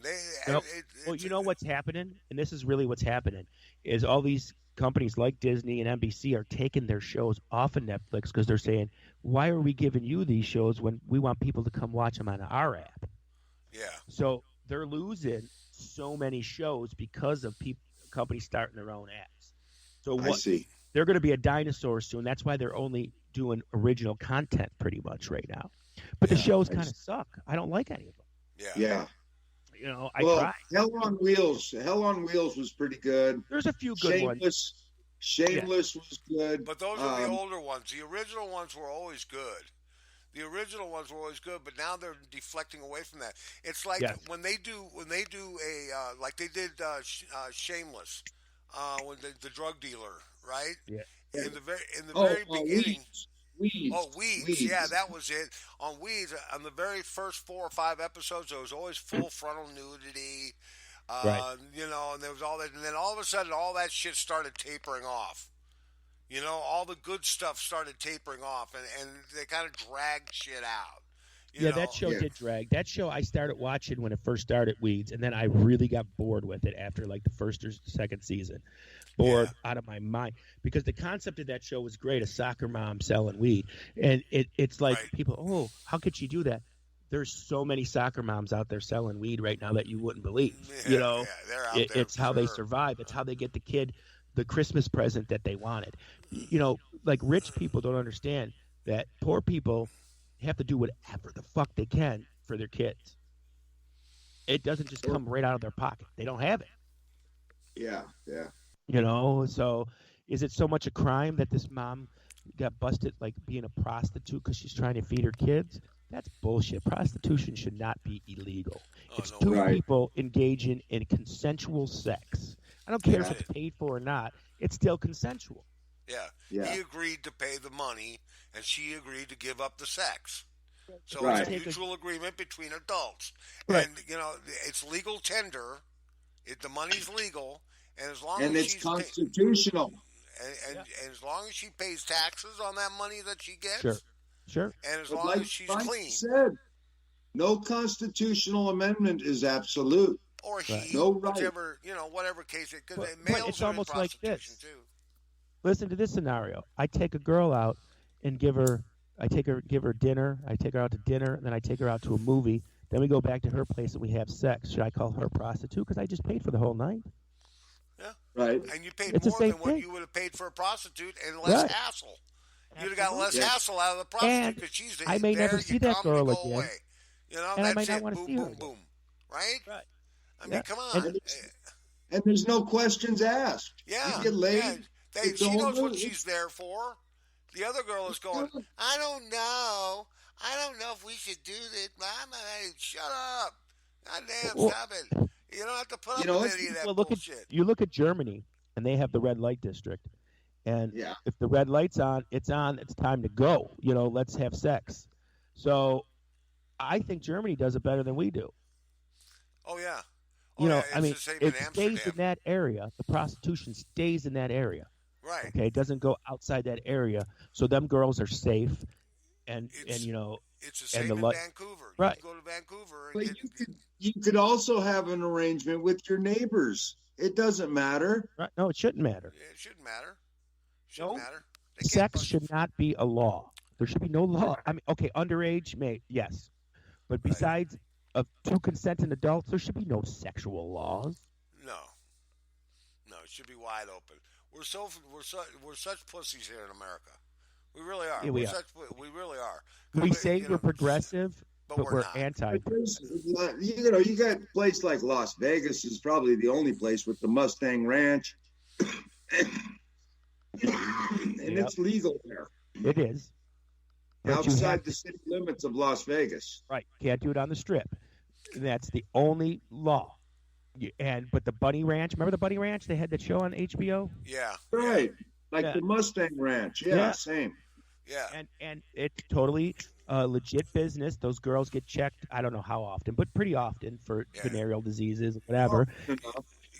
B: Well, you know what's happening, and this is really what's happening, is all these companies like Disney and NBC are taking their shows off of Netflix because they're saying, why are we giving you these shows when we want people to come watch them on our app?
A: Yeah.
B: So they're losing so many shows because of companies starting their own apps. So
C: I see.
B: They're going to be a dinosaur soon. That's why they're only doing original content pretty much right now. But the shows kind of suck. I don't like any of them.
C: Yeah.
B: You know, I tried.
C: Hell on Wheels was pretty good.
B: There's a few good ones.
C: Shameless was good.
A: But those are the older ones. The original ones were always good. But now they're deflecting away from that. It's like when they do a like they did Shameless, when the drug dealer, right?
B: Yeah.
A: In the very beginning.
C: Weeds.
A: Yeah, that was it. On Weeds, on the very first 4 or 5 episodes, there was always full frontal nudity. You know, and there was all that, and then all of a sudden, all that shit started tapering off. You know, all the good stuff started tapering off, and they kind of dragged shit out. You know?
B: That show did drag. That show I started watching when it first started, Weeds, and then I really got bored with it after like the first or second season. Bored out of my mind because the concept of that show was great, a soccer mom selling weed. And it's like people, how could she do that? There's so many soccer moms out there selling weed right now that you wouldn't believe. You know,
A: they're out there
B: it's how they survive. It's how they get the kid the Christmas present that they wanted. You know, like rich people don't understand that poor people have to do whatever the fuck they can for their kids. It doesn't just come right out of their pocket. They don't have it.
C: Yeah.
B: You know, so is it so much a crime that this mom got busted like being a prostitute because she's trying to feed her kids? That's bullshit. Prostitution should not be illegal. It's two people engaging in consensual sex. I don't care if it's paid for or not. It's still consensual.
A: Yeah. He agreed to pay the money, and she agreed to give up the sex. So it's a mutual agreement between adults. And, you know, it's legal tender. The money's legal. And as long as
C: it's constitutional.
A: And as long as she pays taxes on that money that she gets.
B: Sure.
A: And as long as she's clean.
C: Said, no constitutional amendment is absolute.
A: or he,
C: no right.
A: whichever, whatever case it. Because
B: but
A: males
B: it's
A: are in
B: almost like
A: prostitution
B: this.
A: too.
B: Listen to this scenario. I take a girl out and give her dinner. I take her out to dinner, and then I take her out to a movie. Then we go back to her place and we have sex. Should I call her a prostitute? Because I just paid for the whole night.
A: Yeah.
C: Right.
A: And you paid
B: It's
A: more
B: the
A: than
B: same
A: what
B: thing.
A: you would have paid for a prostitute and less
B: Right.
A: hassle. You'd have got less
B: Absolutely.
A: hassle out of the prostitute because she's there.
B: I may never see that
A: come,
B: girl
A: you go
B: again.
A: away.
B: And I
A: That's
B: might not
A: it.
B: want to
A: Boom,
B: see her
A: boom,
B: again.
A: boom. Right?
B: Right.
A: I mean,
B: Yeah.
A: come on.
C: And there's no questions asked.
A: Yeah.
C: You get laid.
A: Yeah.
C: it's
A: She knows
C: over.
A: what she's there for. The other girl is going, I don't know. I don't know if we should do this. Hey, shut up. God damn,
B: Well,
A: stop it. You don't have to put up with any of that bullshit.
B: You look at Germany, and they have the red light district. And
C: Yeah.
B: if the red light's on, it's time to go. Let's have sex. So I think Germany does it better than we do.
A: Oh, yeah.
B: It
A: in
B: stays in that area. The prostitution stays in that area.
A: Right.
B: Okay, it doesn't go outside that area. So them girls are safe, and
A: it's the same in Vancouver.
B: Right.
A: You go to Vancouver.
C: But you could also have an arrangement with your neighbors. It doesn't matter.
B: Right? No, it shouldn't matter.
A: Yeah, it shouldn't matter. Matter.
B: Sex should not be a law. There should be no law. I mean, okay, underage, yes, but besides of two consenting adults, there should be no sexual laws.
A: No, it should be wide open. We're such pussies here in America. We really are.
B: Yeah, we are.
A: We really are.
B: We say we're progressive, but we're
A: not.
B: anti.
C: You got a place like Las Vegas is probably the only place with the Mustang Ranch. And it's legal there.
B: It is.
C: Outside the city limits of Las Vegas.
B: Right. Can't do it on the strip. That's the only law. But the Bunny Ranch, remember the Bunny Ranch? They had that show on HBO?
A: Yeah.
C: Right. Like the Mustang Ranch. Yeah, same.
A: Yeah.
B: And it's totally legit business. Those girls get checked, I don't know how often, but pretty often for venereal diseases, whatever.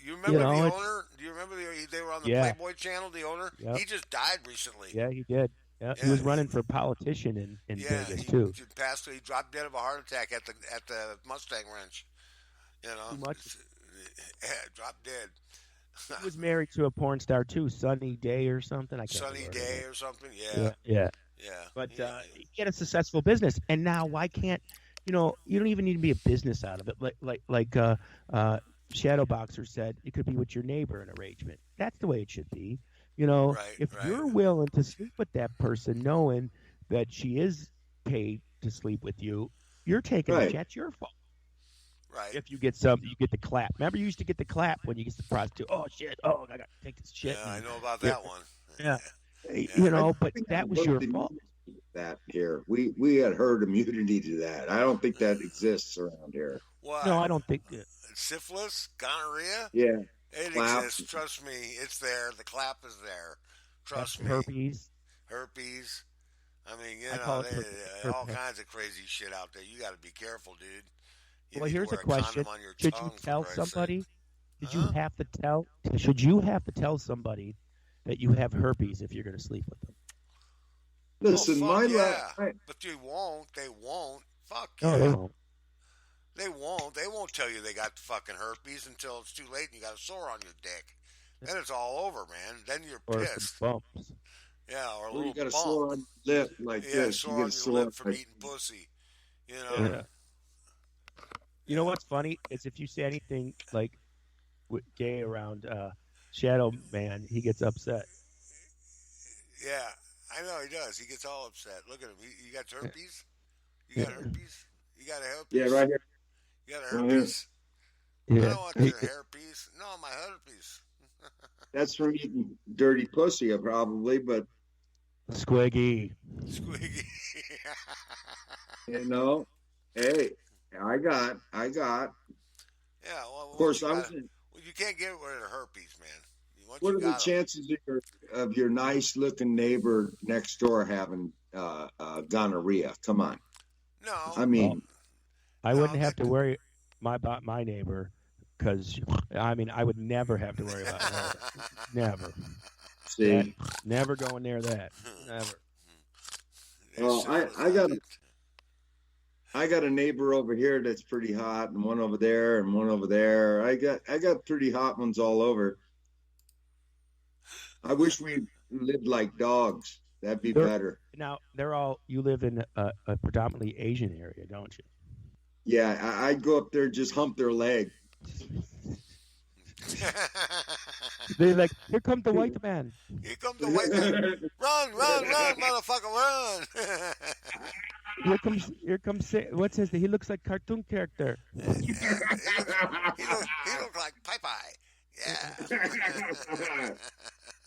A: You remember the owner? Do you remember they were on the Playboy channel, the owner?
B: Yep.
A: He just died recently.
B: Yeah, he did. Yeah. He was running for politician in Vegas too.
A: He dropped dead of a heart attack at the Mustang Ranch.
B: Too much.
A: Dropped dead.
B: He was married to a porn star too, Sunny Day or something.
A: Sunny Day or something.
B: Yeah. But he had a successful business, and now why can't you don't even need to be a business out of it. Like Shadow Boxer said, it could be with your neighbor an arrangement. That's the way it should be. If you're willing to sleep with that person, knowing that she is paid to sleep with you, you're taking a chance. Your fault.
A: Right.
B: If you get something, you get the clap. Remember, you used to get the clap when you get the prostitute. Oh shit! Oh, I got to take this shit.
A: Yeah, I know about that one.
B: Yeah. But that was your fault.
C: That here, we had herd immunity to that. I don't think that exists around here.
A: What?
B: No, I don't think that.
A: Syphilis, gonorrhea.
C: Yeah.
A: It exists. Trust me, it's there. The clap is there. Trust me.
B: Herpes.
A: I mean, all kinds of crazy shit out there. You got to be careful, dude.
B: Well, here's a question: should you tell somebody? Should you have to tell somebody that you have herpes if you're going to sleep with them?
C: Listen,
A: but you won't. They won't. Fuck
B: no,
A: yeah.
B: They won't.
A: They won't. They won't tell you they got the fucking herpes until it's too late and you got a sore on your dick. Then it's all over, man. Then you're pissed.
B: Or bumps.
A: Yeah, or a little
C: you got a
A: bump.
C: sore on your lip like this.
A: Sore on your lip from eating pussy.
B: Yeah. You know what's funny is if you say anything like gay around Shadow Man, he gets upset.
A: Yeah, I know he does. He gets all upset. Look at him. You got herpes? You got herpes? You got a herpes?
C: Yeah, right here.
A: You got a herpes?
B: Yeah.
A: I don't want your herpes. No, my herpes.
C: That's from eating dirty pussy, probably, but
B: Squiggy.
C: Hey, I got.
A: Yeah, well,
C: of course,
A: you can't get rid of herpes, man.
C: What are the chances of your nice-looking neighbor next door having gonorrhea? Come on.
A: No.
C: I mean,
B: I wouldn't have to worry about my neighbor because, I would never have to worry about her. Never.
C: See?
B: Never going near that. Never.
C: Well, I got I got a neighbor over here that's pretty hot, and one over there, and one over there. I got pretty hot ones all over. I wish we lived like dogs. That'd be better.
B: Now they're all. You live in a predominantly Asian area, don't you?
C: Yeah, I'd go up there and just hump their leg.
B: They're like, here comes the white man.
A: Here comes the white man. Run, motherfucker, run.
B: Here comes, what's his name? He looks like cartoon character.
A: Yeah, he looks like Popeye.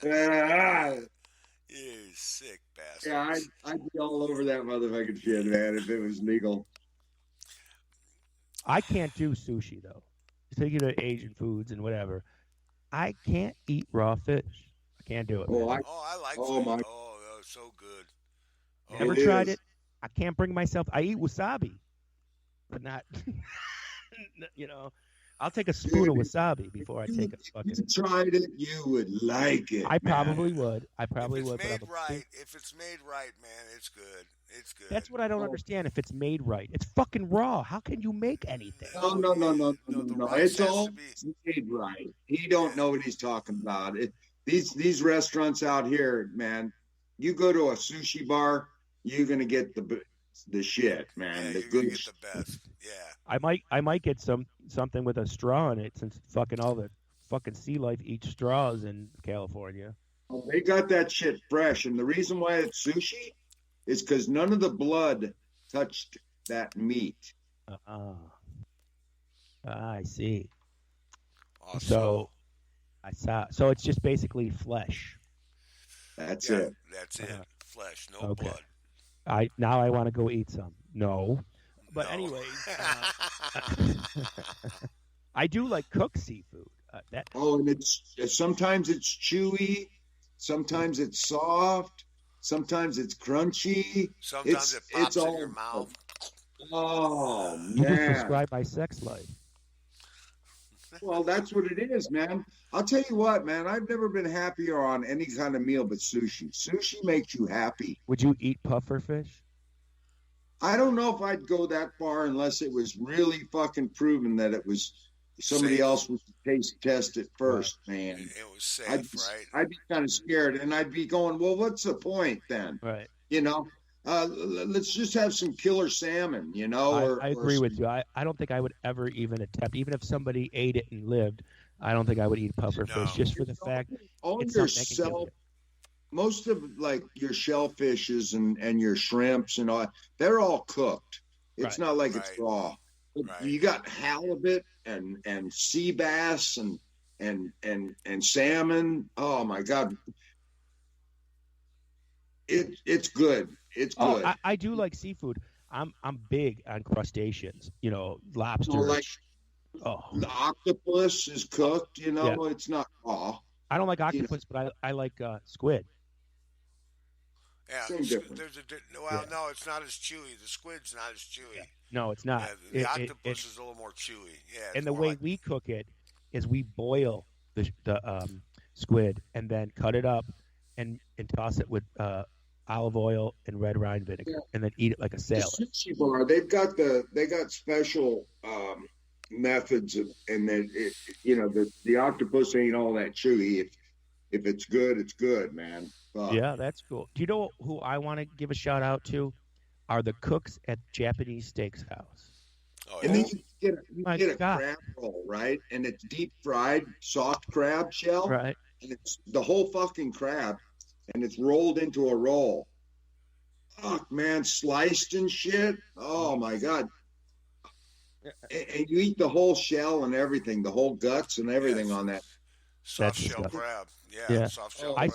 A: Yeah. You sick bastard.
C: Yeah, I'd be all over that motherfucking shit, man, if it was legal.
B: I can't do sushi, though. Speaking of Asian foods and whatever, I can't eat raw fish. I can't do it.
A: I like fish. Oh, it's so good.
B: Never tried it. I can't bring myself. I eat wasabi, but not, I'll take a spoon of wasabi before I take a fucking.
C: If you tried it, you would like it.
B: I probably would. If
A: it's made right, man, it's good. It's good.
B: That's what I don't understand. If it's made right, it's fucking raw. How can you make anything?
C: No. It's all made right. He don't know what he's talking about. These restaurants out here, man. You go to a sushi bar, you're gonna get the shit, man.
A: Yeah,
C: the
A: you're
B: good.
A: Gonna get the best. Yeah.
B: I might get something with a straw in it, since fucking all the fucking sea life eats straws in California.
C: They got that shit fresh, and the reason why it's sushi is because none of the blood touched that meat.
B: I see.
A: Awesome.
B: So I saw. So it's just basically flesh.
C: That's it.
A: That's it. Flesh, no blood.
B: I want to go eat some. No. But anyways, I do like cooked seafood.
C: And sometimes it's chewy, sometimes it's soft, sometimes it's crunchy.
A: Sometimes it pops in your mouth.
C: Oh
B: you
C: man!
B: just describe my sex life.
C: Well, that's what it is, man. I'll tell you what, man. I've never been happier on any kind of meal but sushi. Sushi makes you happy.
B: Would you eat puffer fish?
C: I don't know if I'd go that far unless it was really fucking proven that it was somebody else was to taste test it first, man.
A: It was safe, right?
C: I'd be kind of scared, and I'd be going, well, what's the point then?
B: Right.
C: Let's just have some killer salmon,
B: I agree with you. I don't think I would ever even attempt, even if somebody ate it and lived, I don't think I would eat puffer fish, just for the fact it's something
C: most of like your shellfishes and your shrimps and all, they're all cooked. It's not like it's raw. Right. You got halibut and sea bass and salmon. Oh my God. It's good. It's good.
B: I do like seafood. I'm big on crustaceans, lobster.
C: The octopus is cooked, it's not raw.
B: I don't like octopus, but I like squid.
A: Yeah, no, it's not as chewy. The squid's not as chewy.
B: Yeah. No, it's not.
A: Yeah, the octopus is a little more chewy. Yeah,
B: and the way we cook it is we boil the squid and then cut it up and toss it with olive oil and red wine vinegar, and then eat it like a salad.
C: The sushi bar, they got special methods, and then the octopus ain't all that chewy. If it's good, it's good, man.
B: Yeah, that's cool. Do you know who I want to give a shout out to? Are the cooks at Japanese Steakhouse.
C: Oh, and then you get a crab roll, right? And it's deep fried, soft crab shell.
B: Right.
C: And it's the whole fucking crab, and it's rolled into a roll. Fuck, man, sliced and shit. Oh, my God. And you eat the whole shell and everything, the whole guts and everything on that.
A: Soft shell crab. Yeah. Soft shell crab.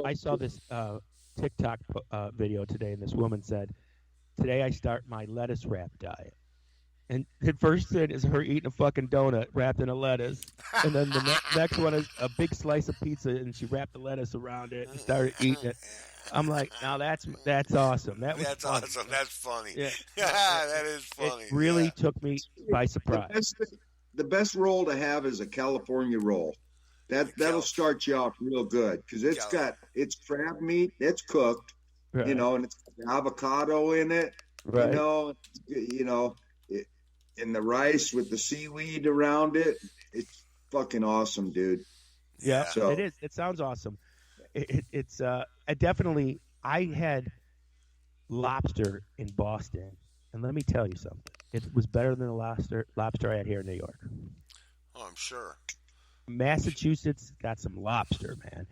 B: I saw this TikTok video today, and this woman said, "Today I start my lettuce wrap diet." And the first thing is her eating a fucking donut wrapped in a lettuce, and then the next one is a big slice of pizza, and she wrapped the lettuce around it and started eating it. I'm like, now that's awesome. That's
A: awesome. That's funny.
B: Yeah,
A: that is funny.
B: It really took me by surprise.
C: The best roll to have is a California roll. That'll start you off real good because it's crab meat, it's cooked, and it's got avocado in it. You
B: Right.
C: know, you know, it, and the rice with the seaweed around it. It's fucking awesome, dude.
B: Yeah,
A: Yeah.
B: it
C: So
B: is. It sounds awesome. It's I definitely I had lobster in Boston, and let me tell you something. It was better than the lobster I had here in New York.
A: Oh, I'm sure.
B: Massachusetts got some lobster, man,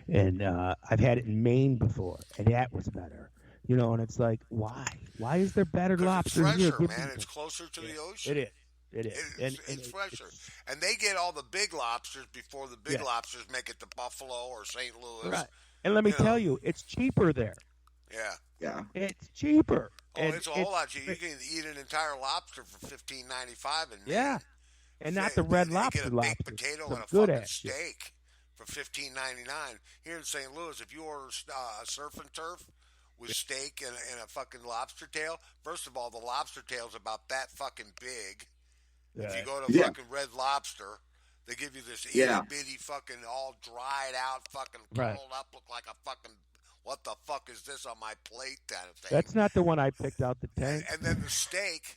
B: and I've had it in Maine before, and that was better. You know, and it's like, why? Why is there better
A: Because it's
B: lobster here?
A: fresher,
B: Give me
A: man. It's
B: some.
A: closer to
B: Yeah,
A: the
B: it
A: ocean.
B: is. It is, and
A: It's fresher,
B: it's
A: and they get all the big lobsters before the big
B: yeah,
A: lobsters make it to Buffalo or St. Louis.
B: right. And let me
A: You know,
B: tell you, it's cheaper there.
A: yeah.
C: yeah,
B: It's cheaper,
A: Oh,
B: and
A: it's a whole
B: it's
A: lot cheaper. You can eat an entire lobster for $15.95 in
B: yeah,
A: Maine.
B: and not the red
A: They get
B: lobster
A: a baked
B: lobsters.
A: potato
B: Some
A: and a
B: good
A: fucking
B: ass shit.
A: steak for $15.99 here in St. Louis. If you order a surf and turf with steak and a fucking lobster tail, first of all, the lobster tail's about that fucking big. If you
B: Right.
A: go to
C: yeah,
A: fucking Red Lobster, they give you this itty
C: yeah.
A: bitty fucking all dried out, fucking
B: Right.
A: curled up, look like a fucking what the fuck is this on my plate kind of thing.
B: That's not the one I picked out the tank.
A: And then the steak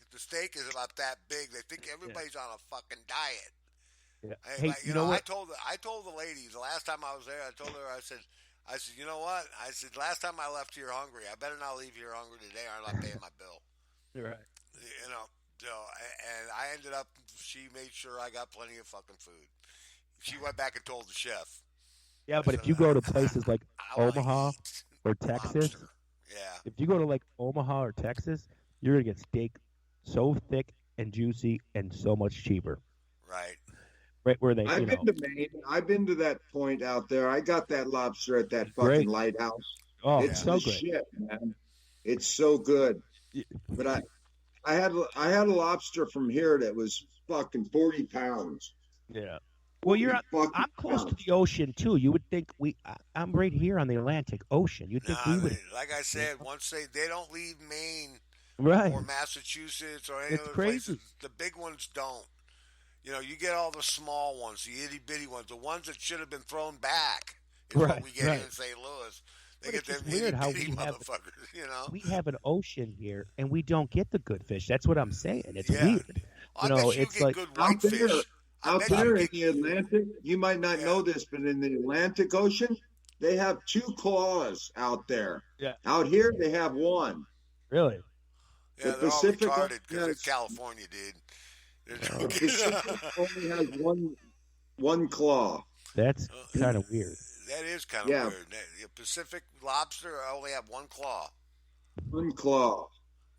A: is about that big. They think
B: Yeah.
A: everybody's on a fucking diet.
B: Yeah.
A: Hey,
B: Hey,
A: like,
B: you know what?
A: I told the lady the last time I was there. I told her I said, you know what? I said last time I left here hungry. I better not leave here hungry today, or I'm not paying my bill.
B: You're right.
A: You know. So, and I ended up. She made sure I got plenty of fucking food. She went back and told the chef.
B: Yeah,
A: I
B: but
A: said,
B: if you go to places like
A: I want to
B: Omaha
A: eat
B: or Texas,
A: lobster. Yeah,
B: if you go to like Omaha or Texas, you're gonna get steak so thick and juicy and so much cheaper.
A: right.
B: Right where they,
C: I've been to Maine. I've been to that point out there. I got that lobster at that fucking
B: great.
C: lighthouse.
B: Oh, it's
A: Yeah,
C: It's
B: so
C: the
B: great.
C: shit, man. It's so good.
B: Y-
C: But I had a lobster from here that was fucking 40 pounds.
B: Yeah. Well,
C: 40 fucking
B: I'm close to
C: pounds.
B: the ocean too. You would think I'm right here on the Atlantic Ocean. You'd think
A: nah.
B: we would.
A: Like I said, once they don't leave Maine
B: Right.
A: or Massachusetts or any
B: It's
A: other places,
B: crazy.
A: the big ones don't. You know, you get all the small ones, the itty bitty ones, the ones that should have been thrown back. Is what
B: Right.
A: we get
B: Right.
A: here in St. Louis. They
B: But
A: get
B: it's
A: them
B: just
A: itty
B: weird how
A: bitty
B: we have
A: motherfuckers. You know.
B: we have an ocean here and we don't get the good fish. That's what I'm saying. It's
A: Yeah.
B: weird.
A: I bet you
B: it's
A: get
B: like
A: good
C: Out there,
A: whitefish. I
C: out
A: bet
C: there
A: you
C: in
A: get.
C: the Atlantic, you might not
A: Yeah.
C: know this, but in the Atlantic Ocean, they have two claws out there.
B: yeah,
C: Out here, they have one.
B: really.
A: Yeah,
C: The
A: they're all
C: Pacific
A: retarded because it's
C: has
A: California, dude. They're
C: the
B: Oh,
C: Pacific only has one claw.
B: that's
A: Uh,
B: kind of weird.
A: that is kind of
C: Yeah,
A: weird. The Pacific lobster only have one claw.
C: one claw.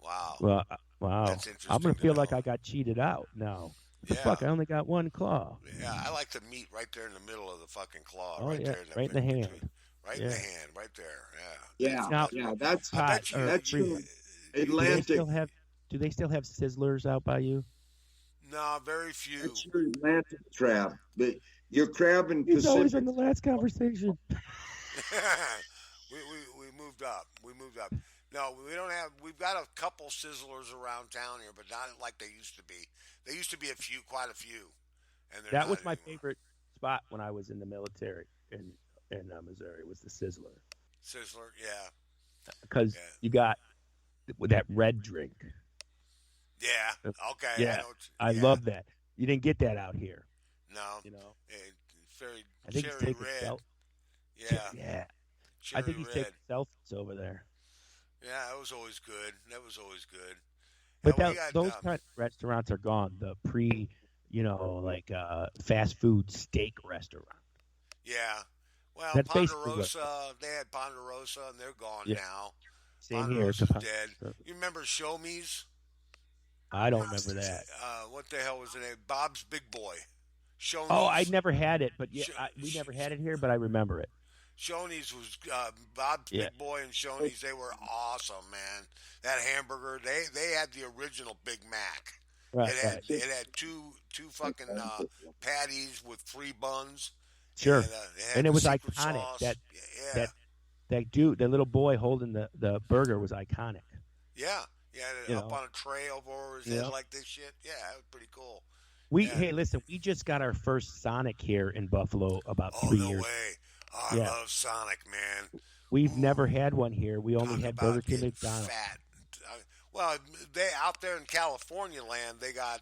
A: Wow,
B: Well, wow.
A: that's
B: I'm gonna
A: interesting to
B: feel like
A: know.
B: I got cheated out now. The
A: Yeah,
B: fuck! I only got one claw.
A: yeah. I like the meat right there in the middle of the fucking claw,
B: Oh
A: right
B: yeah,
A: there in
B: right in the
A: between,
B: hand.
A: right in
B: Yeah.
A: the hand, right there. Yeah.
C: Yeah,
B: Now,
C: yeah. That's
A: I
B: Todd
A: bet you.
B: or
C: that's
B: Free,
C: your
A: you
B: do they
C: Atlantic.
B: still have? Do they still have sizzlers out by you?
A: no, very few.
C: That's your Atlantic crab. But your crab in
B: He's always
C: Pacific.
B: in the last conversation.
A: we moved up. We moved up. No, we don't have. We've got a couple sizzlers around town here, but not like they used to be. They used to be quite a few, and they're
B: That
A: not
B: was my
A: anymore.
B: favorite spot when I was in the military in Missouri. Was the Sizzler
A: Sizzler, yeah,
B: because
A: yeah,
B: you got that red drink.
A: yeah. Okay, I
B: Yeah,
A: know.
B: I
A: Yeah,
B: love that. You didn't get that out here.
A: no,
B: You know,
A: it's very
B: I think he's
A: cherry
B: taking
A: red. Yeah,
B: Yeah, I
A: cherry
B: think he's
A: red.
B: taking selfies over there.
A: Yeah, that was always good. That was always good.
B: But
A: Yeah, we got.
B: those kind of restaurants are gone. The like fast food steak restaurant.
A: Yeah. Well,
B: That's basically what.
A: Ponderosa. They had Ponderosa, and they're gone
B: Yeah,
A: now.
B: same here. It's a
A: Ponderosa's dead.
B: so
A: You remember Show Me's?
B: I don't remember that.
A: What the hell was the name? Bob's Big Boy.
B: Oh, I
A: Shoney's.
B: never had it, but yeah,
A: Sh-
B: we
A: sh-
B: never had it here, but I remember it.
A: Shoney's was Bob's
B: Yeah,
A: Big Boy and Shoney's. They were awesome, man. That hamburger. They had the original Big Mac.
B: right, right.
A: It had two fucking patties with 3 buns.
B: Sure.
A: And it had
B: And it
A: the
B: was
A: secret
B: iconic.
A: sauce.
B: That
A: Yeah,
B: that that dude, the little boy holding the burger was iconic.
A: yeah, yeah.
B: You
A: Up
B: know.
A: on a tray over his head
B: Yeah.
A: like this shit. Yeah, it was pretty cool. Yeah.
B: Hey, listen, we just got our first Sonic here in Buffalo about
A: Oh,
B: 3
A: no
B: years.
A: way. Oh, I
B: Yeah.
A: love Sonic, man.
B: We've
A: Ooh,
B: never had one here. We only
A: talk
B: had
A: about
B: Burger King,
A: getting
B: McDonald's.
A: fat. Uh, Well, they out there in California land, they got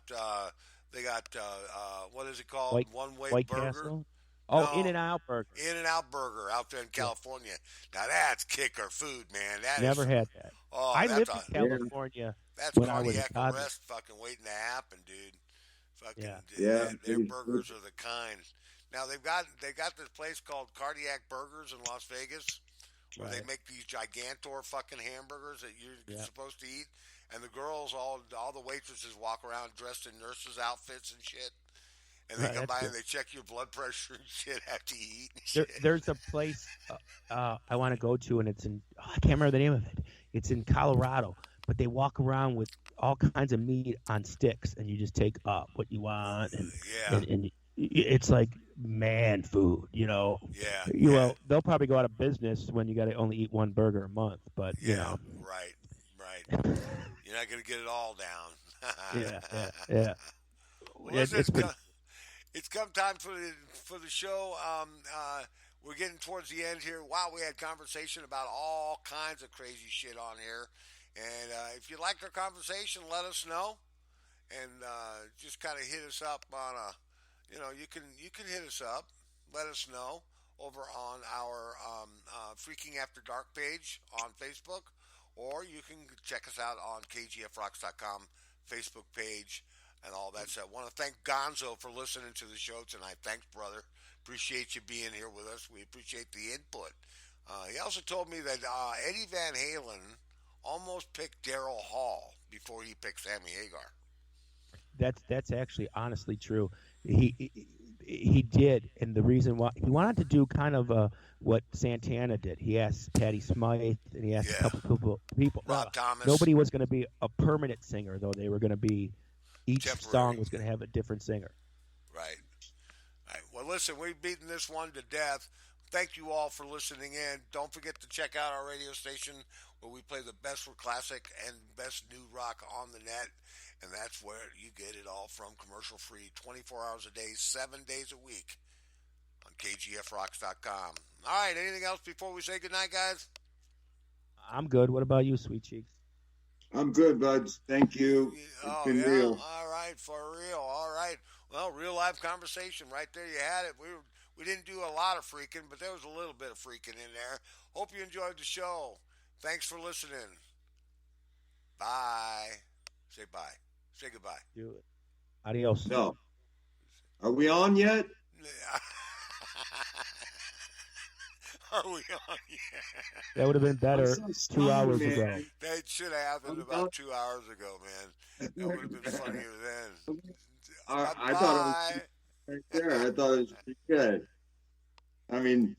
A: what is it called?
B: White
A: One Way
B: White
A: Burger.
B: Castle. Oh, In
A: No,
B: and Out Burger.
A: In and Out Burger out there in
B: Yeah,
A: California. Now that's kicker food, man. That is
B: never
A: some.
B: had that.
A: Oh,
B: I
A: that's
B: lived
A: a
B: in
C: Yeah,
B: California
A: that's
B: when I was a
A: cardiac
B: toddler.
A: arrest fucking waiting to happen, dude. Fucking
B: Yeah,
C: yeah.
A: their burgers are the kind. Now they got this place called Cardiac Burgers in Las Vegas where they
B: right.
A: make these gigantor fucking hamburgers that you're
B: Yeah,
A: supposed to eat, and the girls all the waitresses walk around dressed in nurses outfits and shit, and they
B: right.
A: come
B: That's
A: by
B: cool.
A: and they check your blood pressure and shit after you eat and
B: There,
A: shit.
B: there's a place I want to go to, and it's in I can't remember the name of it. It's in Colorado, but they walk around with all kinds of meat on sticks, and you just take up what you want, and
A: Yeah,
B: and it's like man food,
A: yeah, yeah,
B: Well, they'll probably go out of business when you got to only eat one burger a month, but
A: yeah. Right, right. You're not gonna get it all down.
B: yeah, yeah, yeah.
A: Well,
B: It,
A: listen,
B: it's been
A: it's come time for the show. We're getting towards the end here. Wow, we had conversation about all kinds of crazy shit on here. And if you liked our conversation, let us know, and just kind of hit us up on a, you can hit us up, let us know over on our Freaking After Dark page on Facebook, or you can check us out on kgfrocks.com Facebook page and all that stuff. I want to thank Gonzo for listening to the show tonight. Thanks, brother. Appreciate you being here with us. We appreciate the input. He also told me that Eddie Van Halen almost picked Daryl Hall before he picked Sammy Hagar.
B: that's actually honestly true. He did, and the reason why he wanted to do kind of what Santana did. He asked Patti Smythe, and he asked a
A: Yeah,
B: couple people.
A: Rob Thomas,
B: Nobody was going to be a permanent singer, though. They were going to be each song
A: temporary.
B: was going to have a different singer.
A: Right. Right. Well, listen, we've beaten this one to death. Thank you all for listening in. Don't forget to check out our radio station where we play the best for classic and best new rock on the net. And that's where you get it all from commercial free, 24 hours a day, 7 days a week on kgfrocks.com. All right. Anything else before we say goodnight, guys?
B: I'm good. What about you, Sweet Cheeks?
C: I'm good, buds. Thank you. It's
A: Oh,
C: been
A: yeah.
C: real.
A: All right. For real. All right. Well, real life conversation right there. You had it. We didn't do a lot of freaking, but there was a little bit of freaking in there. Hope you enjoyed the show. Thanks for listening. Bye. Say bye. Say goodbye.
B: Do it. Adios.
C: No. Are we on yet?
A: Are we on? Yeah.
B: That would have been
C: I'm
B: better
C: so
B: 2
C: stunned,
B: hours
C: man.
B: ago.
A: That should have happened
C: I'm
A: about 2 hours ago, man. That would have been funnier then.
C: I thought it was
A: Bye.
C: right there. I thought it was pretty good. I mean,